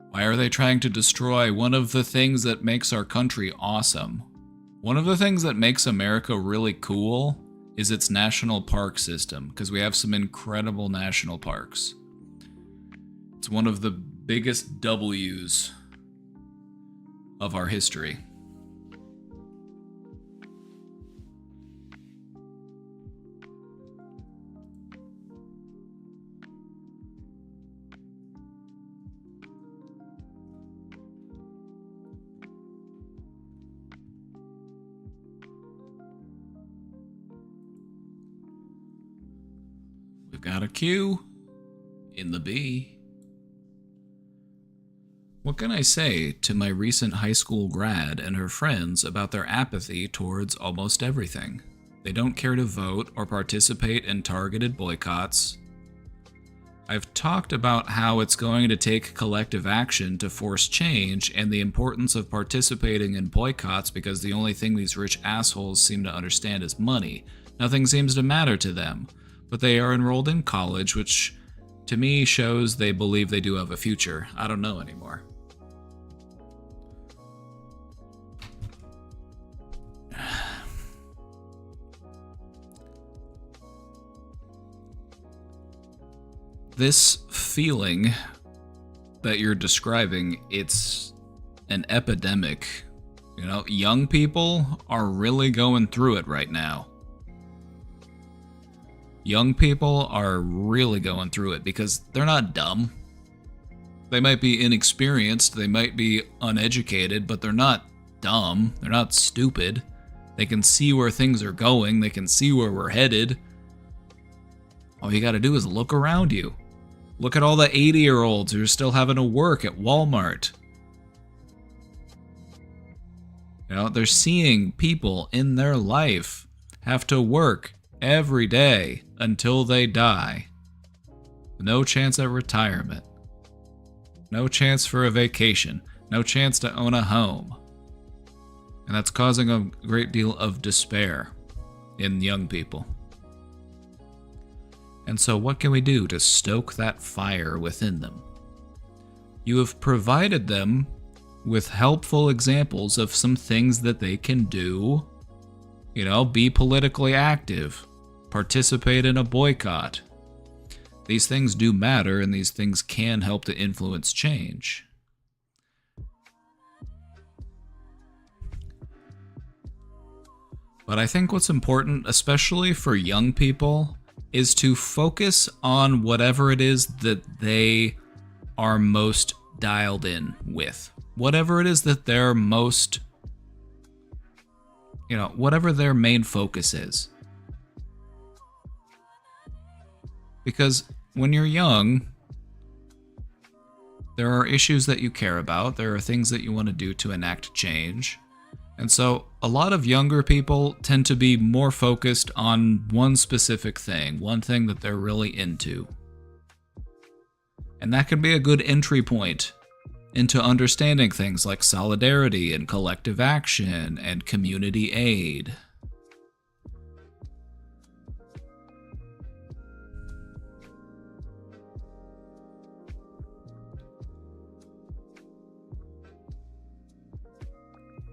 Why are they trying to destroy one of the things that makes our country awesome? One of the things that makes America really cool is its national park system, because we have some incredible national parks. It's one of the biggest W's of our history. We've got a Q in the B. What can I say to my recent high school grad and her friends about their apathy towards almost everything? They don't care to vote or participate in targeted boycotts. I've talked about how it's going to take collective action to force change and the importance of participating in boycotts because the only thing these rich assholes seem to understand is money. Nothing seems to matter to them, but they are enrolled in college, which to me shows they believe they do have a future. I don't know anymore. This feeling that you're describing, it's an epidemic. You know, young people are really going through it right now. Young people are really going through it because they're not dumb. They might be inexperienced, they might be uneducated, but they're not dumb, they're not stupid. They can see where things are going, they can see where we're headed. All you gotta do is look around you. Look at all the 80-year-olds who are still having to work at Walmart. You know, they're seeing people in their life have to work every day until they die. No chance at retirement. No chance for a vacation. No chance to own a home. And that's causing a great deal of despair in young people. And so what can we do to stoke that fire within them? You have provided them with helpful examples of some things that they can do. You know, be politically active, participate in a boycott. These things do matter, and these things can help to influence change. But I think what's important, especially for young people, is to focus on whatever it is that they are most dialed in with. Whatever it is that they're most, you know, whatever their main focus is. Because when you're young, there are issues that you care about, there are things that you want to do to enact change. And so a lot of younger people tend to be more focused on one specific thing, one thing that they're really into. And that can be a good entry point into understanding things like solidarity and collective action and community aid.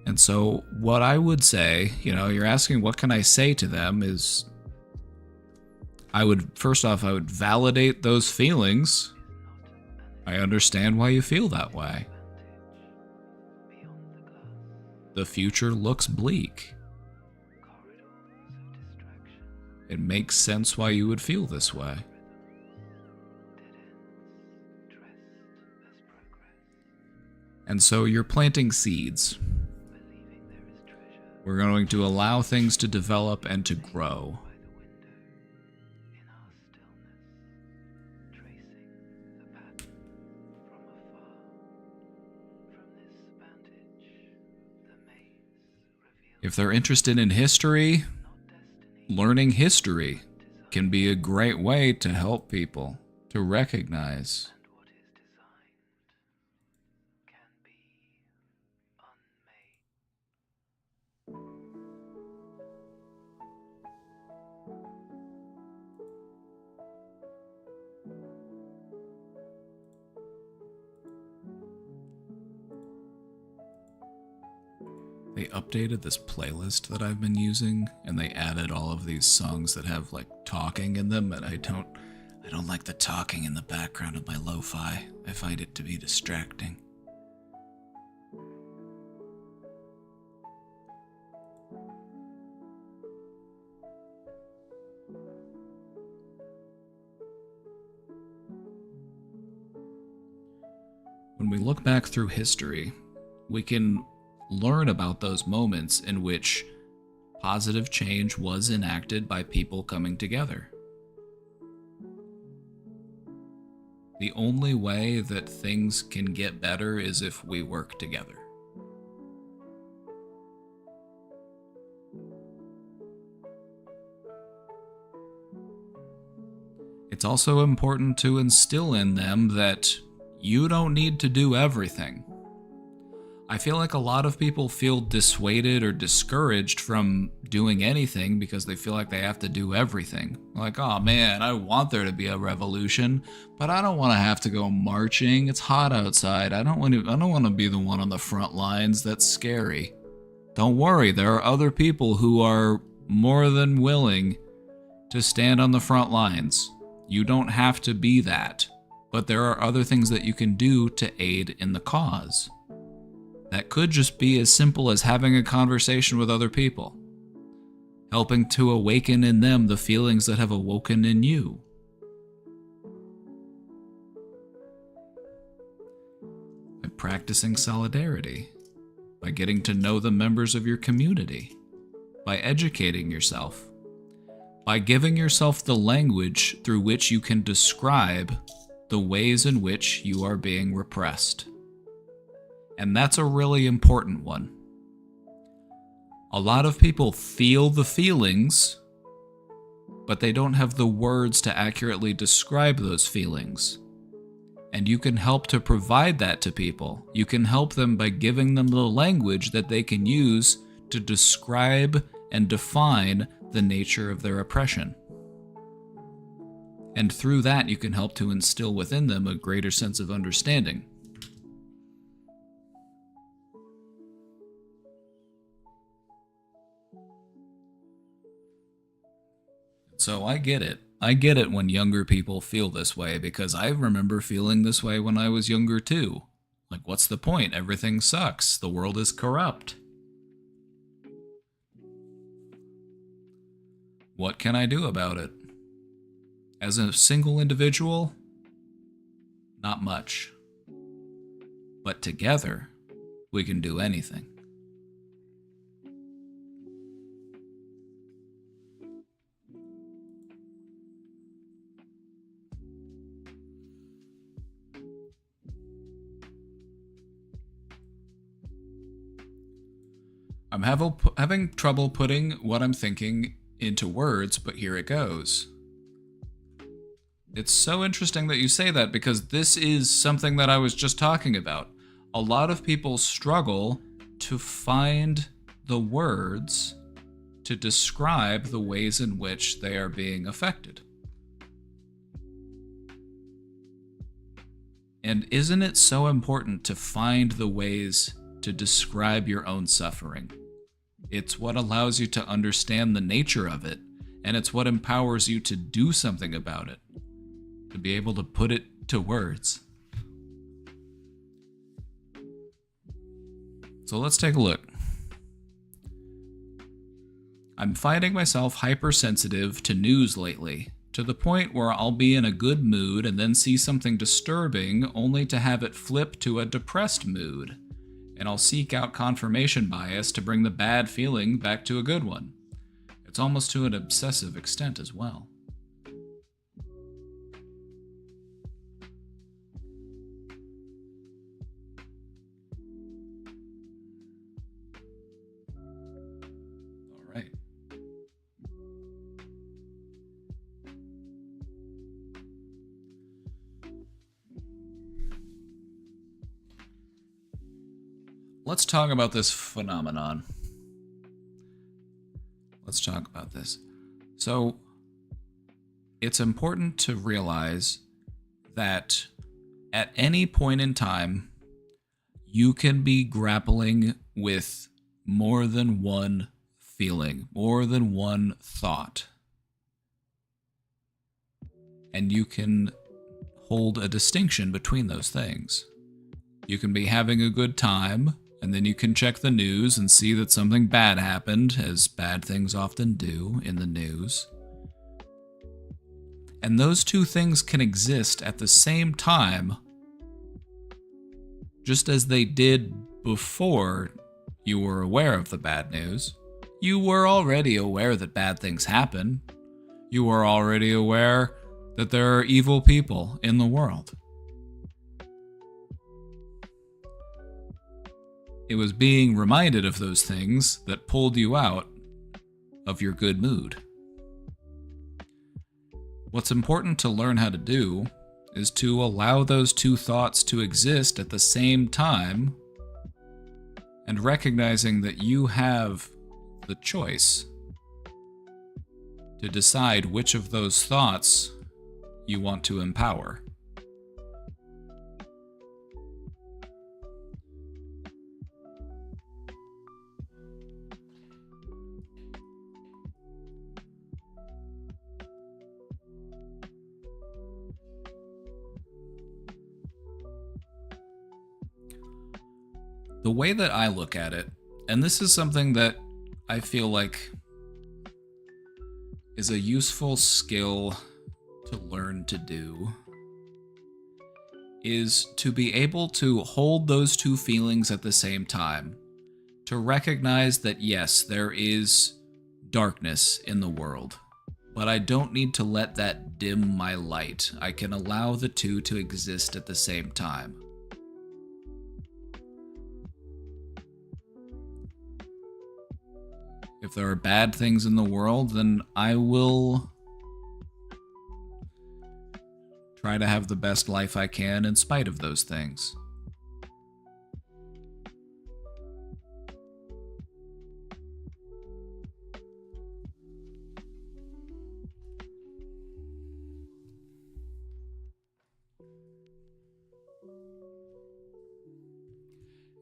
And so what I would say, you know, you're asking what can I say to them is, first off, I would validate those feelings. I understand why you feel that way. The future looks bleak. It makes sense why you would feel this way. And so you're planting seeds. We're going to allow things to develop and to grow. If they're interested in history, learning history can be a great way to help people to recognize. They updated this playlist that I've been using, and they added all of these songs that have like talking in them, and I don't like the talking in the background of my lo-fi. I find it to be distracting. When we look back through history, we can learn about those moments in which positive change was enacted by people coming together. The only way that things can get better is if we work together. It's also important to instill in them that you don't need to do everything. I feel like a lot of people feel dissuaded or discouraged from doing anything because they feel like they have to do everything. Like, oh man, I want there to be a revolution, but I don't want to have to go marching. It's hot outside. I don't want to be the one on the front lines. That's scary. Don't worry, there are other people who are more than willing to stand on the front lines. You don't have to be that, but there are other things that you can do to aid in the cause. That could just be as simple as having a conversation with other people, helping to awaken in them the feelings that have awoken in you. By practicing solidarity, by getting to know the members of your community, by educating yourself, by giving yourself the language through which you can describe the ways in which you are being repressed. And that's a really important one. A lot of people feel the feelings, but they don't have the words to accurately describe those feelings. And you can help to provide that to people. You can help them by giving them the language that they can use to describe and define the nature of their oppression. And through that, you can help to instill within them a greater sense of understanding. So I get it. I get it when younger people feel this way, because I remember feeling this way when I was younger too. Like, what's the point? Everything sucks. The world is corrupt. What can I do about it? As a single individual, not much. But together, we can do anything. I'm having trouble putting what I'm thinking into words, but here it goes. It's so interesting that you say that, because this is something that I was just talking about. A lot of people struggle to find the words to describe the ways in which they are being affected. And isn't it so important to find the ways to describe your own suffering? It's what allows you to understand the nature of it, and it's what empowers you to do something about it, to be able to put it to words. So let's take a look. I'm finding myself hypersensitive to news lately, to the point where I'll be in a good mood and then see something disturbing only to have it flip to a depressed mood. And I'll seek out confirmation bias to bring the bad feeling back to a good one. It's almost to an obsessive extent as well. All right. Let's talk about this phenomenon. Let's talk about this. So, it's important to realize that at any point in time, you can be grappling with more than one feeling, more than one thought. And you can hold a distinction between those things. You can be having a good time, and then you can check the news and see that something bad happened, as bad things often do in the news. And those two things can exist at the same time, just as they did before you were aware of the bad news. You were already aware that bad things happen. You were already aware that there are evil people in the world. It was being reminded of those things that pulled you out of your good mood. What's important to learn how to do is to allow those two thoughts to exist at the same time, and recognizing that you have the choice to decide which of those thoughts you want to empower. The way that I look at it, and this is something that I feel like is a useful skill to learn to do, is to be able to hold those two feelings at the same time. To recognize that yes, there is darkness in the world, but I don't need to let that dim my light. I can allow the two to exist at the same time. If there are bad things in the world, then I will try to have the best life I can in spite of those things.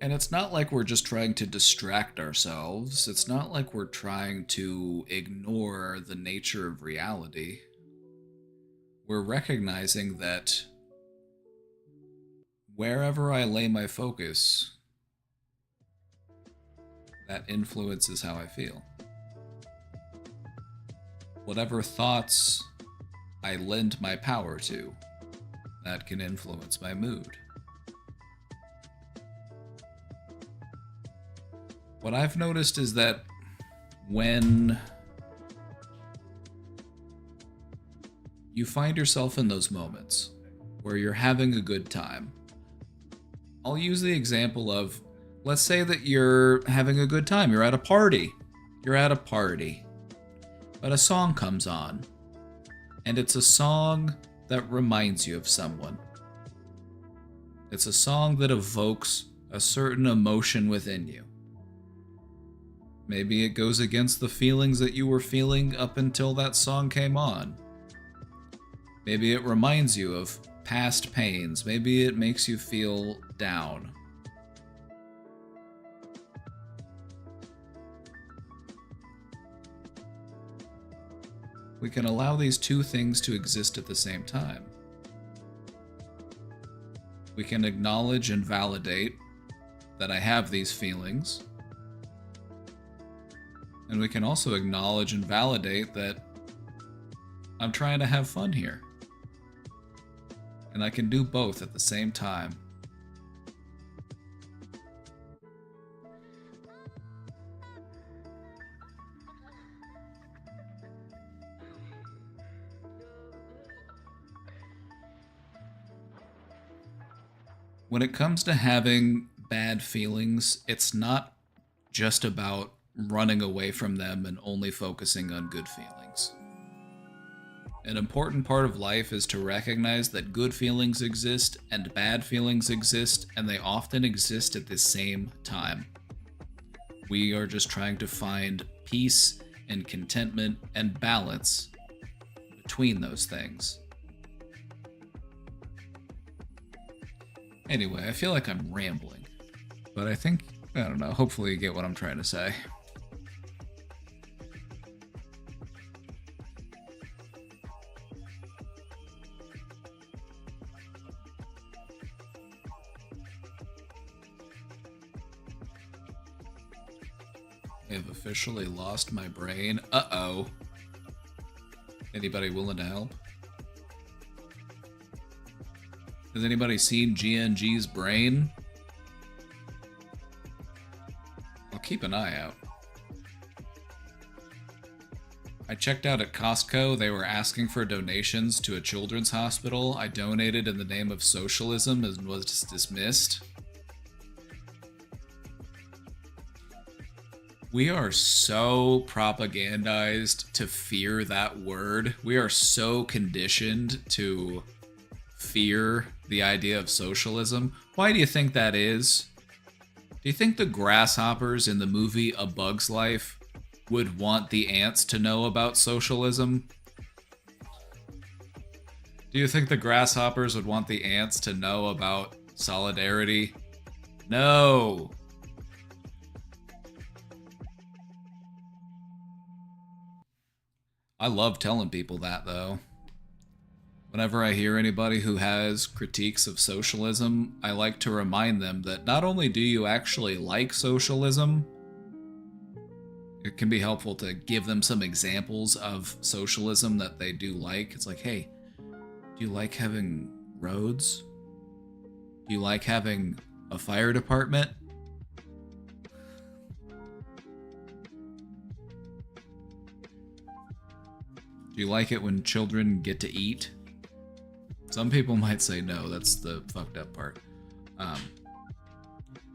And it's not like we're just trying to distract ourselves. It's not like we're trying to ignore the nature of reality. We're recognizing that wherever I lay my focus, that influences how I feel. Whatever thoughts I lend my power to, that can influence my mood. What I've noticed is that when you find yourself in those moments where you're having a good time, I'll use the example of, let's say that you're having a good time, you're at a party, but a song comes on, and it's a song that reminds you of someone. It's a song that evokes a certain emotion within you. Maybe it goes against the feelings that you were feeling up until that song came on. Maybe it reminds you of past pains. Maybe it makes you feel down. We can allow these two things to exist at the same time. We can acknowledge and validate that I have these feelings. And we can also acknowledge and validate that I'm trying to have fun here. And I can do both at the same time. When it comes to having bad feelings, it's not just about running away from them and only focusing on good feelings. An important part of life is to recognize that good feelings exist and bad feelings exist, and they often exist at the same time. We are just trying to find peace and contentment and balance between those things. Anyway, I feel like I'm rambling, but I don't know, hopefully you get what I'm trying to say. I have officially lost my brain. Uh-oh. Anybody willing to help? Has anybody seen GNG's brain? I'll keep an eye out. I checked out at Costco. They were asking for donations to a children's hospital. I donated in the name of socialism and was dismissed. We are so propagandized to fear that word. We are so conditioned to fear the idea of socialism. Why do you think that is? Do you think the grasshoppers in the movie A Bug's Life would want the ants to know about socialism? Do you think the grasshoppers would want the ants to know about solidarity? No. I love telling people that, though. Whenever I hear anybody who has critiques of socialism, I like to remind them that not only do you actually like socialism, it can be helpful to give them some examples of socialism that they do like. It's like, hey, do you like having roads? Do you like having a fire department? Do you like it when children get to eat? Some people might say no, that's the fucked up part.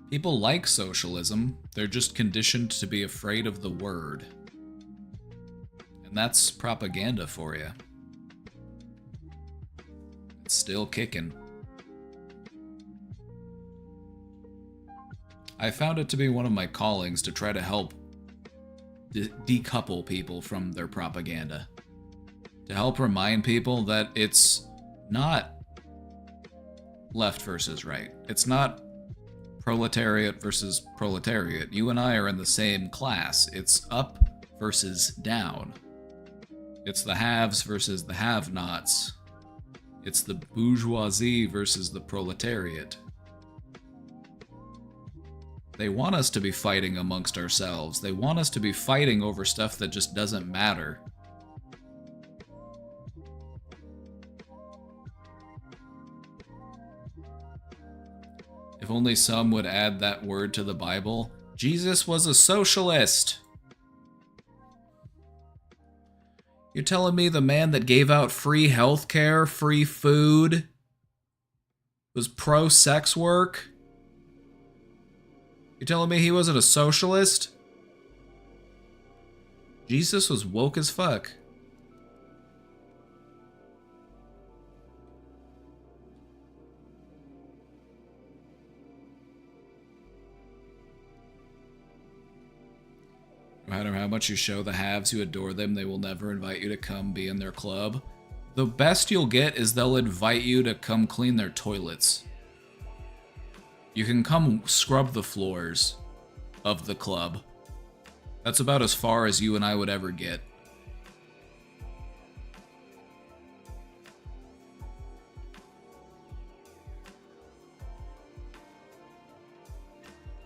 People like socialism, they're just conditioned to be afraid of the word. And that's propaganda for you. It's still kicking. I found it to be one of my callings to try to help decouple people from their propaganda. To help remind people that it's not left versus right. It's not proletariat versus proletariat. You and I are in the same class. It's up versus down. It's the haves versus the have-nots. It's the bourgeoisie versus the proletariat. They want us to be fighting amongst ourselves. They want us to be fighting over stuff that just doesn't matter. If only some would add that word to the Bible. Jesus was a socialist. You're telling me the man that gave out free healthcare, free food, was pro-sex work? You're telling me he wasn't a socialist? Jesus was woke as fuck. No matter how much you show the haves you adore them, they will never invite you to come be in their club. The best you'll get is they'll invite you to come clean their toilets. You can come scrub the floors of the club. That's about as far as you and I would ever get.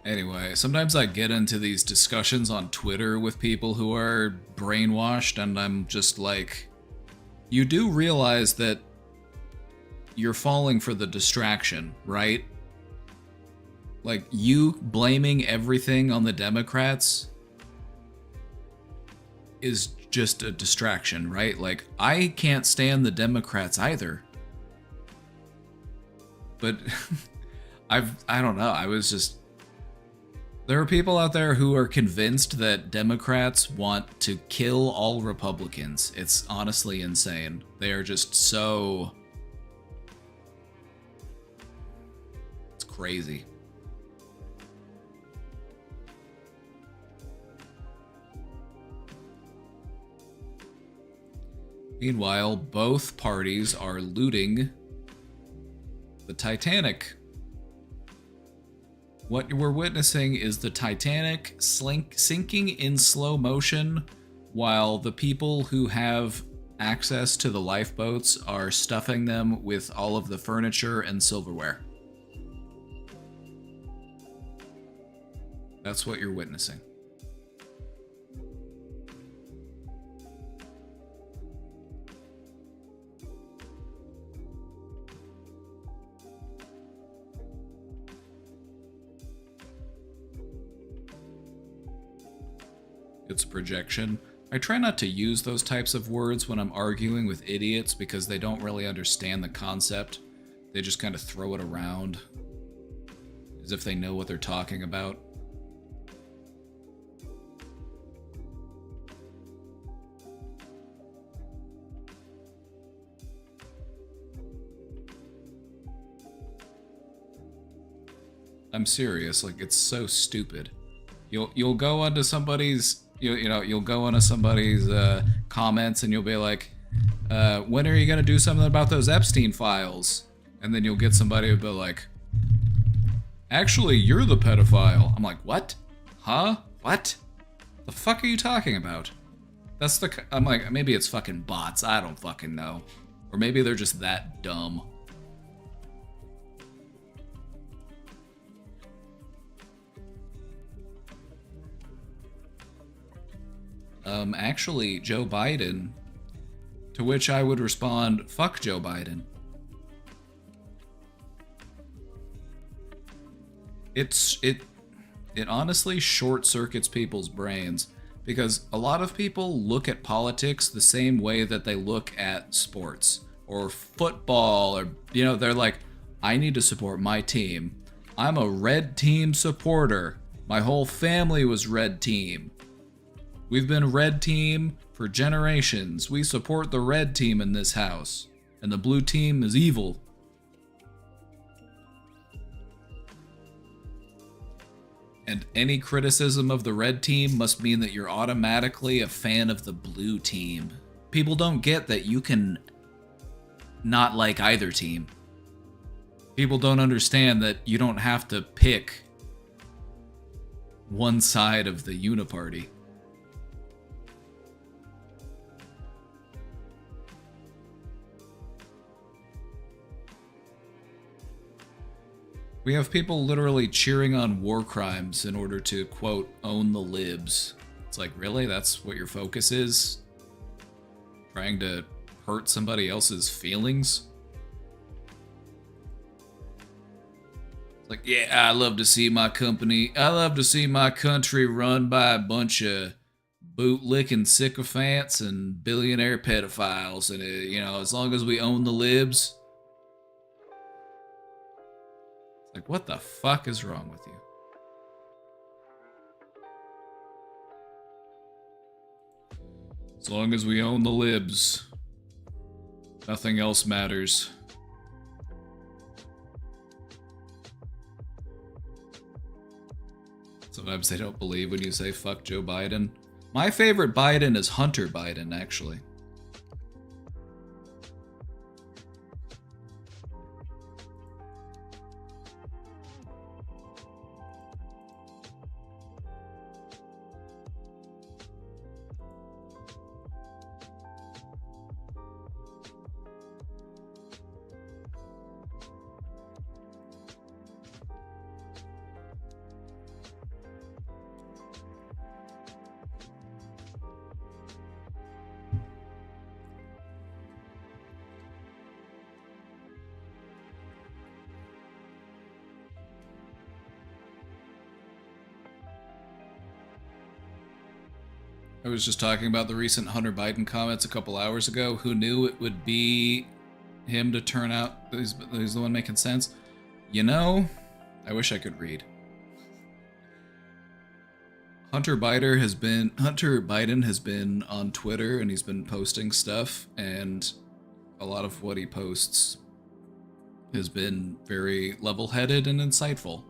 Anyway, sometimes I get into these discussions on Twitter with people who are brainwashed, and I'm just like, you do realize that you're falling for the distraction, right? Like, you blaming everything on the Democrats is just a distraction, right? Like, I can't stand the Democrats either. But I don't know, I was just... There are people out there who are convinced that Democrats want to kill all Republicans. It's honestly insane. They are just so... It's crazy. Meanwhile, both parties are looting the Titanic. What we're witnessing is the Titanic sinking in slow motion, while the people who have access to the lifeboats are stuffing them with all of the furniture and silverware. That's what you're witnessing. It's projection. I try not to use those types of words when I'm arguing with idiots because they don't really understand the concept. They just kind of throw it around as if they know what they're talking about. I'm serious. Like, it's so stupid. You'll go onto somebody's you'll go onto somebody's comments and you'll be like, when are you gonna do something about those Epstein files? And then you'll get somebody who'll be like, actually, you're the pedophile. I'm like, what? Huh? What? The fuck are you talking about? I'm like, maybe it's fucking bots. I don't fucking know. Or maybe they're just that dumb. Actually, Joe Biden. To which I would respond, fuck Joe Biden. It honestly short circuits people's brains because a lot of people look at politics the same way that they look at sports or football, or they're like, I need to support my team. I'm a red team supporter. My whole family was red team. We've been red team for generations. We support the red team in this house, and the blue team is evil. And any criticism of the red team must mean that you're automatically a fan of the blue team. People don't get that you can not like either team. People don't understand that you don't have to pick one side of the uniparty. We have people literally cheering on war crimes in order to, quote, own the libs. It's like, really? That's what your focus is? Trying to hurt somebody else's feelings? It's like, yeah, I love to see my country run by a bunch of bootlicking sycophants and billionaire pedophiles. And, as long as we own the libs... Like, what the fuck is wrong with you? As long as we own the libs, nothing else matters. Sometimes they don't believe when you say fuck Joe Biden. My favorite Biden is Hunter Biden, actually. I was just talking about the recent Hunter Biden comments a couple hours ago. Who knew it would be him to turn out he's the one making sense? I wish I could read. Hunter Biden has been on Twitter and he's been posting stuff, and a lot of what he posts has been very level-headed and insightful.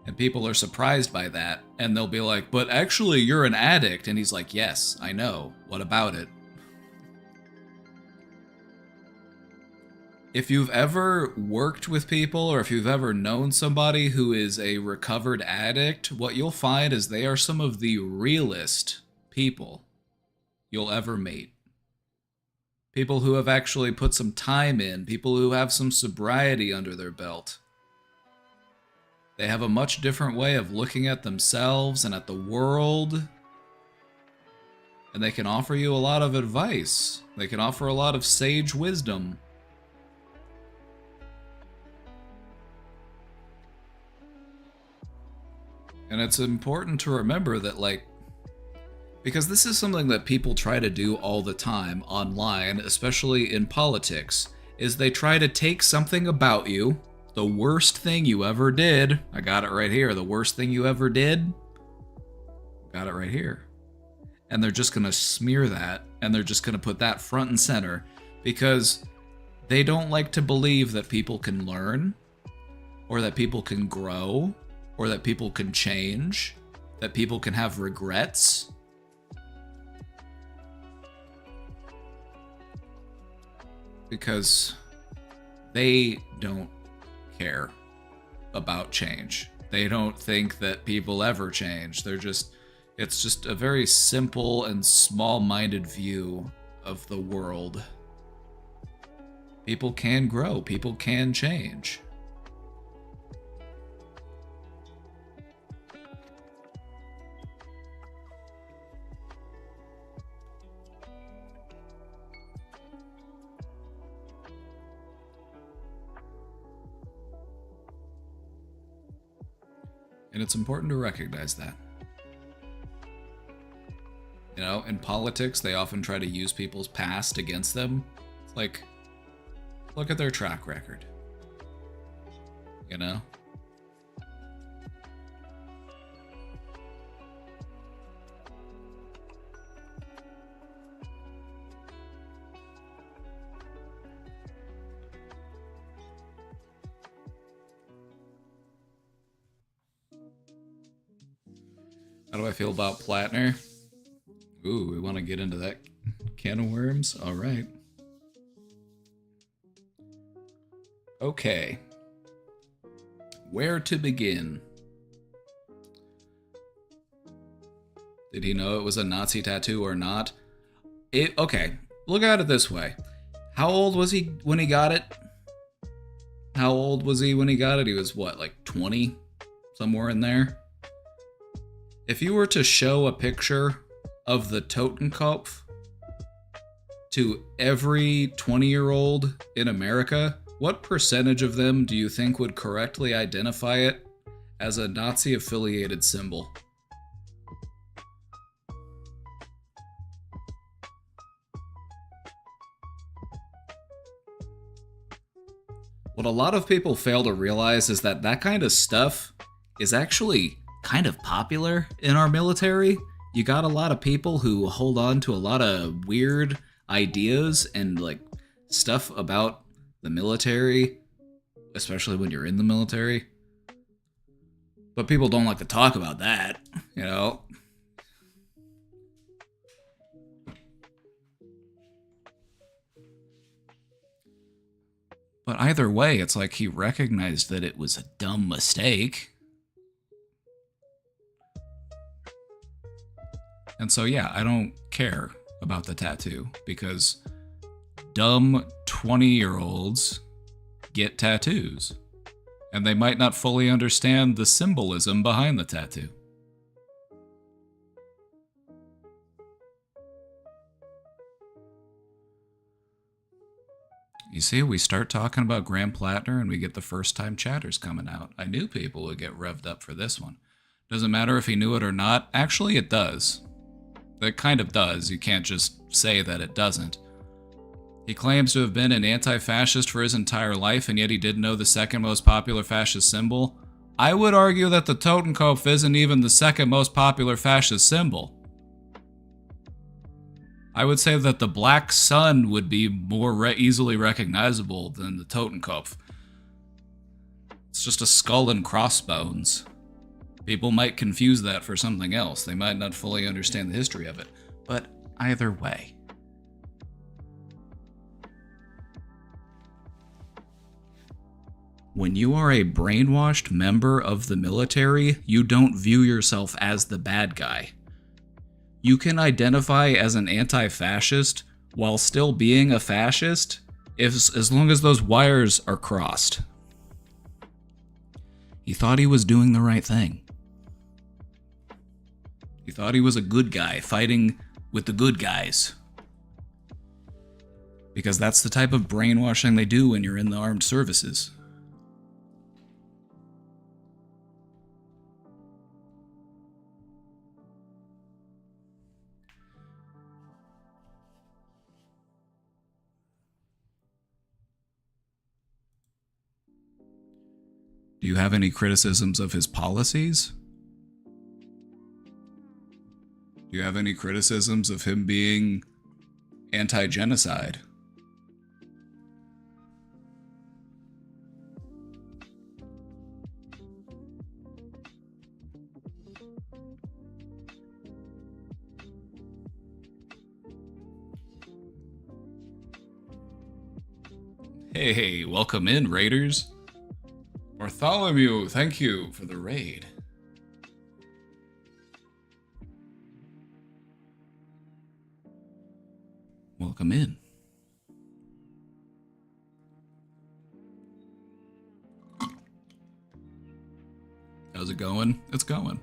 And people are surprised by that, and they'll be like, but actually you're an addict. And he's like, yes, I know. What about it? If you've ever worked with people, or if you've ever known somebody who is a recovered addict, what you'll find is they are some of the realest people you'll ever meet. People who have actually put some time in, people who have some sobriety under their belt. They have a much different way of looking at themselves and at the world. And they can offer you a lot of advice. They can offer a lot of sage wisdom. And it's important to remember that, because this is something that people try to do all the time online, especially in politics, is they try to take something about you, the worst thing you ever did. I got it right here. The worst thing you ever did. Got it right here. And they're just going to smear that, and they're just going to put that front and center, because they don't like to believe that people can learn. or that people can grow, or that people can change, that people can have regrets. Because they don't care about change. They don't think that people ever change. It's just a very simple and small-minded view of the world. People can grow, people can change. And it's important to recognize that. You know, in politics, they often try to use people's past against them. It's like, look at their track record. You know? How do I feel about Plattner? Ooh, we want to get into that can of worms? All right. Okay. Where to begin? Did he know it was a Nazi tattoo or not? Okay, look at it this way. How old was he when he got it? How old was he when he got it? He was what, like 20? Somewhere in there? If you were to show a picture of the Totenkopf to every 20-year-old in America, what percentage of them do you think would correctly identify it as a Nazi-affiliated symbol? What a lot of people fail to realize is that that kind of stuff is actually kind of popular in our military. You got a lot of people who hold on to a lot of weird ideas and like stuff about the military, especially when you're in the military. But people don't like to talk about that, you know? But either way, it's like he recognized that it was a dumb mistake. And so, yeah, I don't care about the tattoo because dumb 20-year-olds get tattoos. And they might not fully understand the symbolism behind the tattoo. You see, we start talking about Graham Plattner and we get the first-time chatters coming out. I knew people would get revved up for this one. Doesn't matter if he knew it or not. Actually, it does. It kind of does. You can't just say that it doesn't. He claims to have been an anti-fascist for his entire life, and yet he didn't know the second most popular fascist symbol. I would argue that the Totenkopf isn't even the second most popular fascist symbol. I would say that the black sun would be more easily recognizable than the Totenkopf. It's just a skull and crossbones. People might confuse that for something else. They might not fully understand the history of it. But either way. When you are a brainwashed member of the military, you don't view yourself as the bad guy. You can identify as an anti-fascist while still being a fascist as long as those wires are crossed. He thought he was doing the right thing. He thought he was a good guy fighting with the good guys. Because that's the type of brainwashing they do when you're in the armed services. Do you have any criticisms of his policies? Do you have any criticisms of him being anti-genocide? Hey, welcome in, Raiders. Bartholomew, thank you for the raid. Welcome in. How's it going? It's going.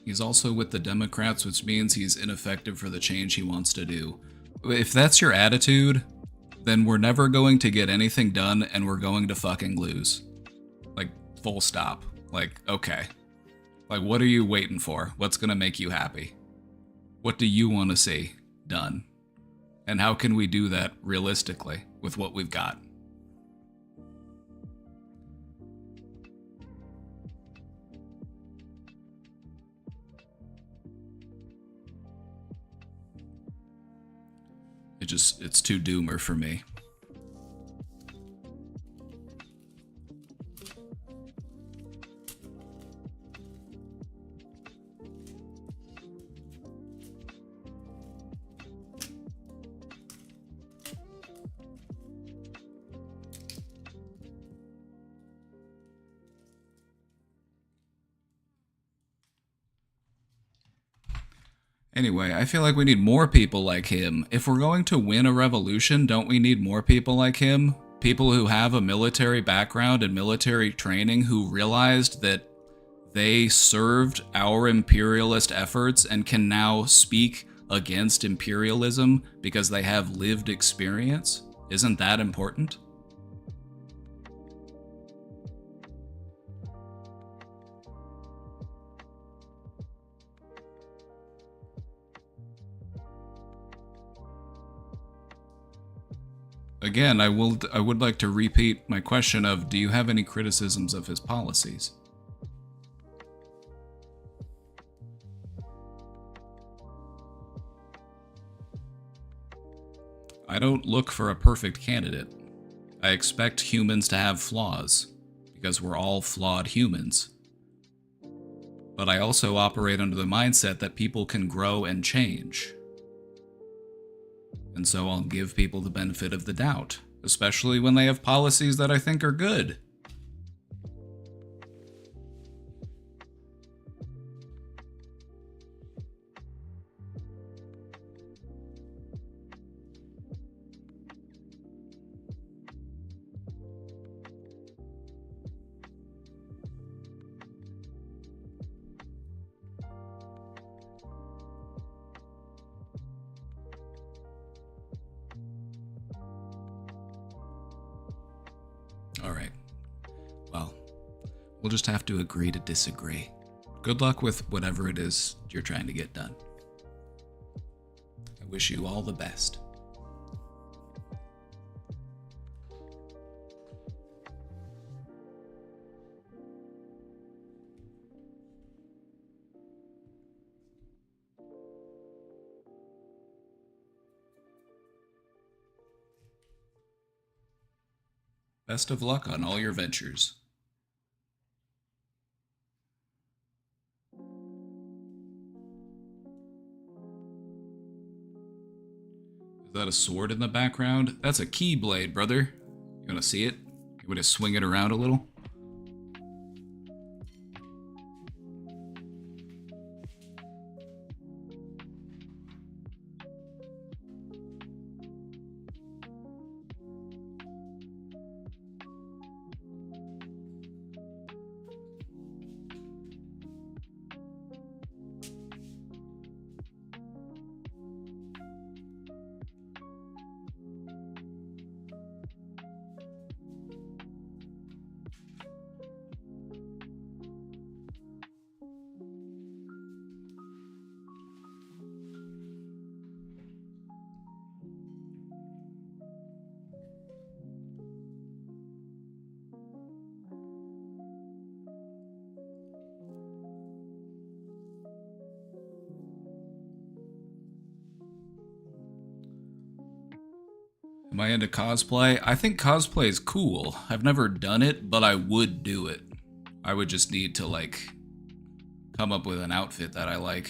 He's also with the Democrats, which means he's ineffective for the change he wants to do. If that's your attitude, then we're never going to get anything done and we're going to fucking lose. Like, full stop. Like, okay. Like, what are you waiting for? What's gonna make you happy? What do you want to see done? And how can we do that realistically with what we've got? It's too doomer for me. Anyway, I feel like we need more people like him. If we're going to win a revolution, don't we need more people like him? People who have a military background and military training who realized that they served our imperialist efforts and can now speak against imperialism because they have lived experience? Isn't that important? Again, I would like to repeat my question of, do you have any criticisms of his policies? I don't look for a perfect candidate. I expect humans to have flaws, because we're all flawed humans. But I also operate under the mindset that people can grow and change. And so I'll give people the benefit of the doubt, especially when they have policies that I think are good. Alright. Well, we'll just have to agree to disagree. Good luck with whatever it is you're trying to get done. I wish you all the best. Best of luck on all your ventures. Is that a sword in the background? That's a keyblade, brother. You wanna see it? You wanna swing it around a little? Am I into cosplay? I think cosplay is cool. I've never done it, but I would do it. I would just need to, like, come up with an outfit that I like.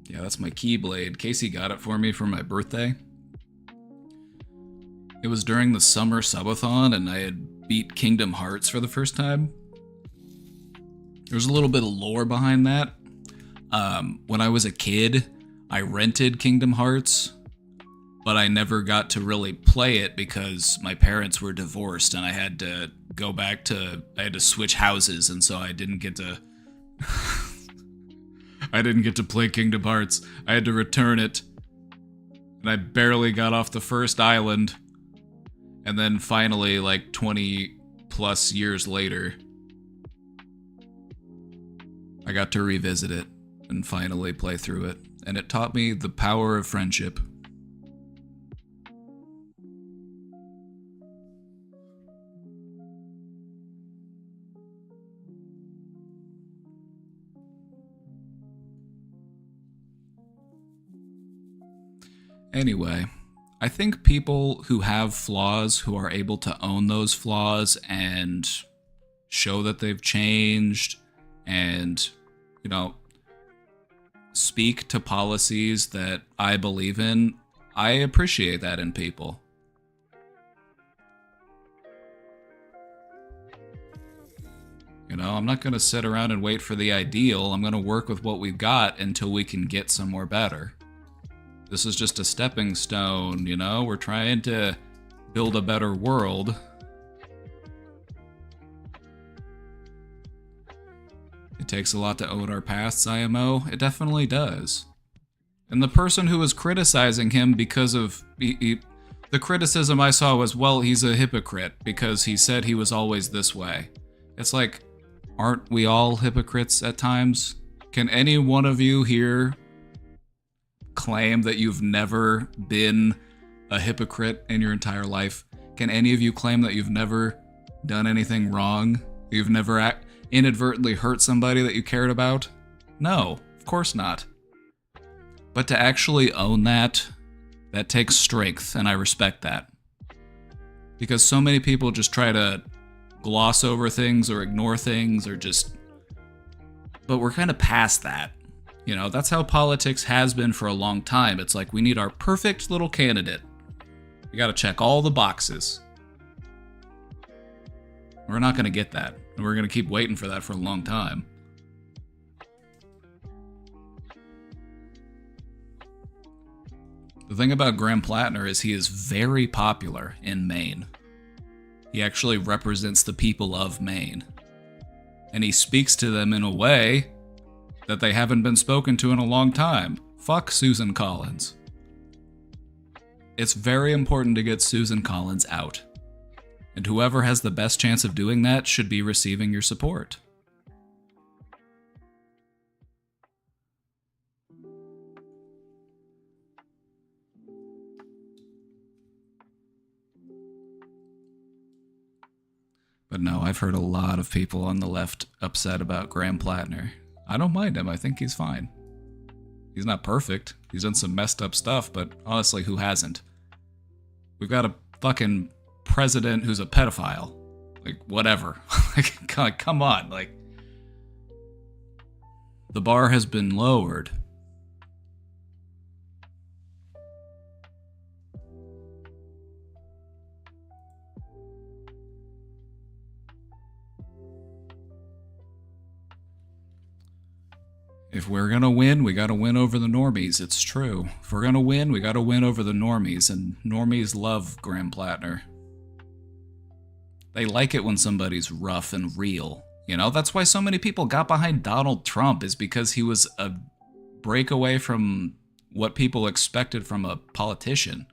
Yeah, that's my Keyblade. Casey got it for me for my birthday. It was during the summer subathon, and I had beat Kingdom Hearts for the first time. There's a little bit of lore behind that. When I was a kid, I rented Kingdom Hearts, but I never got to really play it because my parents were divorced and I had to go back to, I had to switch houses, and so I didn't get to I didn't get to play Kingdom Hearts. I had to return it, and I barely got off the first island, and then finally, like 20 plus years later, I got to revisit it and finally play through it, and it taught me the power of friendship. Anyway, I think people who have flaws, who are able to own those flaws and show that they've changed and, you know, speak to policies that I believe in, I appreciate that in people. You know, I'm not going to sit around and wait for the ideal. I'm going to work with what we've got until we can get somewhere better. This is just a stepping stone, you know? We're trying to build a better world. It takes a lot to own our pasts, IMO. It definitely does. And the person who was criticizing him because of... the criticism I saw was, well, he's a hypocrite because he said he was always this way. It's like, aren't we all hypocrites at times? Can any one of you here claim that you've never been a hypocrite in your entire life? Can any of you claim that you've never done anything wrong? You've never inadvertently hurt somebody that you cared about? No, of course not. But to actually own that takes strength, and I respect that. Because so many people just try to gloss over things or ignore things or just... But we're kind of past that. You know, that's how politics has been for a long time. It's like, we need our perfect little candidate. We gotta check all the boxes. We're not gonna get that. And we're gonna keep waiting for that for a long time. The thing about Graham Plattner is he is very popular in Maine. He actually represents the people of Maine. And he speaks to them in a way that they haven't been spoken to in a long time. Fuck Susan Collins. It's very important to get Susan Collins out. And whoever has the best chance of doing that should be receiving your support. But no, I've heard a lot of people on the left upset about Graham Plattner. I don't mind him. I think he's fine. He's not perfect. He's done some messed up stuff, but honestly, who hasn't? We've got a fucking president who's a pedophile. Like, whatever. Like, come on. Like, the bar has been lowered. If we're gonna win, we gotta win over the normies. It's true. If we're gonna win, we gotta win over the normies, and normies love Graham Plattner. They like it when somebody's rough and real. You know, that's why so many people got behind Donald Trump, is because he was a breakaway from what people expected from a politician.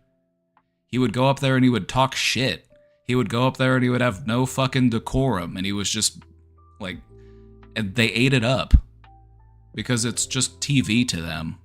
He would go up there and he would talk shit. He would go up there and he would have no fucking decorum, and he was just, like, and they ate it up. Because it's just TV to them.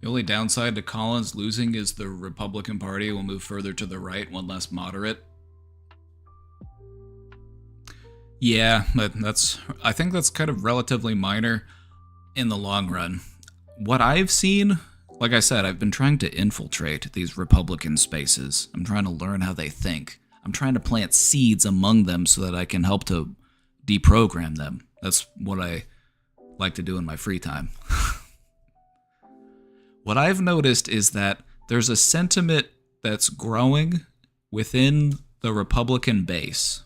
The only downside to Collins losing is the Republican Party will move further to the right, one less moderate. Yeah, but I think that's kind of relatively minor in the long run. What I've seen, like I said, I've been trying to infiltrate these Republican spaces. I'm trying to learn how they think. I'm trying to plant seeds among them so that I can help to deprogram them. That's what I like to do in my free time. What I've noticed is that there's a sentiment that's growing within the Republican base.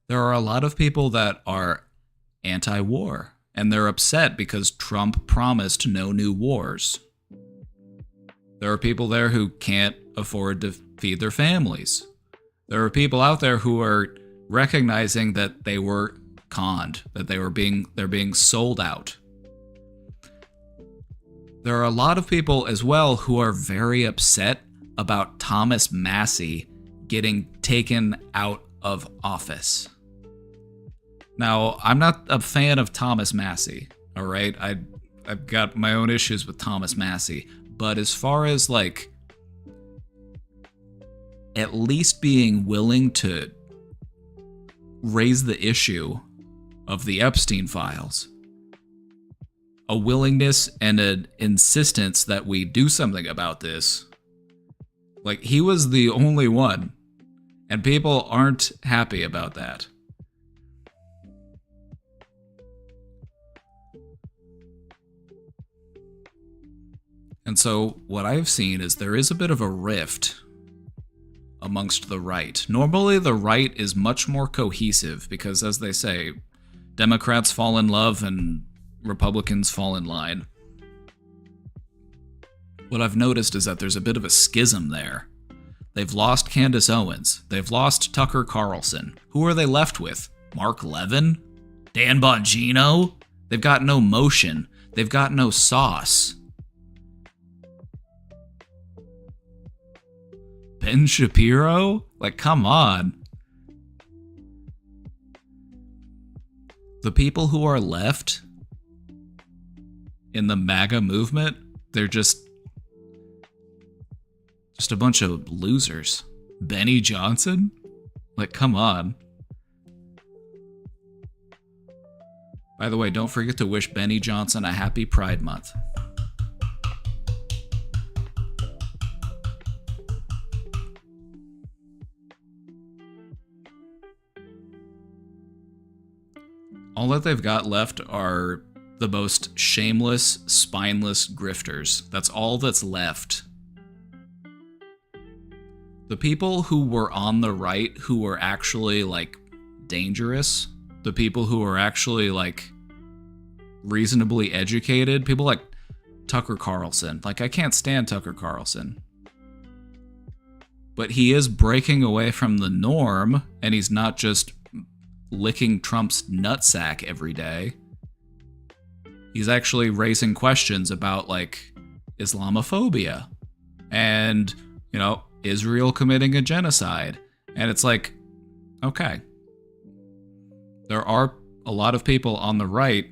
There are a lot of people that are anti-war, and they're upset because Trump promised no new wars. There are people there who can't afford to feed their families. There are people out there who are recognizing that they were conned, that they're being sold out. There are a lot of people as well who are very upset about Thomas Massie getting taken out of office. Now, I'm not a fan of Thomas Massie, all right? I've got my own issues with Thomas Massie, but as far as like at least being willing to raise the issue of the Epstein files, a willingness and an insistence that we do something about this, like he was the only one, and people aren't happy about that. And so what I've seen is there is a bit of a rift amongst the right. Normally the right is much more cohesive because, as they say, Democrats fall in love and Republicans fall in line. What I've noticed is that there's a bit of a schism there. They've lost Candace Owens. They've lost Tucker Carlson. Who are they left with? Mark Levin? Dan Bongino? They've got no motion. They've got no sauce. Ben Shapiro? Like, come on. The people who are left in the MAGA movement, they're just a bunch of losers. Benny Johnson? Like, come on. By the way, don't forget to wish Benny Johnson a happy Pride Month. All that they've got left are the most shameless, spineless grifters. That's all that's left. The people who were on the right, who were actually, like, dangerous, the people who are actually, like, reasonably educated, people like Tucker Carlson. Like, I can't stand Tucker Carlson. But he is breaking away from the norm, and he's not just licking Trump's nutsack every day. He's actually raising questions about, like, Islamophobia and, you know, Israel committing a genocide. And it's like, okay. There are a lot of people on the right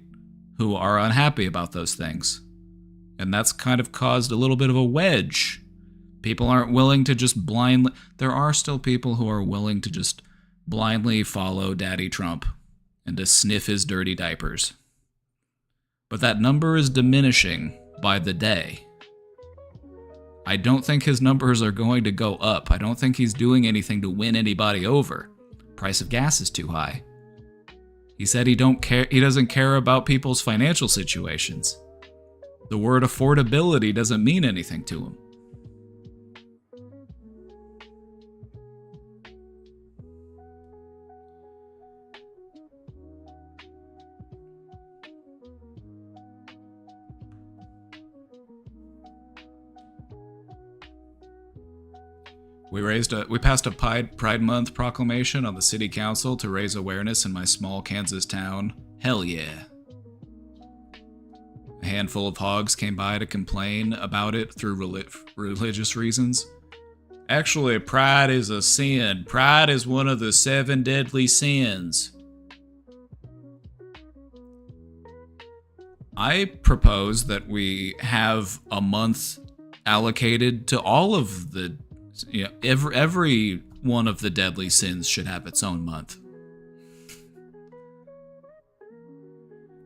who are unhappy about those things. And that's kind of caused a little bit of a wedge. People aren't willing to just blindly... There are still people who are willing to just blindly follow Daddy Trump and to sniff his dirty diapers. But that number is diminishing by the day. I don't think his numbers are going to go up. I don't think he's doing anything to win anybody over. Price of gas is too high. He said he doesn't care about people's financial situations. The word affordability doesn't mean anything to him. We passed a Pride Month proclamation on the city council to raise awareness in my small Kansas town. Hell yeah. A handful of hogs came by to complain about it through religious reasons. Actually, pride is a sin. Pride is one of the 7 deadly sins. I propose that we have a month allocated to all of the, every one of the deadly sins should have its own month.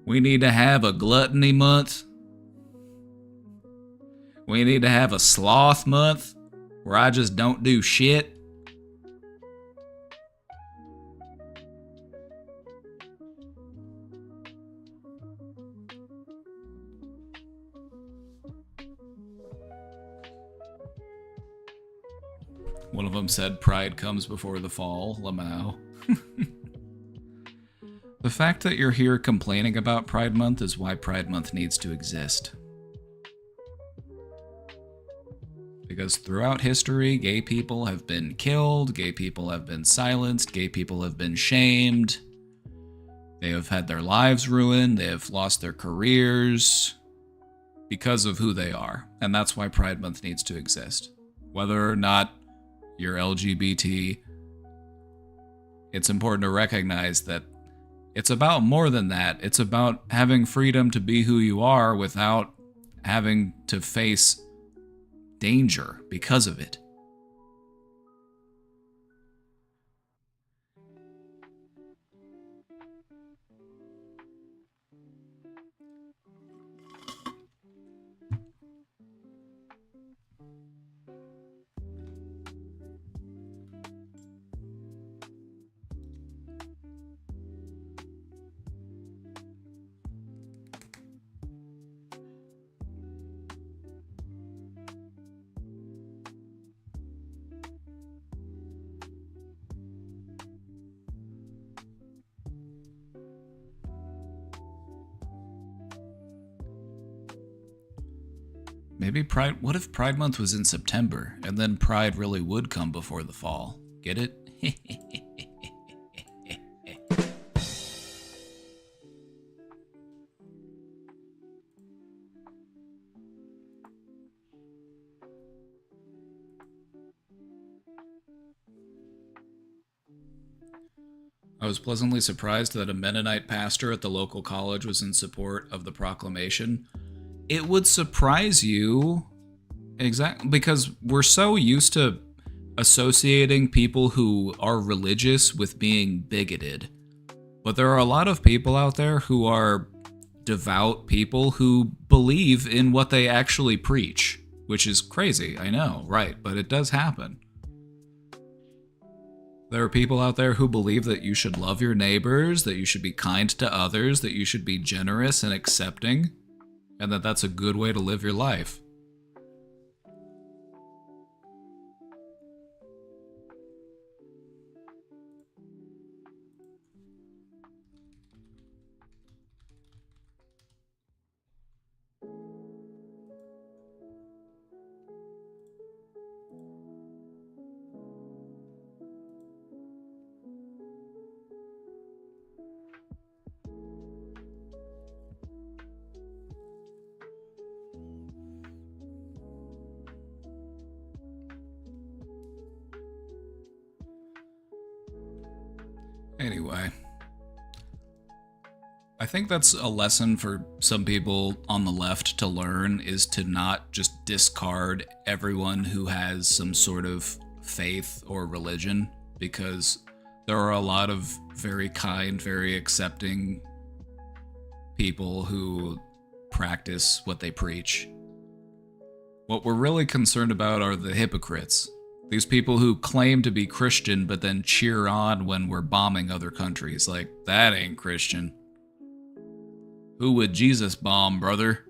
We need to have a gluttony month. We need to have a sloth month where I just don't do shit. One of them said pride comes before the fall, Lamau. The fact that you're here complaining about Pride Month is why Pride Month needs to exist. Because throughout history, gay people have been killed, gay people have been silenced, gay people have been shamed. They have had their lives ruined, they have lost their careers because of who they are. And that's why Pride Month needs to exist. Whether or not you're LGBT, it's important to recognize that it's about more than that. It's about having freedom to be who you are without having to face danger because of it. What if Pride Month was in September, and then Pride really would come before the fall? Get it? I was pleasantly surprised that a Mennonite pastor at the local college was in support of the proclamation. It would surprise you, exactly, because we're so used to associating people who are religious with being bigoted. But there are a lot of people out there who are devout people who believe in what they actually preach, which is crazy, I know, right, but it does happen. There are people out there who believe that you should love your neighbors, that you should be kind to others, that you should be generous and accepting, and that that's a good way to live your life. Anyway, I think that's a lesson for some people on the left to learn, is to not just discard everyone who has some sort of faith or religion, because there are a lot of very kind, very accepting people who practice what they preach. What we're really concerned about are the hypocrites. These people who claim to be Christian but then cheer on when we're bombing other countries. Like, that ain't Christian. Who would Jesus bomb, brother?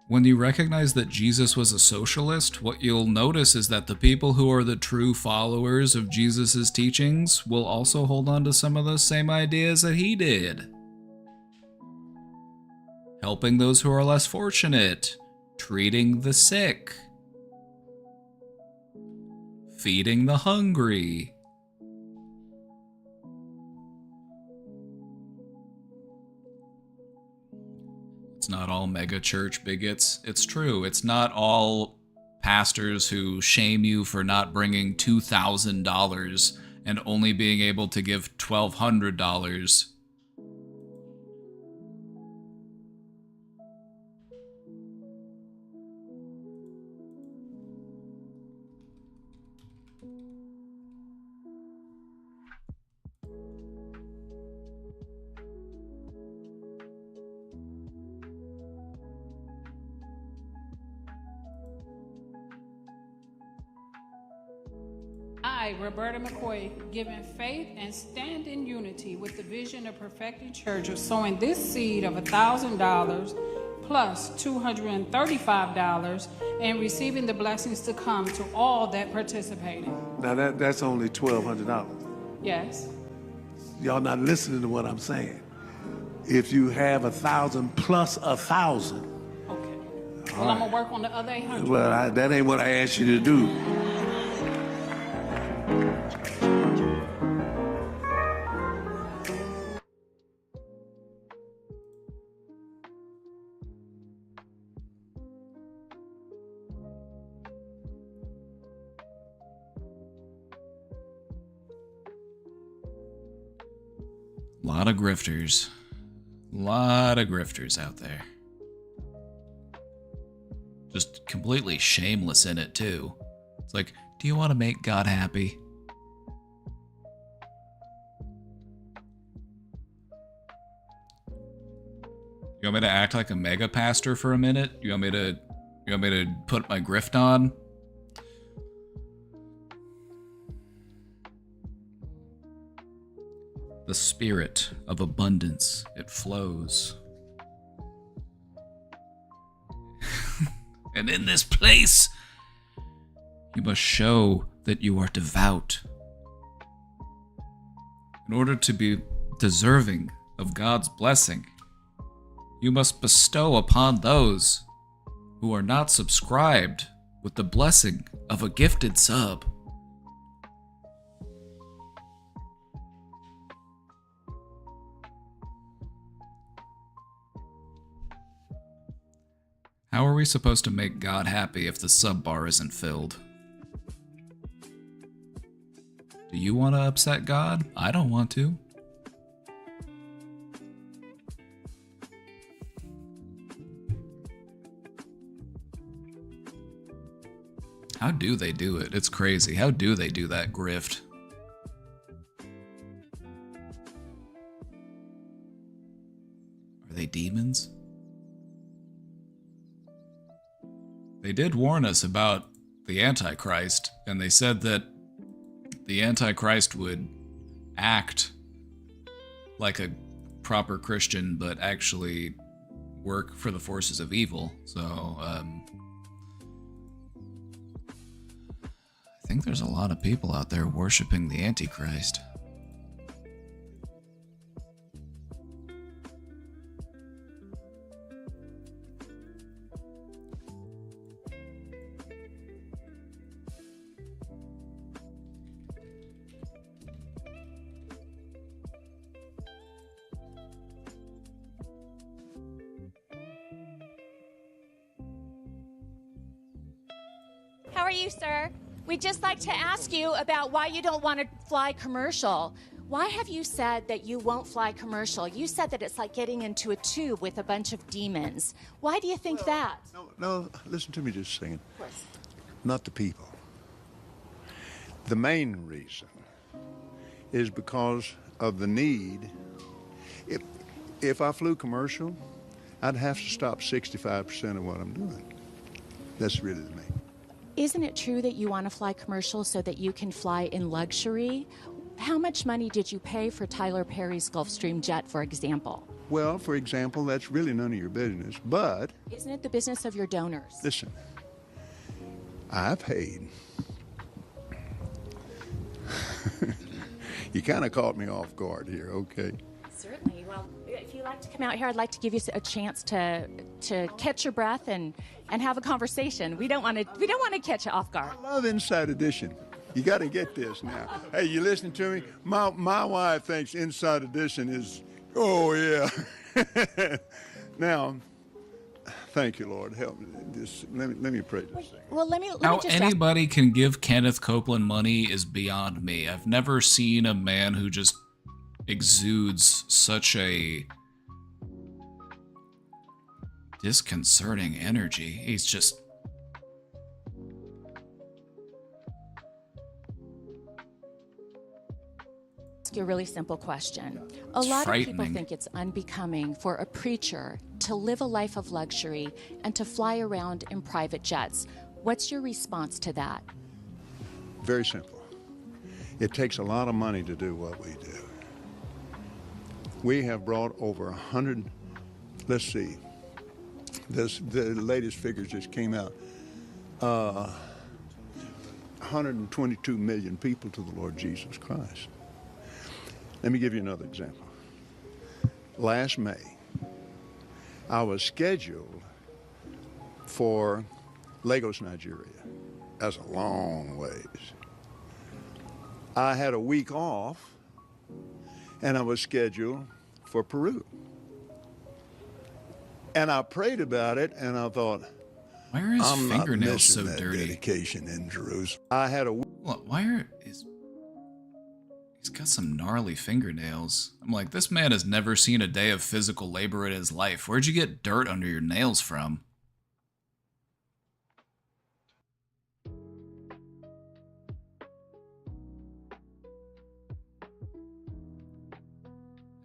When you recognize that Jesus was a socialist, what you'll notice is that the people who are the true followers of Jesus' teachings will also hold on to some of those same ideas that he did. Helping those who are less fortunate, treating the sick, feeding the hungry. It's not all mega church bigots. It's true. It's not all pastors who shame you for not bringing $2,000 and only being able to give $1,200. I, Roberta McCoy, given faith and stand in unity with the vision of Perfecting Church of sowing this seed of $1,000 plus $235 and receiving the blessings to come to all that participated. Now that's only $1,200. Yes. Y'all not listening to what I'm saying. If you have 1,000 plus 1,000, Okay. Well, I'm gonna work on the other 800. well, that ain't what I asked you to do. Lot of grifters. Lot of grifters out there. Just completely shameless in it, too. It's like, do you want to make God happy? You want me to act like a mega pastor for a minute? You want me to put my grift on? The spirit of abundance, it flows. And in this place, you must show that you are devout. In order to be deserving of God's blessing, you must bestow upon those who are not subscribed with the blessing of a gifted sub. How are we supposed to make God happy if the sub bar isn't filled? Do you want to upset God? I don't want to. How do they do it? It's crazy. How do they do that grift? Are they demons? They did warn us about the Antichrist, and they said that the Antichrist would act like a proper Christian, but actually work for the forces of evil. So, I think there's a lot of people out there worshiping the Antichrist. How are you, sir? We'd just like to ask you about why you don't want to fly commercial. Why have you said that you won't fly commercial? You said that it's like getting into a tube with a bunch of demons. Why do you think that? No, listen to me just a second. Of course. Not the people. The main reason is because of the need. If I flew commercial, I'd have to stop 65% of what I'm doing. That's really the main. Isn't it true that you want to fly commercial so that you can fly in luxury? How much money did you pay for Tyler Perry's Gulfstream jet, for example? Well, for example, that's really none of your business, but... Isn't it the business of your donors? Listen, I paid. You kind of caught me off guard here, okay? Certainly. Well, if you'd like to come out here, I'd like to give you a chance to catch your breath and have a conversation. We don't want to catch you off guard. I love Inside Edition. You got to get this now. Hey, you listening to me? My wife thinks Inside Edition is, oh, yeah. Now, thank you, Lord. Help me. Let me pray this thing. Well, let me How just ask. anybody can give Kenneth Copeland money is beyond me. I've never seen a man who just exudes such a disconcerting energy. He's just... Ask you a really simple question. A lot of people frightening. think it's unbecoming for a preacher to live a life of luxury and to fly around in private jets. What's your response to that? Very simple. It takes a lot of money to do what we do. We have brought over 100, let's see, the latest figures just came out, 122 million people to the Lord Jesus Christ. Let me give you another example. Last May, I was scheduled for Lagos, Nigeria. That's a long ways. I had a week off, and I was scheduled for Peru. And I prayed about it, and I thought, Why are his I'm not fingernails missing so that dirty? dedication in Jerusalem. I had a What? Why are his... He's got some gnarly fingernails. I'm like, this man has never seen a day of physical labor in his life. Where'd you get dirt under your nails from?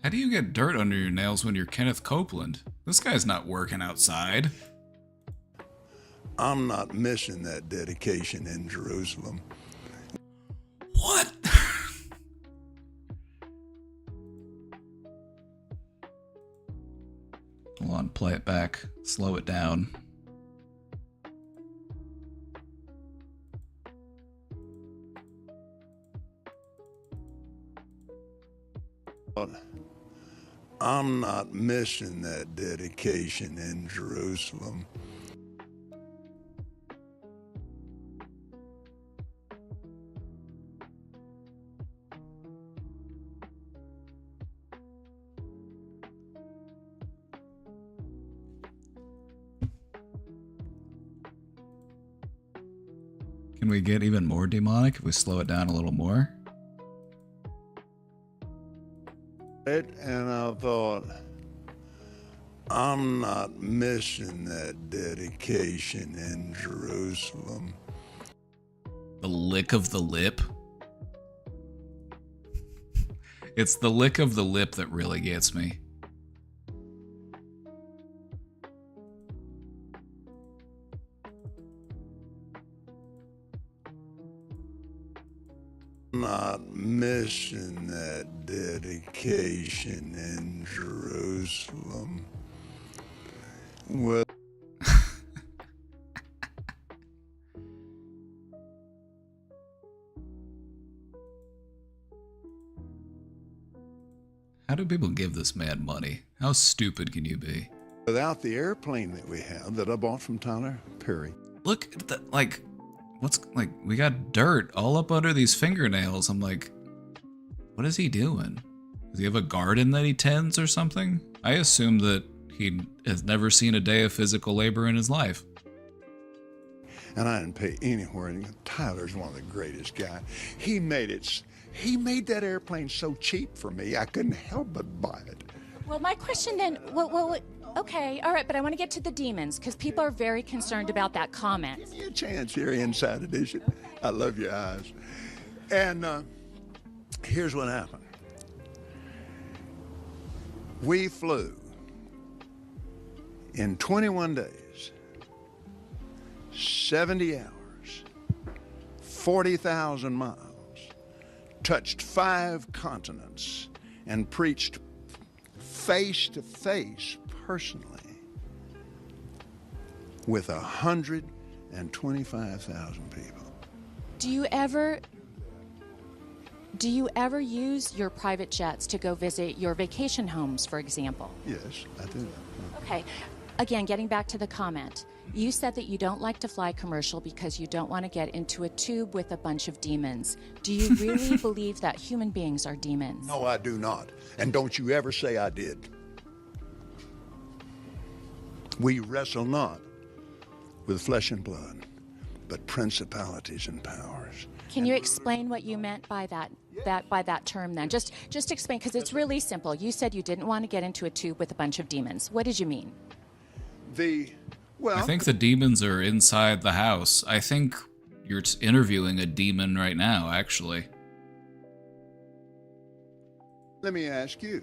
How do you get dirt under your nails when you're Kenneth Copeland? This guy's not working outside. I'm not missing that dedication in Jerusalem. What? Hold on, play it back. Slow it down. I'm not missing that dedication in Jerusalem. Can we get even more demonic if we slow it down a little more? And I thought, I'm not missing that dedication in Jerusalem. The lick of the lip? It's the lick of the lip that really gets me. Not missing that dedication in Jerusalem. Well, How do people give this man money? How stupid can you be? without the airplane that we have that I bought from Tyler Perry. Look at that, like, what's, like, we got dirt all up under these fingernails. I'm like, what is he doing? Does he have a garden that he tends or something? I assume that he has never seen a day of physical labor in his life. And I didn't pay anywhere. And Tyler's one of the greatest guys. He made that airplane so cheap for me, I couldn't help but buy it. Well, my question then, okay, all right, but I want to get to the demons because people are very concerned about that comment. Give me a chance here, Inside Edition. I love your eyes. And here's what happened. We flew in 21 days, 70 hours, 40,000 miles, touched 5 continents, and preached face to face personally with 125,000 people. Do you ever use your private jets to go visit your vacation homes, for example? Yes, I do. Okay. Again, getting back to the comment. You said that you don't like to fly commercial because you don't want to get into a tube with a bunch of demons. Do you really believe that human beings are demons? No, I do not. And don't you ever say I did. We wrestle not with flesh and blood, but principalities and powers. Can you explain what you meant by that term then? Just explain, because it's really simple. You said you didn't want to get into a tube with a bunch of demons. What did you mean? I think the demons are inside the house. I think you're interviewing a demon right now, actually. Let me ask you.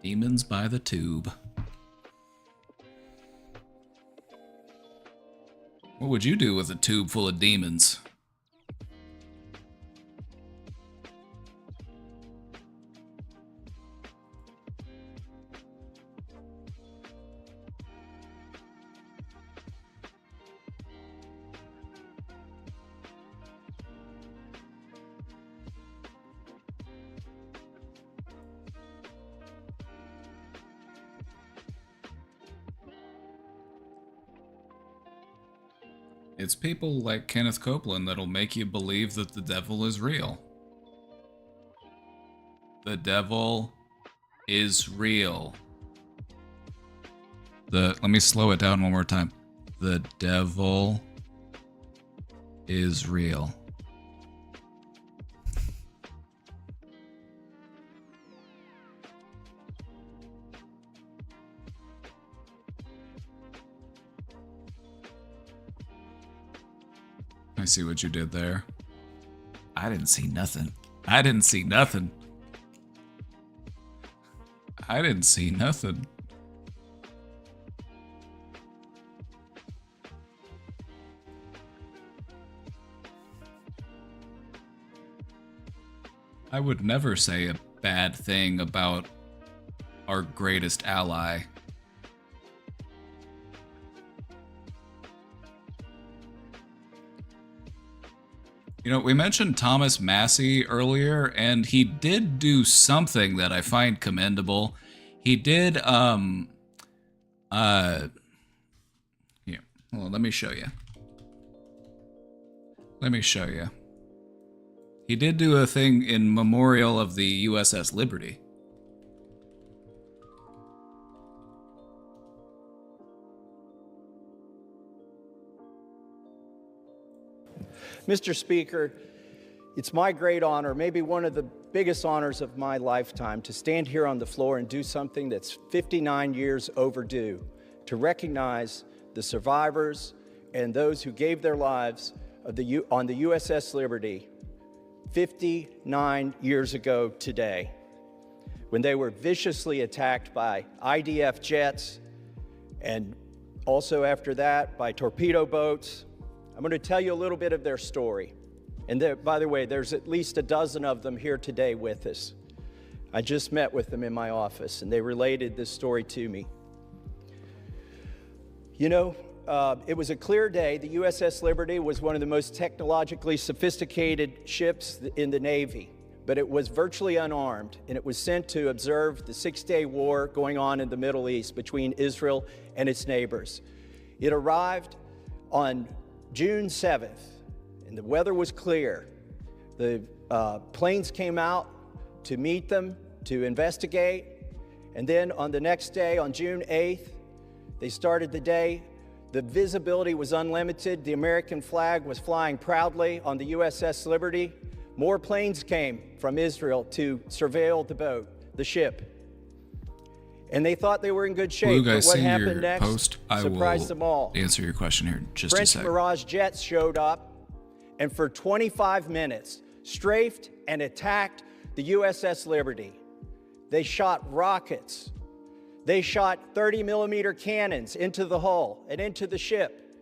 Demons by the tube. What would you do with a tube full of demons? It's people like Kenneth Copeland that'll make you believe that the devil is real. The devil is real. Let me slow it down one more time. The devil is real. I see what you did there. I didn't see nothing. I didn't see nothing. I didn't see nothing. I would never say a bad thing about our greatest ally. You know, we mentioned Thomas Massey earlier, and he did do something that I find commendable. He did, here, hold on, let me show you. Let me show you. He did do a thing in memorial of the USS Liberty. Mr. Speaker, it's my great honor, maybe one of the biggest honors of my lifetime, to stand here on the floor and do something that's 59 years overdue, to recognize the survivors and those who gave their lives on the USS Liberty 59 years ago today, when they were viciously attacked by IDF jets, and also after that by torpedo boats. I'm going to tell you a little bit of their story. And there, by the way, there's at least a dozen of them here today with us. I just met with them in my office, and they related this story to me. You know, it was a clear day. The USS Liberty was one of the most technologically sophisticated ships in the Navy, but it was virtually unarmed, and it was sent to observe the six-day war going on in the Middle East between Israel and its neighbors. It arrived on June 7th, and the weather was clear. The planes came out to meet them, to investigate, and then on the next day, on June 8th, they started the day. The visibility was unlimited. The American flag was flying proudly on the USS Liberty. More planes came from Israel to surveil the boat, the ship. And they thought they were in good shape. Blue guys, but what see happened your next post. I surprised will them all. answer your question here in just French a second. Mirage jets showed up and for 25 minutes strafed and attacked the USS Liberty. They shot rockets. They shot 30-millimeter cannons into the hull and into the ship.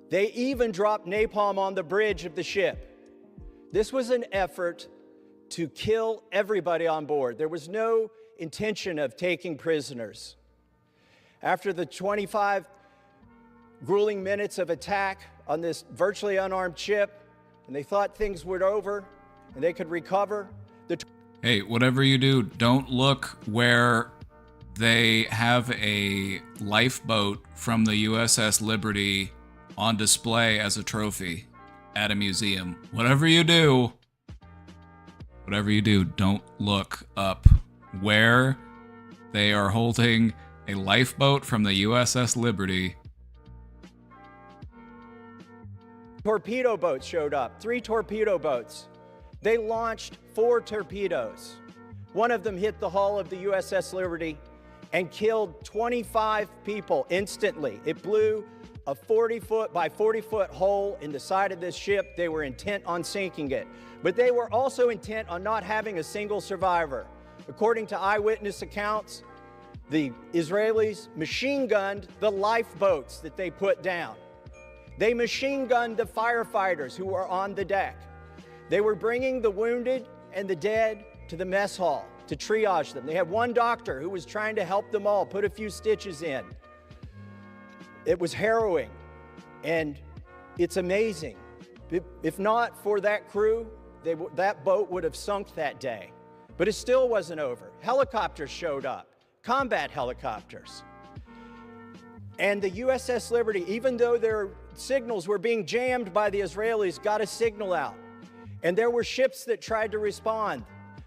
They even dropped napalm on the bridge of the ship. This was an effort to kill everybody on board. There was no intention of taking prisoners. After the 25 grueling minutes of attack on this virtually unarmed ship, and they thought things were over and they could recover. Hey, whatever you do, don't look where they have a lifeboat from the USS Liberty on display as a trophy at a museum. Whatever you do, don't look up where they are holding a lifeboat from the USS Liberty. Torpedo boats showed up, 3 torpedo boats. They launched 4 torpedoes. One of them hit the hull of the USS Liberty and killed 25 people instantly. It blew a 40-foot by 40-foot hole in the side of this ship. They were intent on sinking it, but they were also intent on not having a single survivor. According to eyewitness accounts, the Israelis machine gunned the lifeboats that they put down. They machine gunned the firefighters who were on the deck. They were bringing the wounded and the dead to the mess hall to triage them. They had one doctor who was trying to help them all, put a few stitches in. It was harrowing, and it's amazing. If not for that crew, that boat would have sunk that day. But it still wasn't over. Helicopters showed up, combat helicopters. And the USS Liberty, even though their signals were being jammed by the Israelis, got a signal out. And there were ships that tried to respond.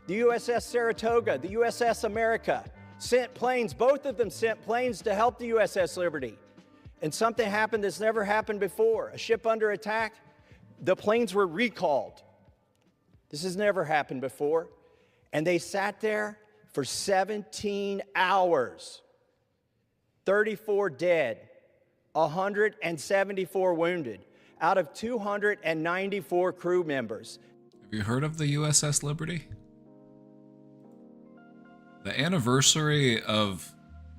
The USS Saratoga, the USS America sent planes, both of them sent planes to help the USS Liberty. And something happened that's never happened before. A ship under attack, the planes were recalled. This has never happened before. And they sat there for 17 hours. 34 dead, 174 wounded, out of 294 crew members. Have you heard of the USS Liberty? The anniversary of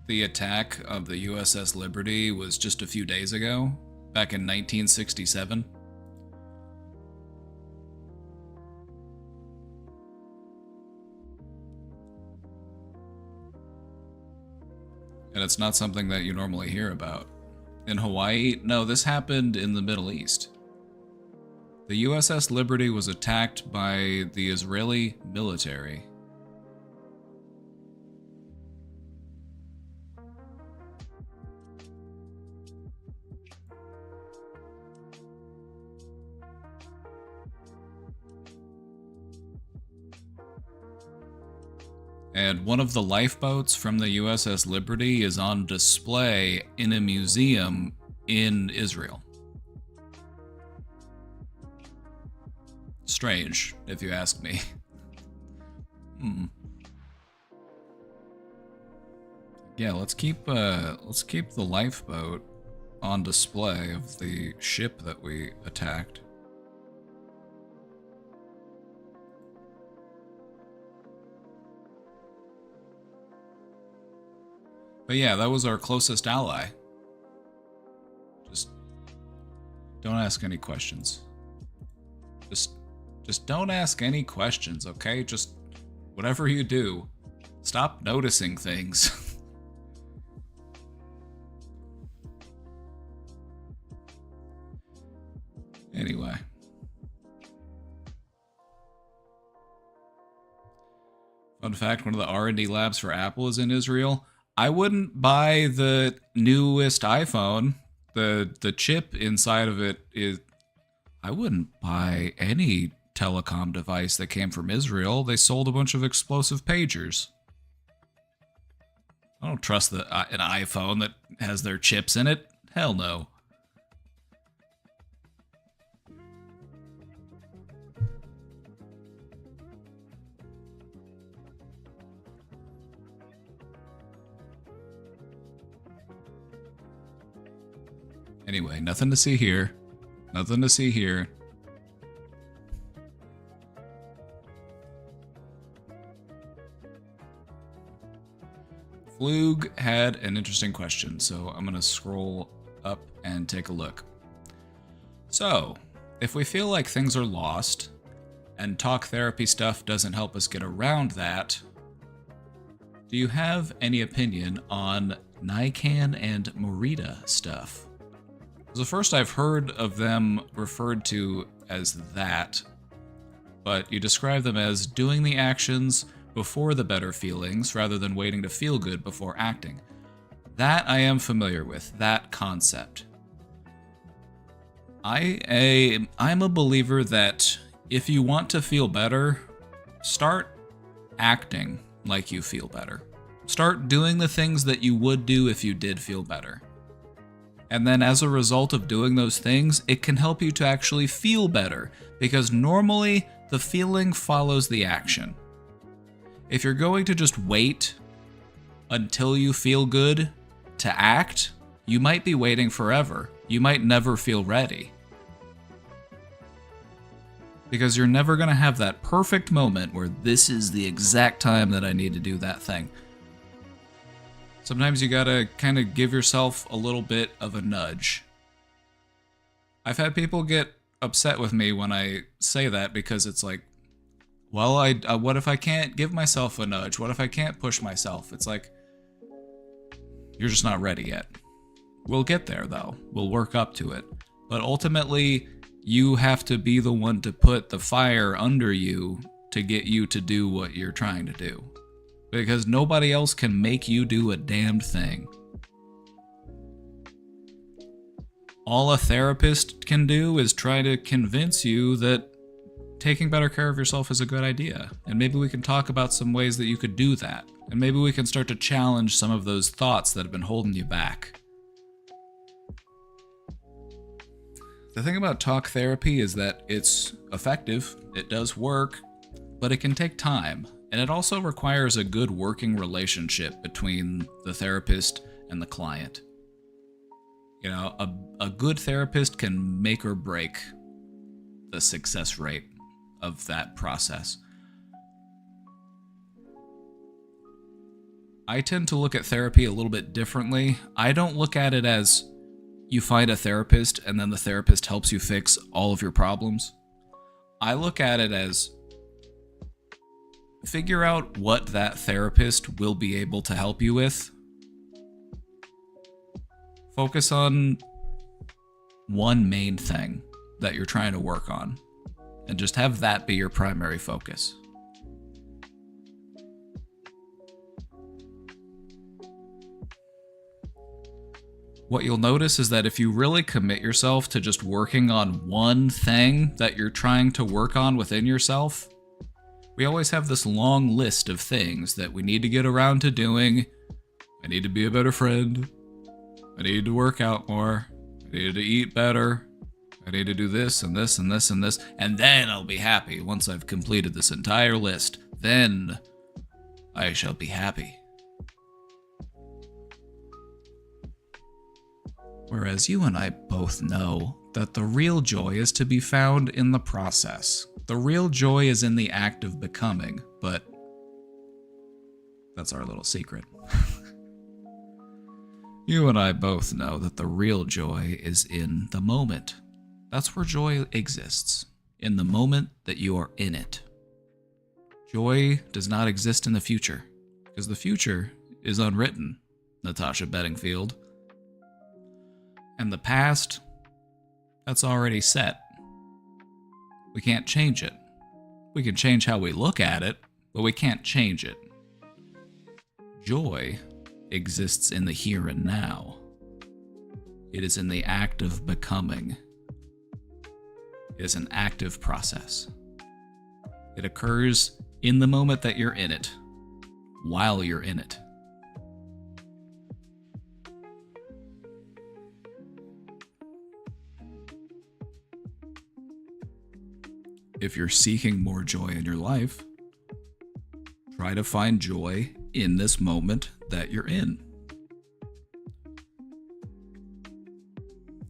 the attack of the USS Liberty was just a few days ago, back in 1967. And it's not something that you normally hear about. In Hawaii, no, this happened in the Middle East. The USS Liberty was attacked by the Israeli military. And one of the lifeboats from the USS Liberty is on display in a museum in Israel. Strange, if you ask me. Yeah, let's keep the lifeboat on display of the ship that we attacked. But yeah, that was our closest ally. Just don't ask any questions. Just don't ask any questions, okay? Just whatever you do, stop noticing things. Anyway. Fun fact, one of the R&D labs for Apple is in Israel. I wouldn't buy the newest iPhone. The chip inside of it is... I wouldn't buy any telecom device that came from Israel. They sold a bunch of explosive pagers. I don't trust an iPhone that has their chips in it. Hell no. Anyway, nothing to see here. Nothing to see here. Flug had an interesting question, so I'm going to scroll up and take a look. So, if we feel like things are lost, and talk therapy stuff doesn't help us get around that, do you have any opinion on Nican and Morita stuff? The first I've heard of them referred to as that, but you describe them as doing the actions before the better feelings rather than waiting to feel good before acting. That I am familiar with, that concept. I'm a believer that if you want to feel better, start acting like you feel better. Start doing the things that you would do if you did feel better. And then as a result of doing those things, it can help you to actually feel better, because normally the feeling follows the action. If you're going to just wait until you feel good to act, you might be waiting forever. You might never feel ready. Because you're never going to have that perfect moment where this is the exact time that I need to do that thing. Sometimes you gotta kind of give yourself a little bit of a nudge. I've had people get upset with me when I say that, because it's like, well, what if I can't give myself a nudge? What if I can't push myself? It's like, you're just not ready yet. We'll get there though. We'll work up to it. But ultimately, you have to be the one to put the fire under you to get you to do what you're trying to do. Because nobody else can make you do a damned thing. All a therapist can do is try to convince you that taking better care of yourself is a good idea. And maybe we can talk about some ways that you could do that. And maybe we can start to challenge some of those thoughts that have been holding you back. The thing about talk therapy is that it's effective, it does work, but it can take time. And it also requires a good working relationship between the therapist and the client. You know, a good therapist can make or break the success rate of that process. I tend to look at therapy a little bit differently. I don't look at it as you find a therapist and then the therapist helps you fix all of your problems. I look at it as figure out what that therapist will be able to help you with. Focus on one main thing that you're trying to work on, and just have that be your primary focus. What you'll notice is that if you really commit yourself to just working on one thing that you're trying to work on within yourself, we always have this long list of things that we need to get around to doing. I need to be a better friend. I need to work out more. I need to eat better. I need to do this and this and this and this. And then I'll be happy once I've completed this entire list. Then I shall be happy. Whereas you and I both know that the real joy is to be found in the process. The real joy is in the act of becoming, but that's our little secret. You and I both know that the real joy is in the moment. That's where joy exists, in the moment that you are in it. Joy does not exist in the future, because the future is unwritten, Natasha Bedingfield. And the past, that's already set. We can't change it. We can change how we look at it, but we can't change it. Joy exists in the here and now. It is in the act of becoming. It is an active process. It occurs in the moment that you're in it, while you're in it. If you're seeking more joy in your life, try to find joy in this moment that you're in.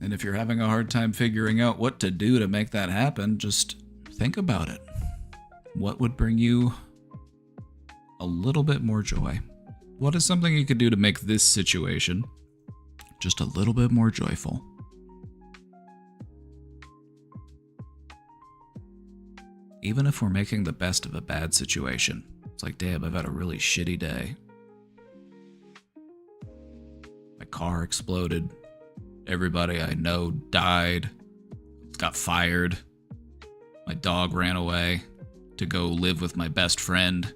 And if you're having a hard time figuring out what to do to make that happen, just think about it. What would bring you a little bit more joy? What is something you could do to make this situation just a little bit more joyful? Even if we're making the best of a bad situation, it's like, damn, I've had a really shitty day. My car exploded. Everybody I know died, got fired. My dog ran away to go live with my best friend.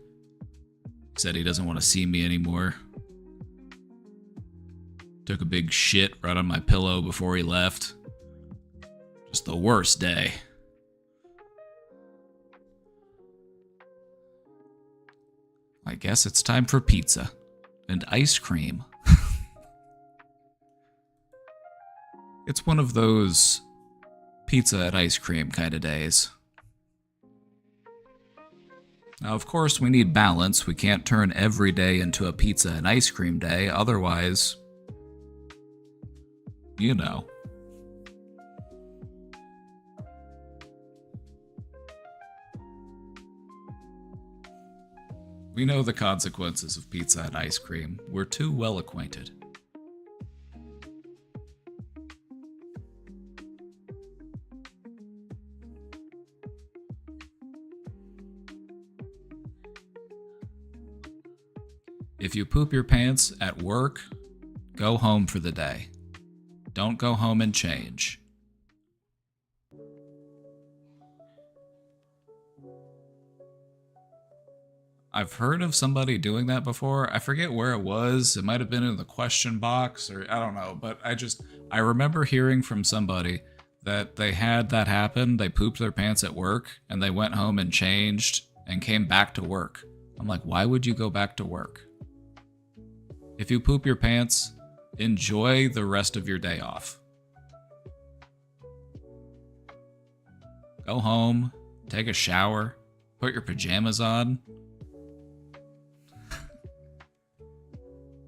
Said he doesn't want to see me anymore. Took a big shit right on my pillow before he left. Just the worst day. I guess it's time for pizza and ice cream. It's one of those pizza and ice cream kind of days. Now, of course, we need balance. We can't turn every day into a pizza and ice cream day. Otherwise, you know. We know the consequences of pizza and ice cream. We're too well acquainted. If you poop your pants at work, go home for the day. Don't go home and change. I've heard of somebody doing that before. I forget where it was. It might have been in the question box, or I don't know. But I remember hearing from somebody that they had that happen. They pooped their pants at work and they went home and changed and came back to work. I'm like, why would you go back to work? If you poop your pants, enjoy the rest of your day off. Go home, take a shower, put your pajamas on.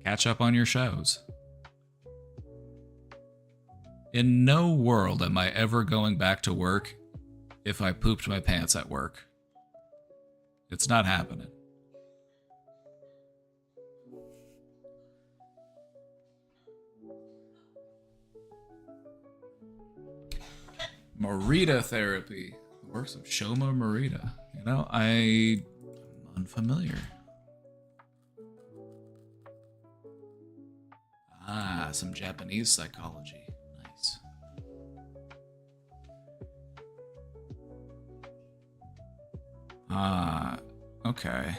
Catch up on your shows. In no world am I ever going back to work if I pooped my pants at work. It's not happening. Morita therapy. The works of Shoma Morita. You know, I'm unfamiliar. Ah, some Japanese psychology. Nice. Ah, okay.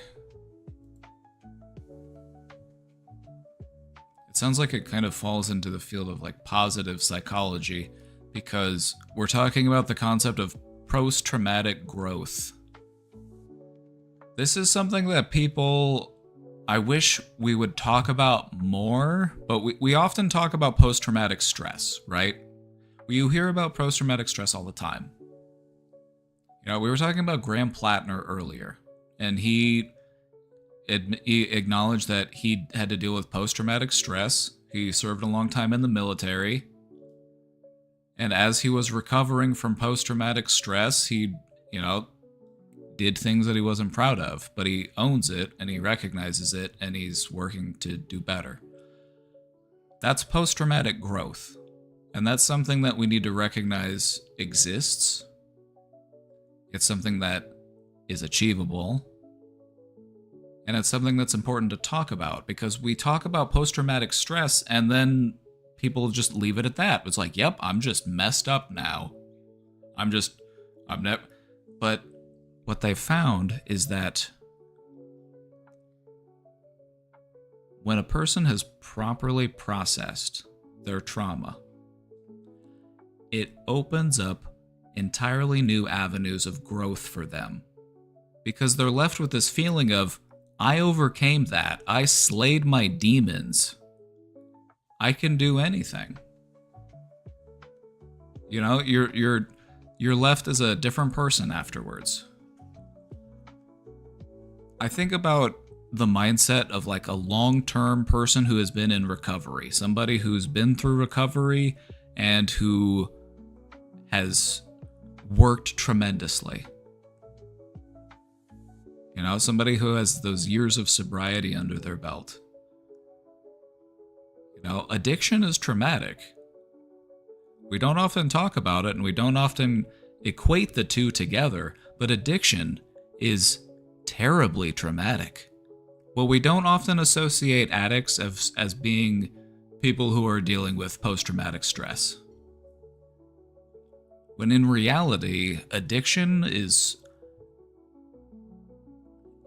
It sounds like it kind of falls into the field of like positive psychology, because we're talking about the concept of post-traumatic growth. This is something that people, I wish we would talk about more, but we often talk about post-traumatic stress, right? You hear about post-traumatic stress all the time. You know, we were talking about Graham Plattner earlier, and he acknowledged that he had to deal with post-traumatic stress. He served a long time in the military. And as he was recovering from post-traumatic stress, he, you know, did things that he wasn't proud of, but he owns it and he recognizes it and he's working to do better. That's post-traumatic growth. And that's something that we need to recognize exists. It's something that is achievable. And it's something that's important to talk about, because we talk about post-traumatic stress and then people just leave it at that. It's like, yep, I'm just messed up now. But what they found is that when a person has properly processed their trauma, it opens up entirely new avenues of growth for them. Because they're left with this feeling of, I overcame that. I slayed my demons. I can do anything. You know, you're left as a different person afterwards. I think about the mindset of like a long-term person who has been in recovery, somebody who's been through recovery and who has worked tremendously. You know, somebody who has those years of sobriety under their belt. You know, addiction is traumatic. We don't often talk about it and we don't often equate the two together, but addiction is terribly traumatic. Well, we don't often associate addicts as being people who are dealing with post-traumatic stress. When in reality, addiction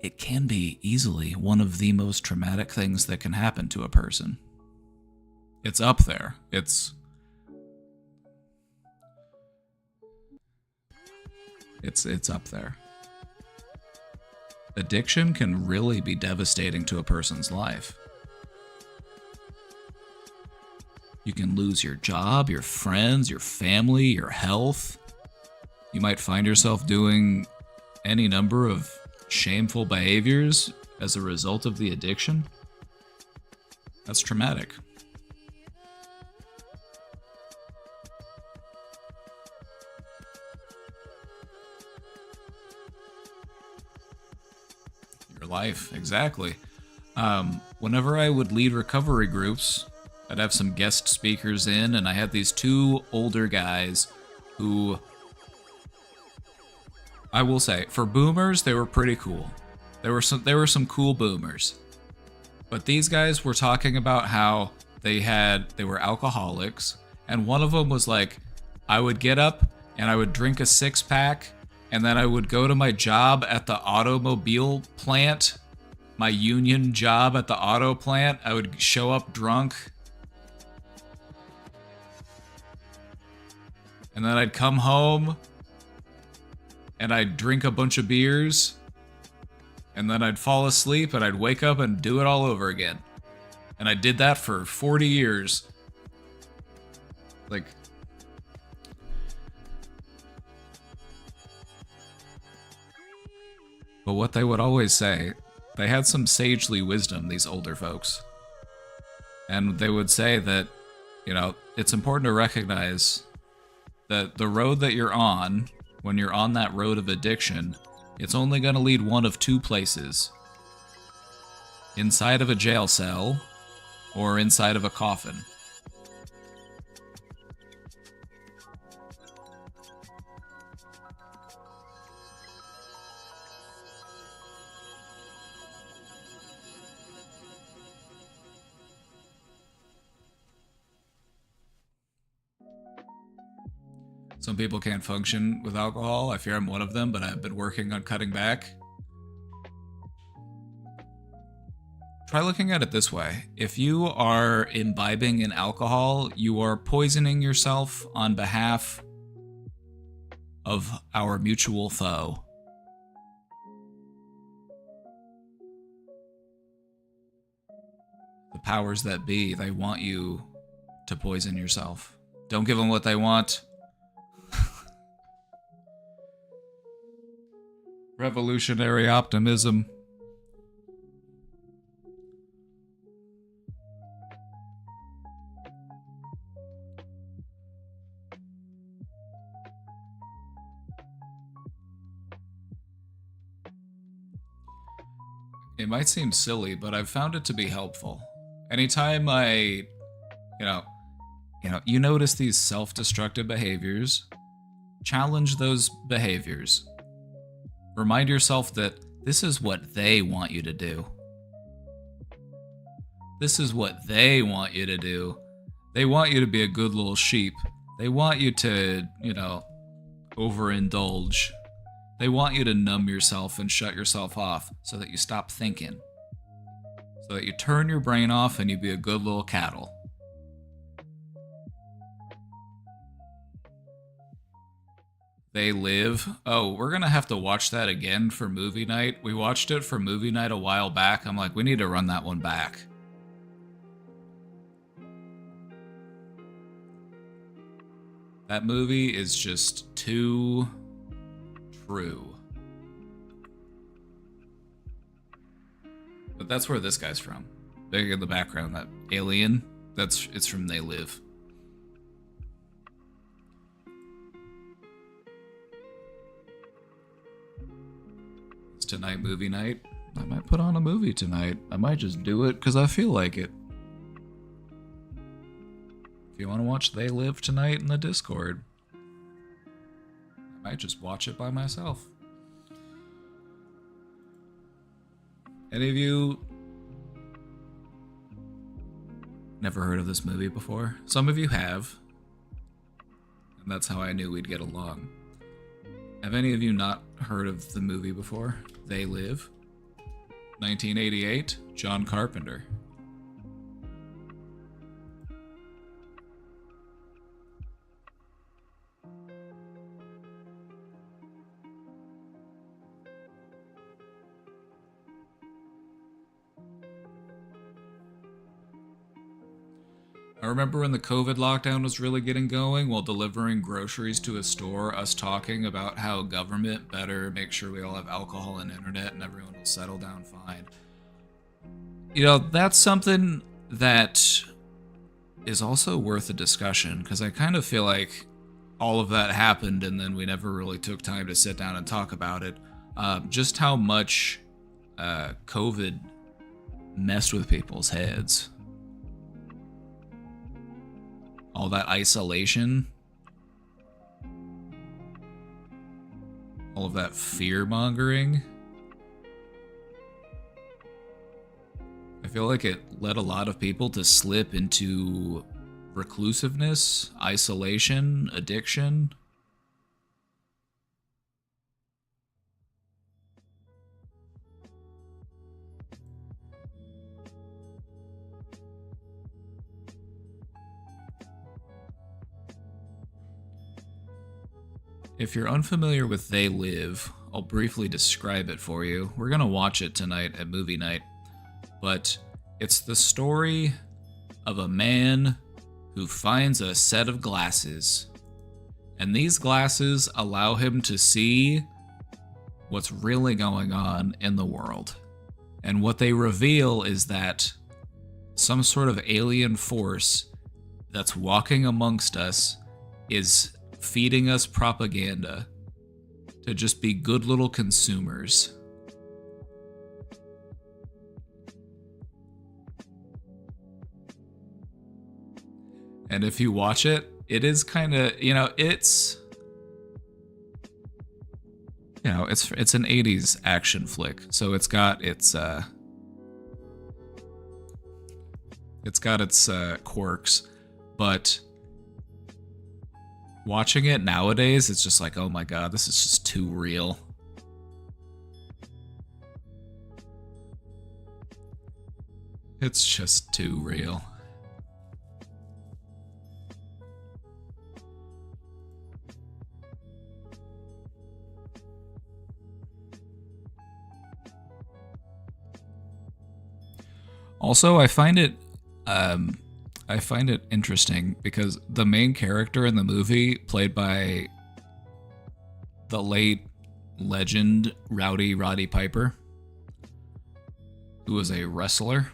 it can be easily one of the most traumatic things that can happen to a person. It's up there. It's up there. Addiction can really be devastating to a person's life. You can lose your job, your friends, your family, your health. You might find yourself doing any number of shameful behaviors as a result of the addiction. That's traumatic. Your life, exactly. Whenever I would lead recovery groups, I'd have some guest speakers in, and I had these two older guys who, I will say, for boomers, they were pretty cool. There were some cool boomers. But these guys were talking about how they were alcoholics, and one of them was like, I would get up and I would drink a 6-pack, and then I would go to my job at the automobile plant, my union job at the auto plant. I would show up drunk, and then I'd come home and I'd drink a bunch of beers, and then I'd fall asleep and I'd wake up and do it all over again. And I did that for 40 years. Like, but what they would always say, they had some sagely wisdom, these older folks. And they would say that, you know, it's important to recognize that the road that you're on, when you're on that road of addiction, it's only going to lead one of two places. Inside of a jail cell, or inside of a coffin. Some people can't function with alcohol. I fear I'm one of them, but I've been working on cutting back. Try looking at it this way. If you are imbibing in alcohol, you are poisoning yourself on behalf of our mutual foe. The powers that be, they want you to poison yourself. Don't give them what they want. Revolutionary optimism. It might seem silly, but I've found it to be helpful. Anytime you notice these self-destructive behaviors, challenge those behaviors. Remind yourself that this is what they want you to do. This is what they want you to do. They want you to be a good little sheep. They want you to, overindulge. They want you to numb yourself and shut yourself off so that you stop thinking. So that you turn your brain off and you be a good little cattle. They Live. Oh, we're gonna have to watch that again for movie night. We watched it for movie night a while back. I'm like, we need to run that one back. That movie is just too true. But that's where this guy's from. Big in the background, that alien, it's from They Live. Tonight movie night. I might put on a movie tonight. I might just do it because I feel like it. If you want to watch They Live tonight in the Discord, I might just watch it by myself. Any of you never heard of this movie before. Some of you have, and that's how I knew we'd get along. Have any of you not heard of the movie before? They Live? 1988, John Carpenter. I remember when the COVID lockdown was really getting going, while delivering groceries to a store, us talking about how government better make sure we all have alcohol and internet and everyone will settle down fine. You know, that's something that is also worth a discussion, because I kind of feel like all of that happened and then we never really took time to sit down and talk about it. Just how much COVID messed with people's heads. All that isolation, all of that fear-mongering. I feel like it led a lot of people to slip into reclusiveness, isolation, addiction. If you're unfamiliar with They Live, I'll briefly describe it for you. We're gonna watch it tonight at movie night, but it's the story of a man who finds a set of glasses, and these glasses allow him to see what's really going on in the world. And what they reveal is that some sort of alien force that's walking amongst us is feeding us propaganda to just be good little consumers. And if you watch it, it is kind of, it's an 80s action flick. So it's got its quirks, but watching it nowadays, it's just like, oh my god, this is just too real. It's just too real. Also, I find it interesting because the main character in the movie, played by the late legend Rowdy Roddy Piper, who was a wrestler.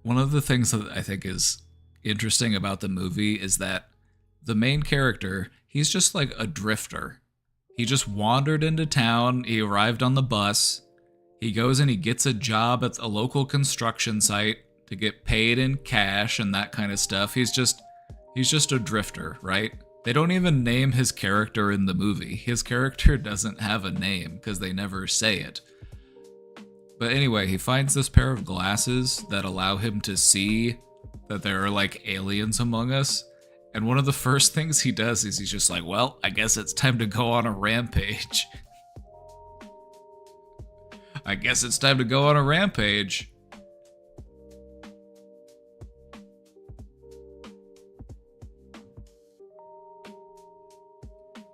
One of the things that I think is interesting about the movie is that the main character, he's just like a drifter. He just wandered into town, he arrived on the bus, he goes and he gets a job at a local construction site to get paid in cash and that kind of stuff. He's just a drifter, right? They don't even name his character in the movie. His character doesn't have a name because they never say it. But anyway, he finds this pair of glasses that allow him to see that there are like aliens among us. And one of the first things he does is he's just like, well, I guess it's time to go on a rampage. I guess it's time to go on a rampage.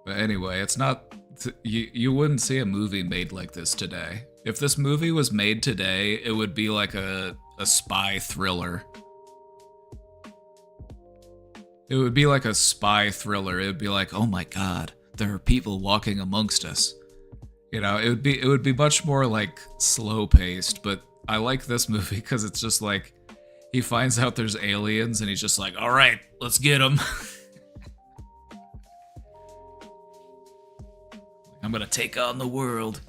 But anyway, it's not... You wouldn't see a movie made like this today. If this movie was made today, it would be like a spy thriller. It would be like a spy thriller. It would be like, oh my god, there are people walking amongst us. It would be much more like slow paced, but I like this movie because it's just like, he finds out there's aliens and he's just like, all right, let's get them. I'm gonna take on the world.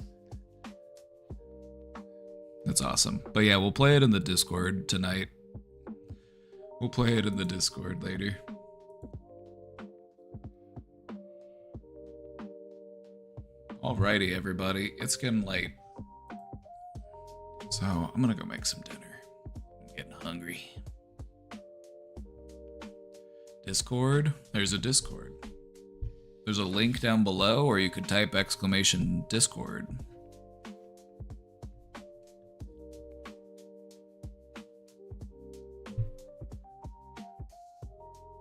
That's awesome. But yeah, we'll play it in the Discord tonight. We'll play it in the Discord later. Alrighty, everybody. It's getting late. So I'm gonna go make some dinner. I'm getting hungry. Discord? There's a Discord. There's a link down below, or you could type !Discord.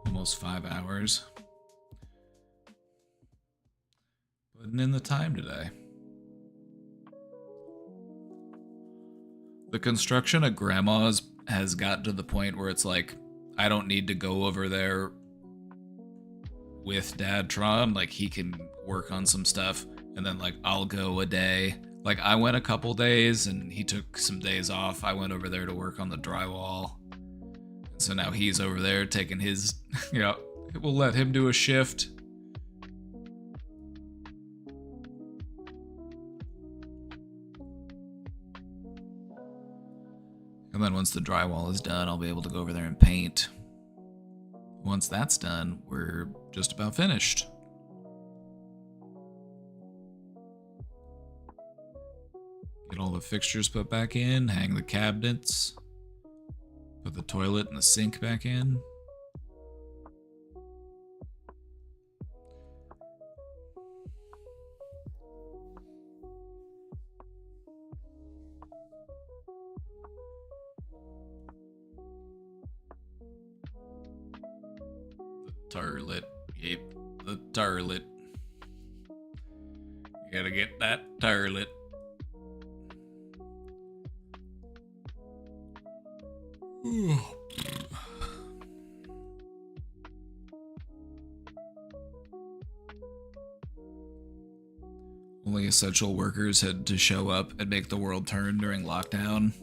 Almost 5 hours. Putting in the time today. The construction at Grandma's has gotten to the point where it's like, I don't need to go over there with Dad Tron. Like, he can work on some stuff, and then, like, I'll go a day. Like, I went a couple days, and he took some days off. I went over there to work on the drywall. So now he's over there taking his, you know, we'll let him do a shift. And then once the drywall is done, I'll be able to go over there and paint. Once that's done, we're just about finished. Get all the fixtures put back in, hang the cabinets, put the toilet and the sink back in. Turlet. Yep, the turlet. Gotta get that turlet. Only essential workers had to show up and make the world turn during lockdown.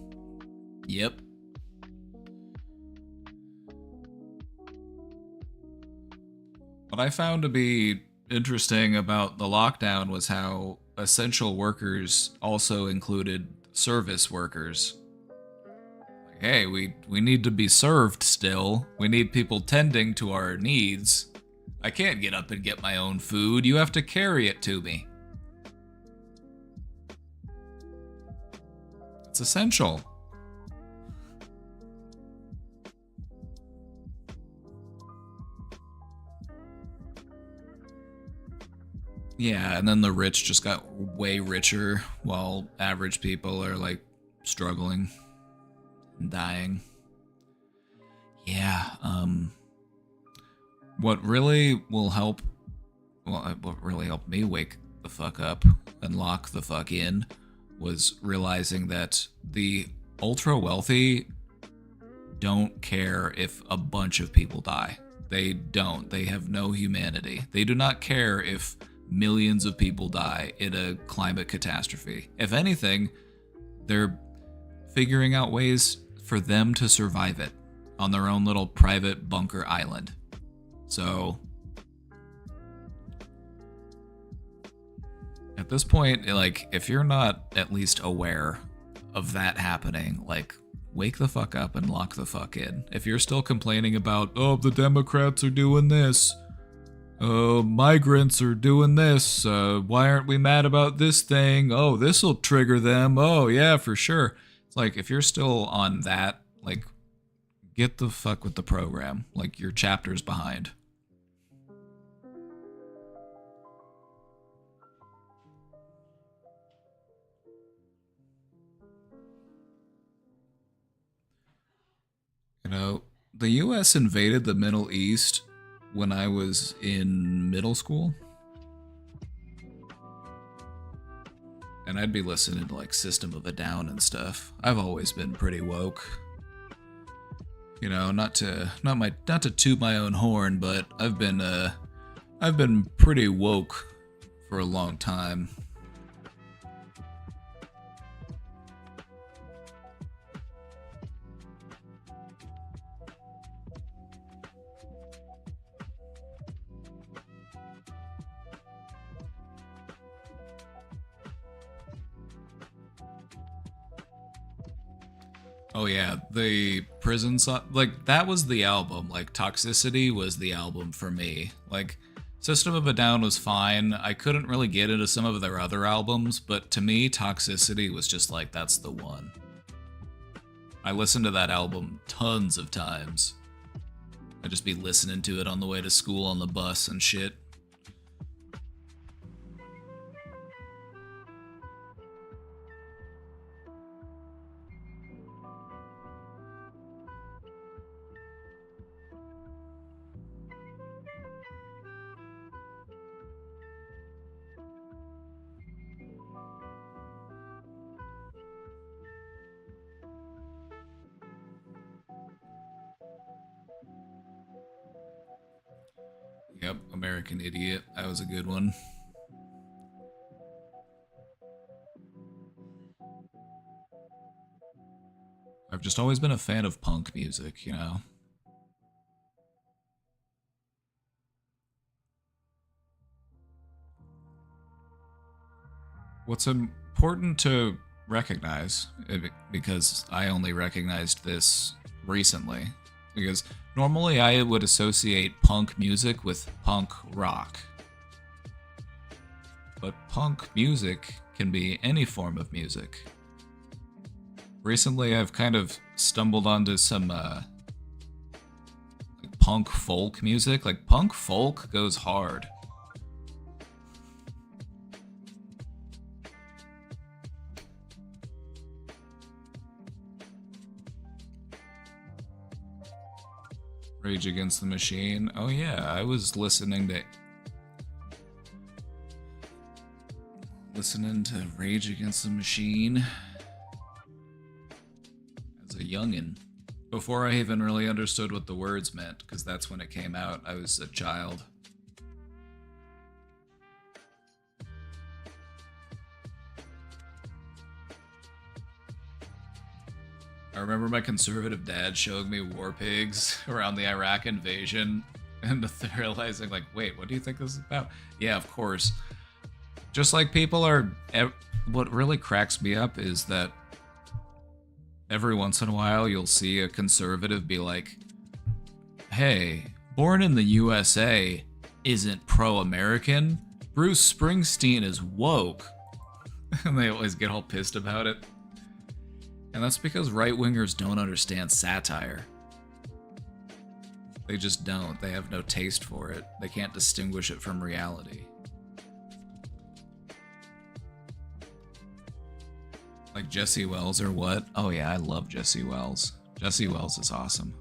Yep. What I found to be interesting about the lockdown was how essential workers also included service workers. Like, hey, we need to be served still. We need people tending to our needs. I can't get up and get my own food. You have to carry it to me. It's essential. Yeah, and then the rich just got way richer while average people are like struggling and dying. Yeah, what really will help, well, what really helped me wake the fuck up and lock the fuck in was realizing that the ultra wealthy don't care if a bunch of people die. They don't. They have no humanity. They do not care if millions of people die in a climate catastrophe. If anything, they're figuring out ways for them to survive it on their own little private bunker island. So at this point, like, if you're not at least aware of that happening, like, wake the fuck up and lock the fuck in. If you're still complaining about, oh, the Democrats are doing this, migrants are doing this, why aren't we mad about this thing? Oh, this'll trigger them. Oh, yeah, for sure. It's like, if you're still on that, like, get the fuck with the program. Like, your chapter's behind. You know, the US invaded the Middle East when I was in middle school. And I'd be listening to like System of a Down and stuff. I've always been pretty woke. You know, not to toot my own horn, but I've been pretty woke for a long time. Oh yeah, the prison song, like, that was the album. Like, Toxicity was the album for me. Like, System of a Down was fine. I couldn't really get into some of their other albums, but to me, Toxicity was just like, that's the one. I listened to that album tons of times. I'd just be listening to it on the way to school on the bus and shit. Yep, American Idiot. That was a good one. I've just always been a fan of punk music, you know? What's important to recognize, because I only recognized this recently, because normally I would associate punk music with punk rock. But punk music can be any form of music. Recently I've kind of stumbled onto some like punk folk music. Like punk folk goes hard. Rage Against the Machine. Oh yeah, I was listening to Rage Against the Machine as a youngin'. Before I even really understood what the words meant, because that's when it came out. I was a child. I remember my conservative dad showing me War Pigs around the Iraq invasion and realizing, like, wait, what do you think this is about? Yeah, of course. Just like people are... What really cracks me up is that every once in a while you'll see a conservative be like, hey, Born in the USA isn't pro-American. Bruce Springsteen is woke. And they always get all pissed about it. And that's because right-wingers don't understand satire. They just don't. They have no taste for it. They can't distinguish it from reality. Like Jesse Wells or what? Oh yeah, I love Jesse Wells. Jesse Wells is awesome.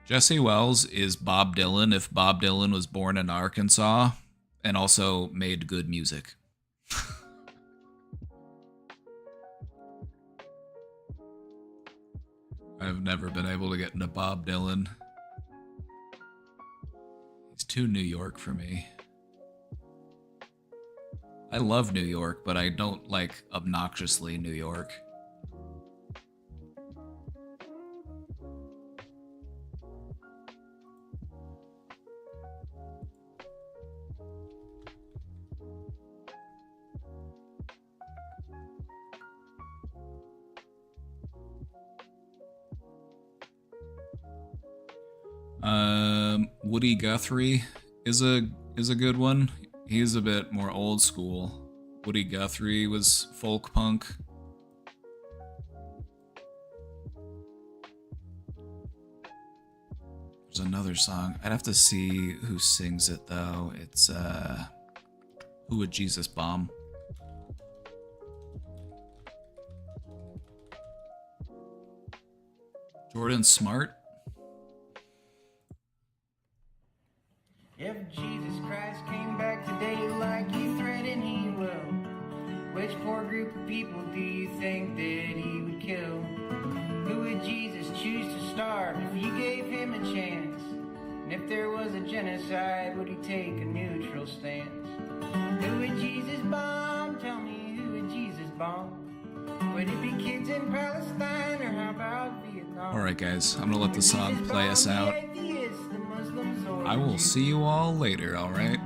Jesse Wells is Bob Dylan if Bob Dylan was born in Arkansas and also made good music. I've never been able to get into Bob Dylan. He's too New York for me. I love New York, but I don't like obnoxiously New York. Woody Guthrie is a good one. He's a bit more old school. Woody Guthrie was folk punk. There's another song. I'd have to see who sings it though. It's Who Would Jesus Bomb? Jordan Smart? If Jesus Christ came back today like he threatened he will, which poor group of people do you think that he would kill? Who would Jesus choose to starve if you gave him a chance? And if there was a genocide, would he take a neutral stance? Who would Jesus bomb? Tell me, who would Jesus bomb? Would it be kids in Palestine or how about Vietnam? Alright guys, I'm gonna let the song play us out. I will see you all later, alright?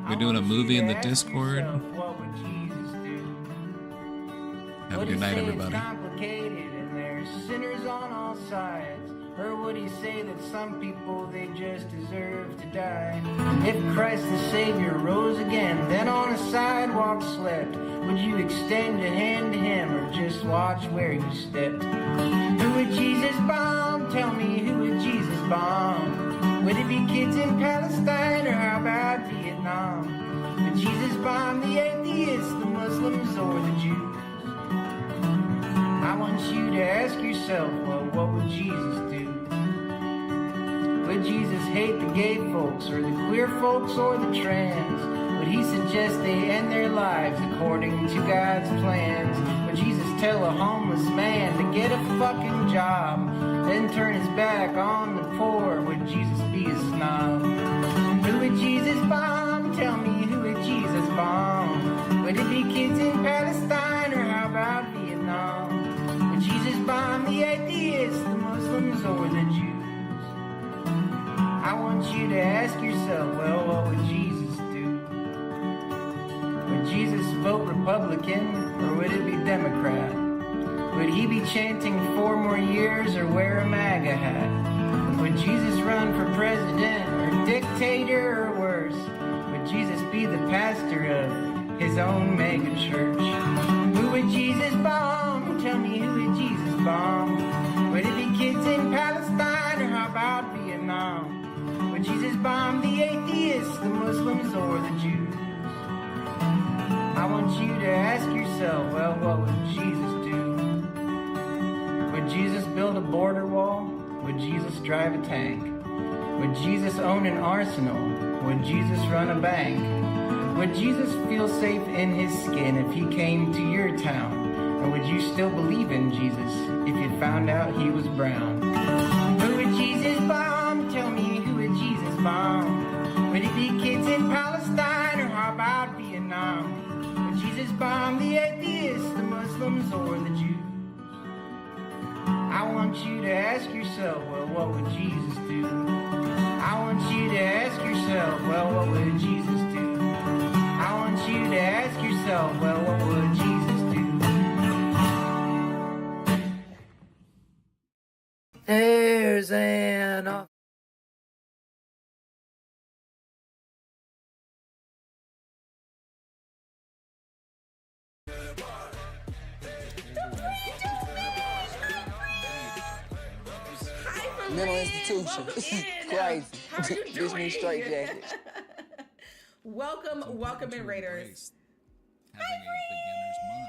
We're doing a movie in the Discord. Have a good night, everybody. Complicated and there's sinners on all sides. Or would he say that some people, they just deserve to die? If Christ the Savior rose again, then on a sidewalk slept, would you extend a hand to him or just watch where you stepped? Who would Jesus bomb? Tell me, who would Jesus bomb? Would it be kids in Palestine or how about Vietnam? Would Jesus bomb the atheists, the Muslims, or the Jews? I want you to ask yourself, well, what would Jesus do? Would Jesus hate the gay folks or the queer folks or the trans? Would he suggest they end their lives according to God's plans? Would Jesus tell a homeless man to get a fucking job, then turn his back on the poor? Would Jesus be a snob? Who would Jesus bomb? Tell me, who would Jesus bomb? Would it be kids in Palestine or how about Vietnam? Would Jesus bomb the atheists, the Muslims, or the Jews? I want you to ask yourself, well, what would Jesus do? Would Jesus vote Republican or would it be Democrat? Would he be chanting 4 more years or wear a MAGA hat? Would Jesus run for president or dictator or worse? Would Jesus be the pastor of his own mega church? Who would Jesus bomb? Tell me, who would Jesus bomb? Would it be kids in Palestine or how about Vietnam? Would Jesus bomb the atheists, the Muslims, or the Jews? I want you to ask yourself, well, what would Jesus do? Would Jesus build a border wall? Would Jesus drive a tank? Would Jesus own an arsenal? Would Jesus run a bank? Would Jesus feel safe in his skin if he came to your town? Or would you still believe in Jesus if you found out he was brown? Who would Jesus bomb? Tell me, who would Jesus bomb? Would it be kids in Palestine or how about Vietnam? Would Jesus bomb the atheists, the Muslims, or the Jews? I want you to ask yourself, well, what would Jesus do? I want you to ask yourself, well, what would Jesus do? I want you to ask yourself, well, what would Jesus do? There's an mental institution. Crazy. This me straight jacket. Welcome in, Raiders. Having a beginner's mind.